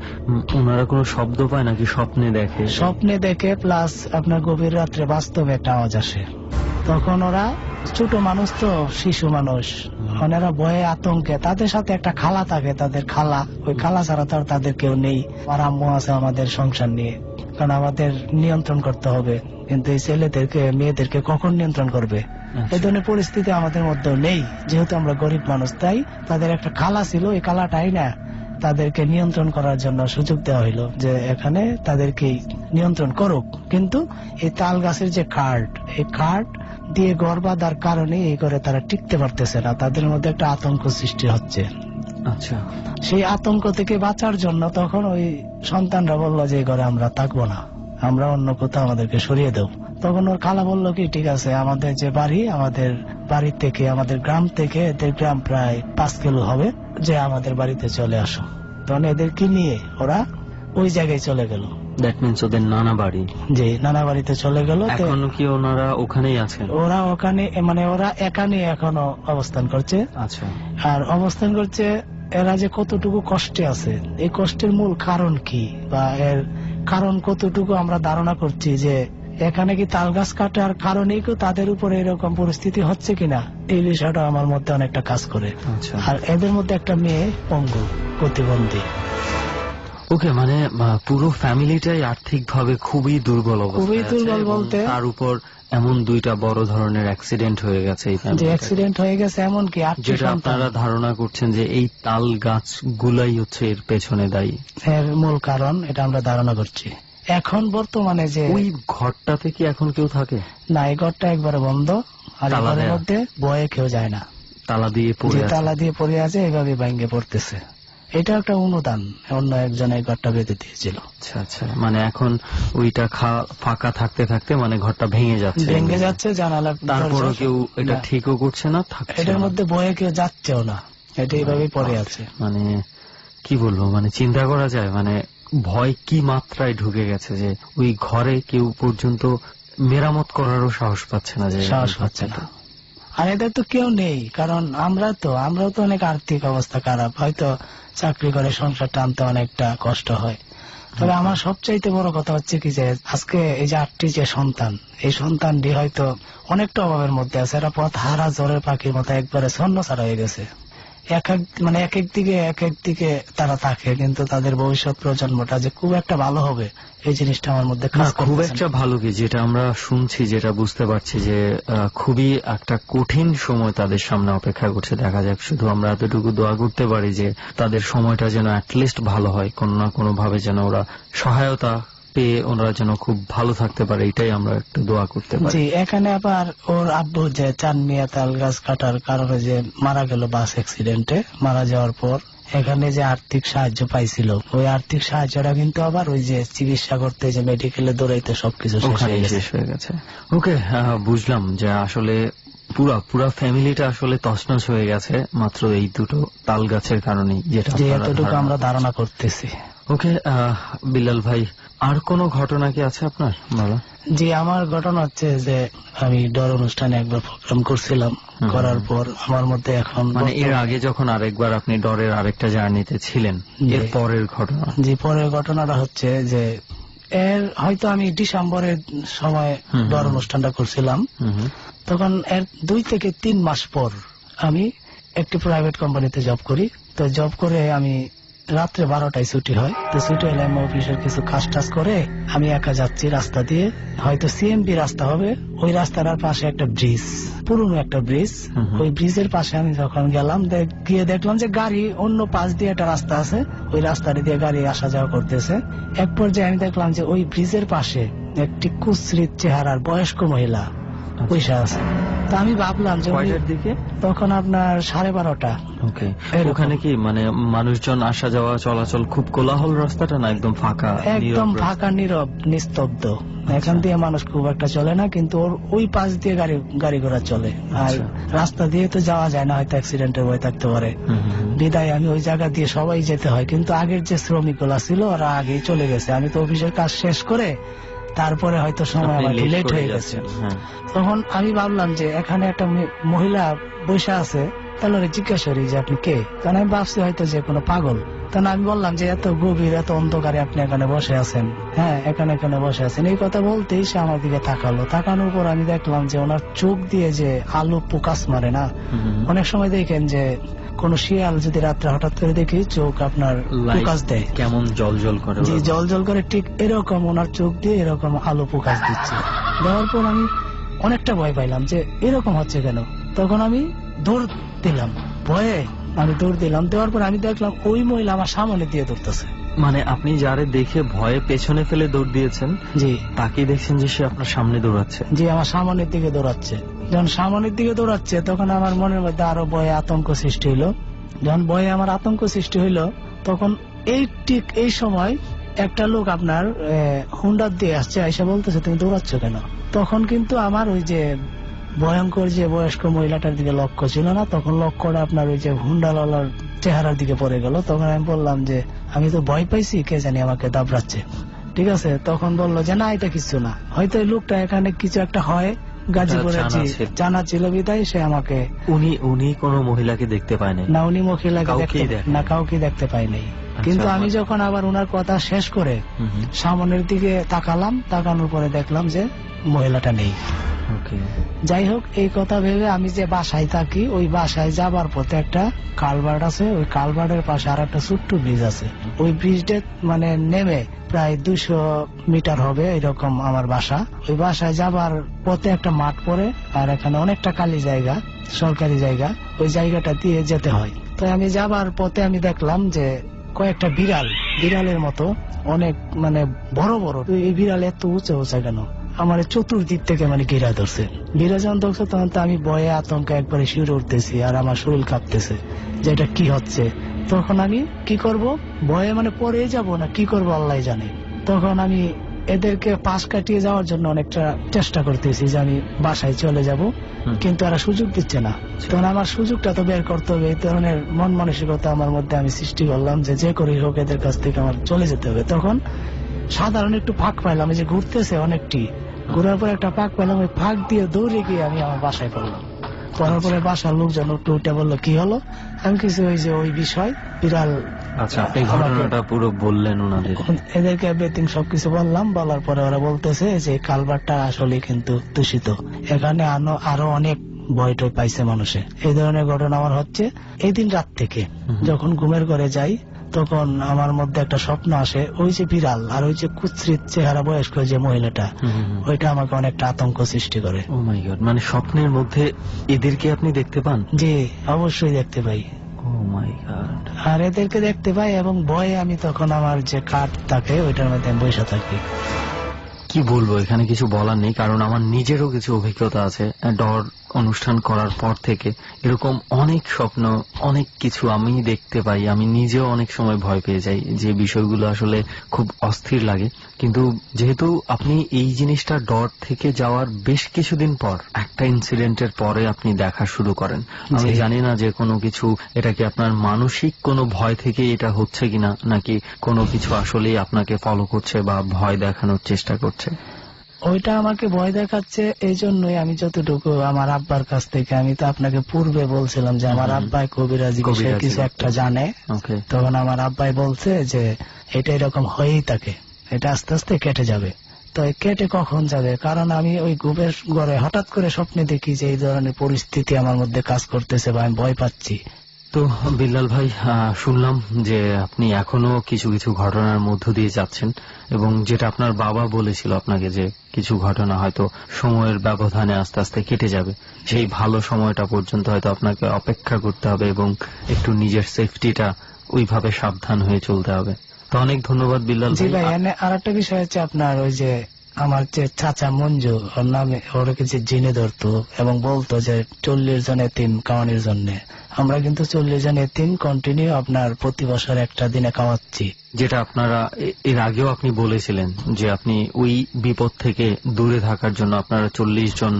ওনারা কোনো শব্দ পায় নাকি স্বপ্নে দেখে? স্বপ্নে দেখে, প্লাস আপনার গভীর রাত্রে বাস্তবে একটা আওয়াজ আসে। তখন ওরা ছোট মানুষ তো, শিশু মানুষ, ওনারা ভয়ে আতঙ্কে, তাদের সাথে একটা খালা থাকে, তাদের খালা, ওই খালা ছাড়া তো তাদের কেউ নেই। আর আম্মু আছে আমাদের সংসার নিয়ে, কারণ আমাদের নিয়ন্ত্রণ করতে হবে, কিন্তু এই ছেলেদেরকে মেয়েদেরকে কখন নিয়ন্ত্রণ করবে? এই ধরনের পরিস্থিতি আমাদের মধ্যে নেই, যেহেতু আমরা গরিব মানুষ। তাই তাদের একটা খালা ছিল, এই খালাটাই না তাদেরকে নিয়ন্ত্রণ করার জন্য সুযোগ দেওয়া হইল যে এখানে তাদেরকে নিয়ন্ত্রণ করুক। কিন্তু এই তাল গাছের যে কাঠ, এই কাঠ দিয়ে ঘর বাঁধার কারণে এই ঘরে তারা টিকতে পারতেছে না, তাদের মধ্যে একটা আতঙ্ক সৃষ্টি হচ্ছে। আচ্ছা, সেই আতঙ্ক থেকে বাঁচার জন্য তখন ওই সন্তানরা বললো যে এই ঘরে আমরা থাকবো না, আমরা অন্য কোথাও আমাদেরকে সরিয়ে দেব। তখন ওর খালা বললো কি ঠিক আছে, আমাদের যে বাড়ি, আমাদের বাড়ি থেকে, আমাদের গ্রাম থেকে, এদের গ্রাম প্রায় 5 কিলো হবে, যে আমাদের বাড়িতে চলে আসো। তখন এদেরকে নিয়ে ওরা ওই জায়গায় চলে গেল। দ্যাট মিন্স ওদের নানা বাড়ি? জি, নানা বাড়িতে চলে গেল। এখনো কি ওনারা ওখানেই আছেন? ওরা ওখানে, মানে ওরা এখানে এখনো অবস্থান করছে। আচ্ছা, আর অবস্থান করছে, এরা যে কতটুকু কষ্টে আছে, এই কষ্টের মূল কারণ কি বা এর কারণ কতটুকু আমরা ধারণা করছি যে এখানে কি তাল গাছ কাটার কারণেই তাদের উপরে এরকম পরিস্থিতি হচ্ছে কিনা, এই বিষয়টা আমার মধ্যে অনেকটা কাজ করে। আর এদের মধ্যে একটা মেয়ে পঙ্গু, প্রতিবন্ধী। ওকে, মানে পুরো ফ্যামিলিটাই আর্থিক ভাবে খুবই দুর্বল অবস্থা, খুবই দুর্বল বলতে, তার উপর এমন 2টা বড় ধরনের অ্যাক্সিডেন্ট হয়ে গেছে। যে অ্যাক্সিডেন্ট হয়ে গেছে, এমনকি যেটা আপনারা ধারণা করছেন যে এই তাল গাছগুলাই হচ্ছে এর পেছনে দায়ী, এর মূল কারণ, এটা আমরা ধারণা করছি। এখন বর্তমানে যে ওই ঘরটা থেকে এখন কেউ থাকে না, এই ঘরটা একবারে বন্ধ, আর ঘরের মধ্যে বয়ে কেউ যায় না, তালা দিয়ে পড়ে আছে, এইভাবে ভেঙে পড়তেছে। এটা একটা অনুদান, অন্য একজন এই ঘরটা বেঁধে দিয়েছিল। আচ্ছা আচ্ছা, মানে এখন ওইটা ফাঁকা থাকতে থাকতে মানে ঘরটা ভেঙে যাচ্ছে, জানালা, তারপরে কেউ এটা ঠিকও করছে না, এটার মধ্যে বয়ে কেউ যাচ্ছেও না, এটা এইভাবেই পড়ে আছে। মানে কি বলবো, মানে চিন্তা করা যায়, মানে ভয় কি মাত্রায় ঢুকে গেছে যে ওই ঘরে কেউ পর্যন্ত মেরামত করারও সাহস পাচ্ছে না। আর এদের তো কেউ নেই, কারণ আমরাও তো অনেক আর্থিক অবস্থা খারাপ, হয়তো চাকরি করে সংসার টানতে অনেকটা কষ্ট হয়। তবে আমার সবচাইতে বড় কথা হচ্ছে কি যে আজকে এই যে 8টি যে সন্তান, এই সন্তানটি হয়তো অনেকটা অভাবের মধ্যে আছে, এরা পথ হারা জ্বরের পাখির মতো একবারে ছন্নছাড়া হয়ে গেছে। এক এক দিকে তারা থাকে, কিন্তু তাদের ভবিষ্যৎ প্রজন্মটা যে খুব একটা ভালো হবে এই জিনিসটা আমার মধ্যে খুব একটা ভালো কি, যেটা আমরা শুনছি, যেটা বুঝতে পারছি যে খুবই একটা কঠিন সময় তাদের সামনে অপেক্ষা করছে। দেখা যাক, শুধু আমরা এতটুকু দোয়া করতে পারি যে তাদের সময়টা যেন অ্যাটলিস্ট ভালো হয়, কোনো না কোনো ভাবে যেন ওরা সহায়তা পেয়ে ওনারা যেন খুব ভালো থাকতে পারে, এটাই আমরা একটু দোয়া করতে পারি। জি, এখানে আবার ওর আব্বু যে চান মিয়া তাল গাছ কাটার কারণে যে মারা গেল বাস অ্যাক্সিডেন্টে, মারা যাওয়ার পর এখানে যে আর্থিক সাহায্য পাইছিল, ওই আর্থিক সাহায্যটা কিন্তু আবার ওই যে চিকিৎসা করতে যে মেডিকেলে দৌড়াইতে সবকিছু শেষ হয়ে গেছে। ওকে, বুঝলাম যে আসলে পুরা ফ্যামিলিটা আসলে তছনছ হয়ে গেছে মাত্র এই দুটো তাল গাছের কারণে, যেটা এতটুকু আমরা ধারণা করতেছি। ওকে, বিলাল ভাই, আর কোন ঘটনা কি আছে আপনার বলা? জি, আমার ঘটনা হচ্ছে যে আমি ডর অনুষ্ঠানে একবার প্রোগ্রাম করছিলাম, করার পর আমার মধ্যে এখন এর আগে যখন আরেকবার আপনি ডরের আরেকটা জার্নিতে ছিলেন, এর পরের ঘটনা? জি, পরের ঘটনাটা হচ্ছে যে এর হয়তো আমি ডিসেম্বরের সময় ডর অনুষ্ঠানটা করছিলাম, তখন এর 2 থেকে 3 মাস পর আমি একটি প্রাইভেট কোম্পানিতে জব করি। তো জব করে আমি রাত্রে 12টায় ছুটি হয়, তো ছুটি হলে আমি অফিসের কিছু কাজ টাজ করে আমি একা যাচ্ছি রাস্তা দিয়ে, হয়তো সিএমবি রাস্তা হবে, ওই রাস্তাটার পাশে একটা ব্রিজ, পুরনো একটা ব্রিজ, ওই ব্রিজের পাশে আমি যখন গেলাম গিয়ে দেখলাম যে গাড়ি অন্য পাশ দিয়ে একটা রাস্তা আছে, ওই রাস্তাটি দিয়ে গাড়ি আসা যাওয়া করতেছে। এক পর্যায়ে আমি দেখলাম যে ওই ব্রিজের পাশে একটি কুৎসিত চেহারার বয়স্ক মহিলা পয়সা আছে। তো আমি ভাবলাম যে দিকে তখন আপনার 12:30। ওকে, ওখানে কি মানুষজন আসা যাওয়া চলাচল খুব কোলাহল রাস্তাটা না একদম ফাঁকা? একদম ফাঁকা, নীরব, নিস্তব্ধ। এখান দিয়ে মানুষ খুব একটা চলে না, কিন্তু ওই পাশ দিয়ে গাড়ি ঘোড়া চলে। আর রাস্তা দিয়ে তো যাওয়া যায় না, হয়তো অ্যাক্সিডেন্টের ভয় থাকতে পারে, বিদায় আমি ওই জায়গা দিয়ে সবাই যেতে হয়। কিন্তু আগের যে শ্রমিক গুলা ছিল ওরা আগেই চলে গেছে, আমি তো অফিসের কাজ শেষ করে তারপরে হয়তো সময় আমার লেট হয়ে গেছে। তখন আমি ভাবলাম যে এখানে একটা মহিলা বসে আছে, তাহলে জিজ্ঞাসা করি যে আপনি কে? কারণ আমি ভাবছি হয়তো যে কোনো পাগল। তখন আমি বললাম যে এত গভীর, এত অন্ধকারে আপনি এখানে বসে আছেন? হ্যাঁ, এখানে বসে আছেন। এই কথা বলতেই সে আমার দিকে তাকালো। তাকানোর পর আমি দেখলাম যে ওনার চোখ দিয়ে যে আলো ফোকাস মারে না, অনেক সময় দেখেন যে কোন শিয়াল যদি রাত্রে হঠাৎ করে দেখি চোখ আপনার ফোকাস দেয়, কেমন জল করে, জি জল করে, ঠিক এরকম ওনার চোখ দিয়ে এরকম আলো ফোকাস দিচ্ছে। দেওয়ার পর আমি অনেকটা ভয় পাইলাম যে এরকম হচ্ছে কেন। তখন আমি দৌড় দিলাম, ভয়ে আমি দৌড় দিলাম। দেওয়ার পর আমি দেখলাম ওই মহিলা আমার সামনে দিয়ে দৌড়তেছে। আপনি যারে দেখে ভয়ে পেছনে ফেলে দৌড় দিয়েছেন, জি, তাকে দেখছেন যে সে আপনার সামনে দৌড়াচ্ছে? জি, আমার সামনের দিকে দৌড়াচ্ছে। যখন সামনের দিকে দৌড়াচ্ছে তখন আমার মনের মধ্যে আরো ভয়ে আতঙ্ক সৃষ্টি হইলো। যখন ভয়ে আমার আতঙ্ক সৃষ্টি হইলো তখন ঠিক এই সময় একটা লোক আপনার হুন্ডা দিয়ে আসছে, আইসা বলতেছে তুমি দৌড়াচ্ছ কেন? তখন কিন্তু আমার ওই যে ভয়ঙ্কর যে বয়স্ক মহিলাটার দিকে লক্ষ্য ছিল না, তখন লক্ষ্যটা আপনার ওই যে হুন্ডাওয়ালার চেহারার দিকে পড়ে গেল। তখন আমি বললাম যে আমি তো ভয় পাইছি, কে জানি আমাকে দাবড়াচ্ছে। ঠিক আছে, তখন বললো যে না, এটা কিছু না, হয়তো এই লোকটা এখানে কিছু একটা হয়, গাজীপুরে জানা ছিল বিদায় সে আমাকে। উনি কোন মহিলাকে দেখতে পায়নি? না, উনি মহিলাকে কাউকে দেখতে পায়নি। কিন্তু আমি যখন আবার ওনার কথা শেষ করে সামনের দিকে তাকালাম, তাকানোর পরে দেখলাম যে মহিলাটা নেই। যাই হোক, এই কথা ভেবে আমি যে বাসায় থাকি, ওই বাসায় যাবার পথে একটা কালভার্ট আছে, ওই কালভার্টের পাশে আর একটা ছোট্ট ব্রিজ আছে। ওই ব্রিজটা নেমে প্রায় 200 মিটার হবে এরকম আমার বাসা। ওই বাসায় যাবার পথে একটা মাঠ পড়ে, আর এখানে অনেকটা খালি জায়গা, সরকারি জায়গা, ওই জায়গাটা দিয়ে যেতে হয়। তো আমি যাবার পথে আমি দেখলাম যে কয়েকটা বিড়ালের মতো অনেক বড় বড়। এই বিড়াল এত উঁচা কেন? আমার চতুর্দিক থেকে ঘেরা ধরছে। ঘেরা যখন ধরছে তখন তো আমি ভয়ে আতঙ্কে একবারে শিউরে উঠতেছি, আর আমার শরীর কাঁপতেছে যে এটা কি হচ্ছে। তখন আমি কি করব, ভয়ে পড়ে যাব না কি করব আল্লাহ জানে। তখন আমি এদেরকে পাশ কাটিয়ে যাওয়ার জন্য অনেকটা চেষ্টা করতেছি যে আমি বাসায় চলে যাব, কিন্তু এরা সুযোগ দিচ্ছে না। তখন আমার সুযোগটা তো বের করতে হবে। এই ধরনের মন মানসিকতা আমার মধ্যে আমি সৃষ্টি করলাম যে যে করেই হোক এদের কাছ থেকে আমার চলে যেতে হবে। তখন সাধারণ একটু ফাঁক পাইলাম, যে ঘুরতেছে অনেকটি, ঘুরার পর একটা ফাঁক পেলাম, ওই ফাঁক দিয়ে দৌড়ে গিয়ে আমি আমার বাসায় পড়লাম। পড়ার পরে বাসার লোকজন উঠে বললো কি হলো, আমি কিছু ওই বিষয় বিড়াল। আচ্ছা, আপনি ঘটনাটা পুরো বললেন ওনাদের? এদেরকে বেতিং সবকিছু বললাম। বলার পরে ওরা বলতেছে যে কালভার্টটা আসলে কিন্তু দূষিত, এখানে আরো অনেক ভয়টা পাইছে মানুষে। এই ধরনের ঘটনা আমার হচ্ছে এই দিন রাত থেকে। যখন ঘুমের ঘরে যাই তখন আমার মধ্যে একটা স্বপ্ন আসে, ওই যে বিড়াল আর ওই যে কুৎসিত চেহারা বয়স্ক যে মহিলাটা, ওইটা আমাকে অনেকটা আতঙ্ক সৃষ্টি করে। ও মাই গড, মানে স্বপ্নের মধ্যে এদেরকে আপনি দেখতে পান? জি, অবশ্যই দেখতে পাই। ও মাই গড। আর এদেরকে দেখতে পাই এবং ভয়ে আমি তখন আমার যে কাঠ থাকে ওইটার মধ্যে আমি বসে থাকি। কি বলবো, এখানে কিছু বলার নেই, কারণ আমার নিজেরও কিছু অভিজ্ঞতা আছে। ডর অনুষ্ঠান করার পর থেকে এরকম অনেক স্বপ্ন, অনেক কিছু আমি দেখতে পাই। আমি নিজেও অনেক সময় ভয় পেয়ে যাই, যে বিষয়গুলো আসলে খুব অস্থির লাগে। কিন্তু যেহেতু আপনি এই জিনিসটা ডর থেকে যাওয়ার বেশ কিছুদিন পর, একটা ইনসিডেন্টের পরে আপনি দেখা শুরু করেন, আমি জানি না যে কোনো কিছু, এটা কি আপনার মানসিক কোনো ভয় থেকে এটা হচ্ছে কিনা, নাকি কোনো কিছু আসলেই আপনাকে ফলো করছে বা ভয় দেখানোর চেষ্টা করছে। ওইটা আমাকে ভয় দেখাচ্ছে এই জন্যই আমি যতটুকু আমার আব্বার কাছ থেকে, আমি তো আপনাকে পূর্বে বলছিলাম যে আমার আব্বাই কবিরাজি বিষয়ে কিছু একটা জানে, তখন আমার আব্বাই বলছে যে এটা এরকম হয়েই থাকে, এটা আস্তে আস্তে কেটে যাবে। তো কেটে কখন যাবে, কারণ আমি ওই ঘুমের ঘরে হঠাৎ করে স্বপ্নে দেখি যে এই ধরনের পরিস্থিতি আমার মধ্যে কাজ করতেছে বা আমি ভয় পাচ্ছি। তো বিল্লাল ভাই, শুনলাম যে আপনি এখনো কিছু কিছু ঘটনার মধ্য দিয়ে যাচ্ছেন, এবং যেটা আপনার বাবা বলেছিল আপনাকে যে কিছু ঘটনা হয়তো সময়ের ব্যবধানে আস্তে আস্তে কেটে যাবে, সেই ভালো সময়টা পর্যন্ত হয়তো আপনাকে অপেক্ষা করতে হবে এবং একটু নিজের সেফটিটা ওইভাবে সাবধান হয়ে চলতে হবে। তো অনেক ধন্যবাদ বিল্লাল ভাই। আর একটা বিষয় হচ্ছে আপনার ওই যে আমার যে চাচা মঞ্জু, ওর নামে ওরকে যে জিনে ধরতো এবং বলতো যে 40 জন এতিম কামানির জন্য, আমরা কিন্তু 40 জন এতিম কন্টিনিউ আপনার প্রতি বছর একটা দিনে খাওয়াচ্ছি। যেটা আপনারা এর আগেও আপনি বলেছিলেন যে আপনি ওই বিপদ থেকে দূরে থাকার জন্য আপনারা 40 জন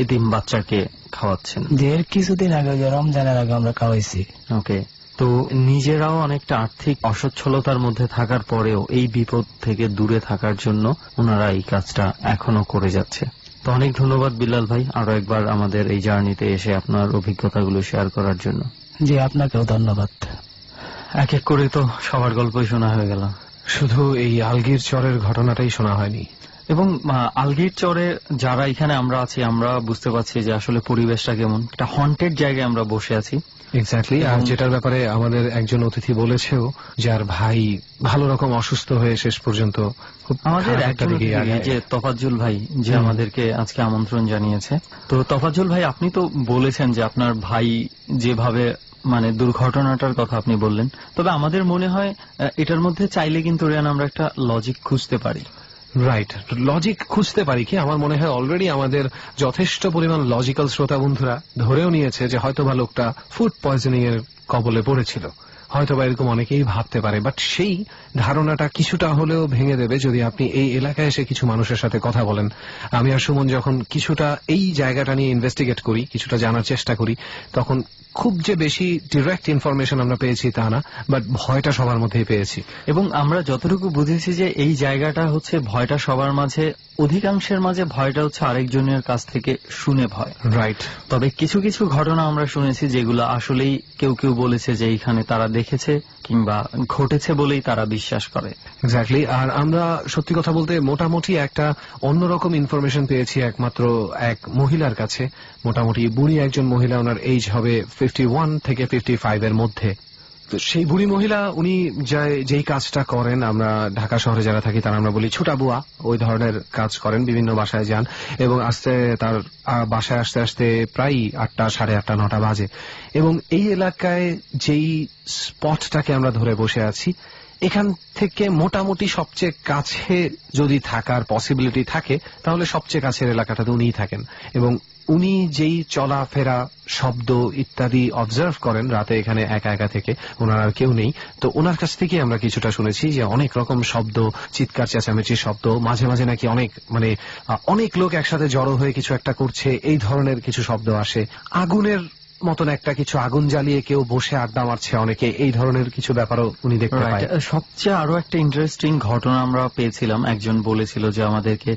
এতিম বাচ্চাকে খাওয়াচ্ছেন। যে এর কিছুদিন আগে, যে রমজানের আগে আমরা খাওয়াইছি। ওকে। তো নিজেরাও অনেকটা আর্থিক অসচ্ছলতার মধ্যে থাকার পরেও এই বিপদ থেকে দূরে থাকার জন্য ওনারা এই কাজটা এখনো করে যাচ্ছে। তো অনেক ধন্যবাদ বিল্লাল ভাই, আরো একবার আমাদের এই জার্নিতে এসে আপনার অভিজ্ঞতাগুলো শেয়ার করার জন্য। জি, আপনাকেও ধন্যবাদ। এক এক করে তো সবার গল্পই শোনা হয়ে গেল, শুধু এই আলগির চরের ঘটনাটাই শোনা হয়নি। এবং আলগির চরে যারা এখানে আমরা আছি, আমরা বুঝতে পারছি যে আসলে পরিবেশটা কেমন, একটা হন্টেড জায়গায় আমরা বসে আছি। এক্স্যাক্টলি। আর যেটার ব্যাপারে আমাদের একজন অতিথি বলেছেও, যার ভাই ভালো রকম অসুস্থ হয়ে শেষ পর্যন্ত আমাদের যে তোফাজ্জল ভাই, যে আমাদেরকে আজকে আমন্ত্রণ জানিয়েছে। তো তোফাজ্জল ভাই, আপনি তো বলেছেন যে আপনার ভাই যেভাবে মানে দুর্ঘটনাটার কথা আপনি বললেন, তবে আমাদের মনে হয় এটার মধ্যে চাইলে কিন্তু রিয়ান আমরা একটা লজিক খুঁজতে পারি। রাইট, লজিক খুঁজতে পারি কি? আমার মনে হয় অলরেডি আমাদের যথেষ্ট পরিমাণ লজিক্যাল শ্রোতা বন্ধুরা ধরেও নিয়েছে যে হয়তোবা লোকটা ফুড পয়জনিং এর কবলে পড়েছিল, হয়তোবা এরকম অনেকেই ভাবতে পারে। বাট সেই ধারণাটা কিছুটা হলেও ভেঙে দেবে যদি আপনি এই এলাকায় এসে কিছু মানুষের সাথে কথা বলেন। আমি আর সুমন যখন কিছুটা এই জায়গাটা নিয়ে ইনভেস্টিগেট করি, কিছুটা জানার চেষ্টা করি, তখন খুব যে বেশি ডিরেক্ট ইনফরমেশন আমরা পেয়েছি তা না, বাট ভয়টা সবার মধ্যেই পেয়েছি। এবং আমরা যতটুকু বুঝেছি যে এই জায়গাটা হচ্ছে ভয়টা সবার মাঝে, অধিকাংশের মাঝে ভয়টা হচ্ছে আরেকজনের কাছ থেকে শুনে ভয়। রাইট। তবে কিছু কিছু ঘটনা আমরা শুনেছি যেগুলো আসলেই কেউ কেউ বলেছে যে এইখানে তারা দেখেছে কিংবা ঘটেছে বলেই তারা বিশ্বাস করে। এক্স্যাক্টলি। আর আমরা সত্যি কথা বলতে মোটামুটি একটা অন্যরকম ইনফরমেশন পেয়েছি একমাত্র এক মহিলার কাছে, মোটামুটি বুড়ি একজন মহিলা, ওনার এজ হবে 51 থেকে 55 এর মধ্যে। তো সেই বুড়ি মহিলা, উনি যেই কাজটা করেন, আমরা ঢাকা শহরে যারা থাকি তারা আমরা বলি ছোটা বুয়া, ওই ধরনের কাজ করেন, বিভিন্ন বাসায় যান এবং তার বাসায় আসতে আসতে প্রায় 8টা, 8:30, 9টা বাজে। এবং এই এলাকায় যেই স্পটটাকে আমরা ধরে বসে আছি, এখান থেকে মোটামুটি সবচেয়ে কাছে যদি থাকার পসিবিলিটি থাকে তাহলে সবচেয়ে কাছের এলাকাটাতে উনিই থাকেন। এবং উনি যেই চলাফেরা, শব্দ ইত্যাদি অবজার্ভ করেন রাতে এখানে একা একা থেকে, ওনার আর কেউ নেই, তো ওনার কাছ থেকে আমরা কিছুটা শুনেছি যে অনেক রকম শব্দ, চিৎকার চেঁচামেচির শব্দ, মাঝে মাঝে নাকি অনেক লোক একসাথে জড়ো হয়ে কিছু একটা করছে, এই ধরনের কিছু শব্দ আসে। আগুনের মতন একটা কিছু, আগুন জ্বালিয়ে কেউ বসে আড্ডা মারছে অনেকে, এই ধরনের কিছু ব্যাপারও উনি দেখতে পায়। সবচেয়ে আরো একটা ইন্টারেস্টিং ঘটনা আমরা পেয়েছিলাম, একজন বলেছিল যে আমাদেরকে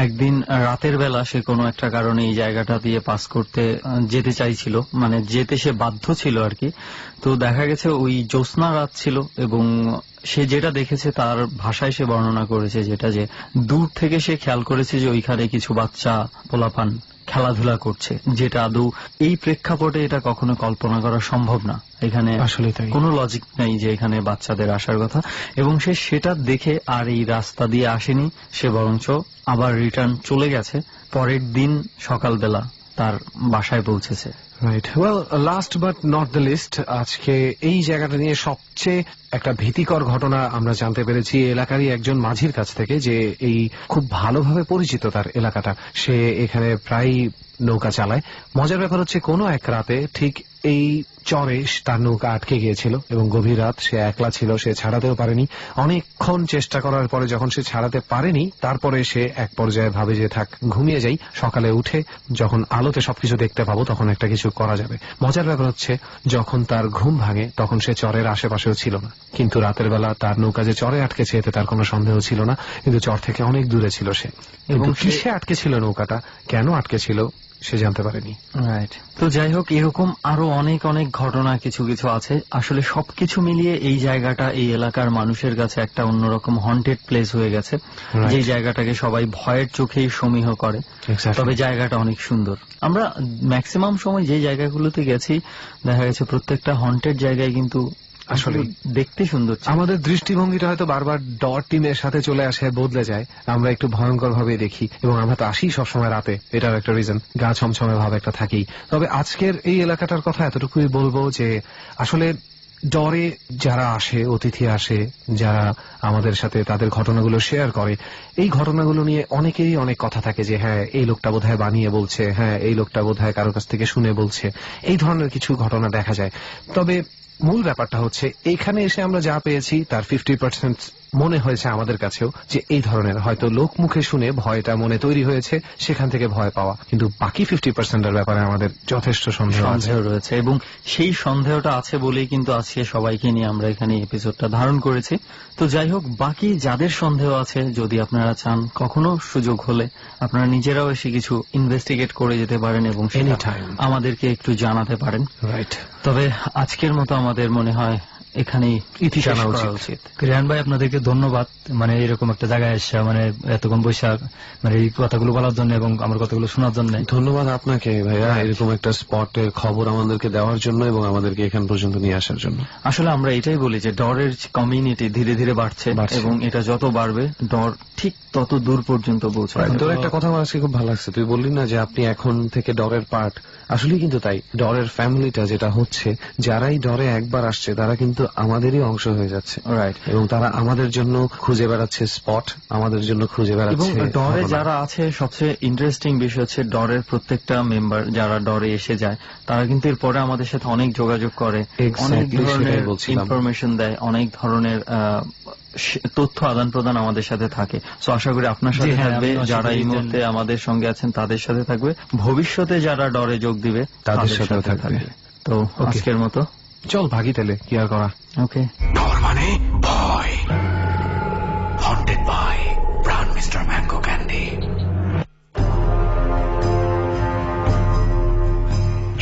একদিন রাতের বেলা সে কোনো একটা কারণে এই জায়গাটা দিয়ে পাস করতে যেতে চাইছিল, মানে যেতে সে বাধ্য ছিল আর কি। তো দেখা গেছে ওই জ্যোৎস্না রাত ছিল এবং সে যেটা দেখেছে তার ভাষায় সে বর্ণনা করেছে, যেটা যে দূর থেকে সে খেয়াল করেছে যে ওইখানে কিছু বাচ্চা পোলাপান খেলাধুলা করছে, যেটা আদৌ এই প্রেক্ষাপটে এটা কখনো কল্পনা করা সম্ভব না। এখানে আসলে কোনো লজিক নাই যে এখানে বাচ্চাদের আসার কথা, এবং সে সেটা দেখে আর এই রাস্তা দিয়ে আসেনি, সে বরঞ্চ আবার রিটার্ন চলে গেছে, পরের দিন সকালবেলা তার বাসায় পৌঁছেছে। Right, well, last but not the least, আজকে এই জায়গাটা নিয়ে সবচেয়ে একটা ভীতিকর ঘটনা আমরা জানতে পেরেছি এলাকারই একজন মাঝির কাছ থেকে, যে এই খুব ভালোভাবে পরিচিত তার এলাকাটা, সে এখানে প্রায় নৌকা চালায়। মজার ব্যাপার হচ্ছে কোনো এক রাতে ঠিক এই চরে তার নৌকা আটকে গিয়েছিল এবং গভীর রাত, সে একলা ছিল, সে ছাড়াতেও পারেনি। অনেকক্ষণ চেষ্টা করার পরে যখন সে ছাড়াতে পারেনি, তারপরে সে এক পর্যায়ে ভাবে যে থাক ঘুমিয়ে যাই, সকালে উঠে যখন আলোতে সবকিছু দেখতে পাবো তখন একটা কিছু করা যাবে। মজার ব্যাপার হচ্ছে যখন তার ঘুম ভাঙে তখন সে চরের আশেপাশেও ছিল না, কিন্তু রাতের বেলা তার নৌকা যে চরে আটকেছে এতে তার কোনো সন্দেহ ছিল না, কিন্তু চর থেকে অনেক দূরে ছিল সে, এবং কিসে আটকে ছিল নৌকাটা, কেন আটকে ছিল সে জানতে পারেনি। রাইট, তো যাই হোক, এরকম আরো অনেক অনেক ঘটনা কিছু কিছু আছে। আসলে সবকিছু মিলিয়ে এই জায়গাটা এই এলাকার মানুষের কাছে একটা অন্যরকম হন্টেড প্লেস হয়ে গেছে, যে জায়গাটাকে সবাই ভয়ের চোখেই সমীহ করে। তবে জায়গাটা অনেক সুন্দর। আমরা ম্যাক্সিমাম সময় যে জায়গাগুলোতে গেছি দেখা গেছে প্রত্যেকটা হন্টেড জায়গায় কিন্তু আসলে দেখতে সুন্দর, আমাদের দৃষ্টিভঙ্গিটা হয়তো বারবার ডট টিমের সাথে চলে আসে, বদলে যায়, আমরা একটু ভয়ঙ্কর ভাবে দেখি, এবং আমরা তো আসি সবসময় রাতে, এটাও একটা রিজন, গা ছমছমে ভাব একটা থাকেই। তবে আজকের এই এলাকাটার কথা এতটুকুই বলবো যে আসলে ডরে যারা আসে, অতিথি আসে, যারা আমাদের সাথে তাদের ঘটনাগুলো শেয়ার করে, এই ঘটনাগুলো নিয়ে অনেকেরই অনেক কথা থাকে, যে হ্যাঁ এই লোকটা বোধহয় বানিয়ে বলছে, হ্যাঁ এই লোকটা বোধহয় কারোর কাছ থেকে শুনে বলছে, এই ধরনের কিছু ঘটনা দেখা যায়। তবে মূল ব্যাপারটা হচ্ছে এখানে এসে আমরা যা পেয়েছি তার 50% মনে হয়েছে আমাদের কাছেও যে এই ধরনের হয়তো লোক মুখে শুনে ভয়টা মনে তৈরি হয়েছে, সেখান থেকে ভয় পাওয়া, কিন্তু বাকি 50%-এর ব্যাপারে আমাদের যথেষ্ট সন্দেহ রয়েছে, এবং সেই সন্দেহটা আছে বলেই কিন্তু আজকে সবাইকে নিয়ে আমরা এখানে এপিসোডটা ধারণ করেছি। তো যাই হোক, বাকি যাদের সন্দেহ আছে, যদি আপনারা চান কখনো সুযোগ হলে আপনারা নিজেরাও এসে কিছু ইনভেস্টিগেট করে যেতে পারেন এবং আমাদেরকে একটু জানাতে পারেন। রাইট, তবে আজকের মতো আমাদের মনে হয় এখানেই ইতি জানা উচিত। রিহান ভাই, আপনাদেরকে ধন্যবাদ, মানে এরকম একটা জায়গায় এসে মানে এতক্ষণ বৈশাখ মানে এই কথাগুলো বলার জন্য এবং আমার কথাগুলো শোনার জন্য। ধন্যবাদ আপনাকে ভাইয়া, এরকম একটা স্পটের খবর আমাদেরকে দেওয়ার জন্য এবং আমাদেরকে এখান পর্যন্ত নিয়ে আসার জন্য। আসলে আমরা এটাই বলি যে ডরের কমিউনিটি ধীরে ধীরে বাড়ছে, এবং এটা যত বাড়বে ডর ঠিক তত দূর পর্যন্ত পৌঁছাবে। তোর একটা কথা আমার আজকে খুব ভালো লাগছে, তুই বললি না যে আপনি এখন থেকে ডরের পার্ট, আসলে কিন্তু তাই, ডরের ফ্যামিলিটা যেটা হচ্ছে, যারাই ডরে একবার আসছে তারা কিন্তু আমাদেরই অংশ হয়ে যাচ্ছে। রাইট, এবং তারা আমাদের জন্য খুঁজে বেড়াচ্ছে স্পট, আমাদের জন্য খুঁজে বেড়াচ্ছে। এবং ডরে যারা আছে, সবচেয়ে ইন্টারেস্টিং বিষয় হচ্ছে ডরের প্রত্যেকটা মেম্বার যারা ডরে এসে যায়, তারা কিন্তু এরপরে আমাদের সাথে অনেক যোগাযোগ করে, অনেক ধরনের ইনফরমেশন দেয়, অনেক ধরনের তথ্য আদান প্রদান আমাদের সাথে থাকে। সো আশা করি আপনার সাথে থাকবে, যারা এই মুহূর্তে আমাদের সঙ্গে আছেন তাদের সাথে থাকবে, ভবিষ্যতে যারা ডরে যোগ দিবে তাদের সাথে থাকবে। তো আজকের মতো চল ভাগি তাহলে, কি আর করা। ওকে, ডর মানে ভয়, হন্টেড বাই প্রাণ মিস্টার ম্যাঙ্গো ক্যান্ডি।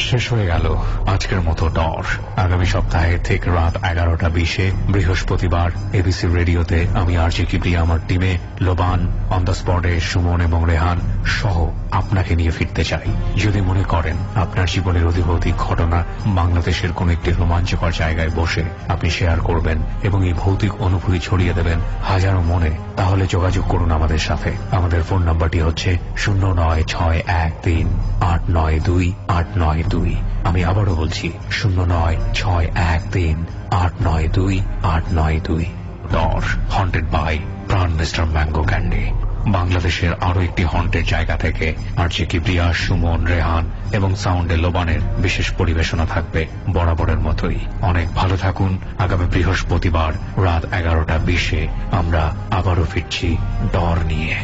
শেষ হয়ে গেল আজকের মতো ডর। আগামী সপ্তাহে ঠিক রাত 11:20 বৃহস্পতিবার এবিসি রেডিওতে আমি আরজে কিবরিয়া, আমার টিমে লোবান, অন দ্য স্পটে সুমন এবং রেহান সহ আপনাকে নিয়ে ফিরতে চাই। যদি মনে করেন আপনার জীবনের অধিভৌতিক ঘটনা বাংলাদেশের কোন একটি রোমাঞ্চকর জায়গায় বসে আপনি শেয়ার করবেন এবং এই ভৌতিক অনুভূতি ছড়িয়ে দেবেন হাজারো মনে, তাহলে যোগাযোগ করুন আমাদের সাথে। আমাদের ফোন নাম্বারটি হচ্ছে 0961389289 আমি আবারও বলছি 0961389289। ডর, হন্টেড বাই প্রাণ মিস্টার ম্যাঙ্গো ক্যান্ডি। বাংলাদেশের আরো একটি হন্টেড জায়গা থেকে আরজে কিবরিয়া, সুমন, রেহান এবং সাউন্ডে লোবানের বিশেষ পরিবেশনা থাকবে বরাবরের মতোই। অনেক ভালো থাকুন। আগামী বৃহস্পতিবার রাত 11:20 আমরা আবারও ফিরছি ডর নিয়ে।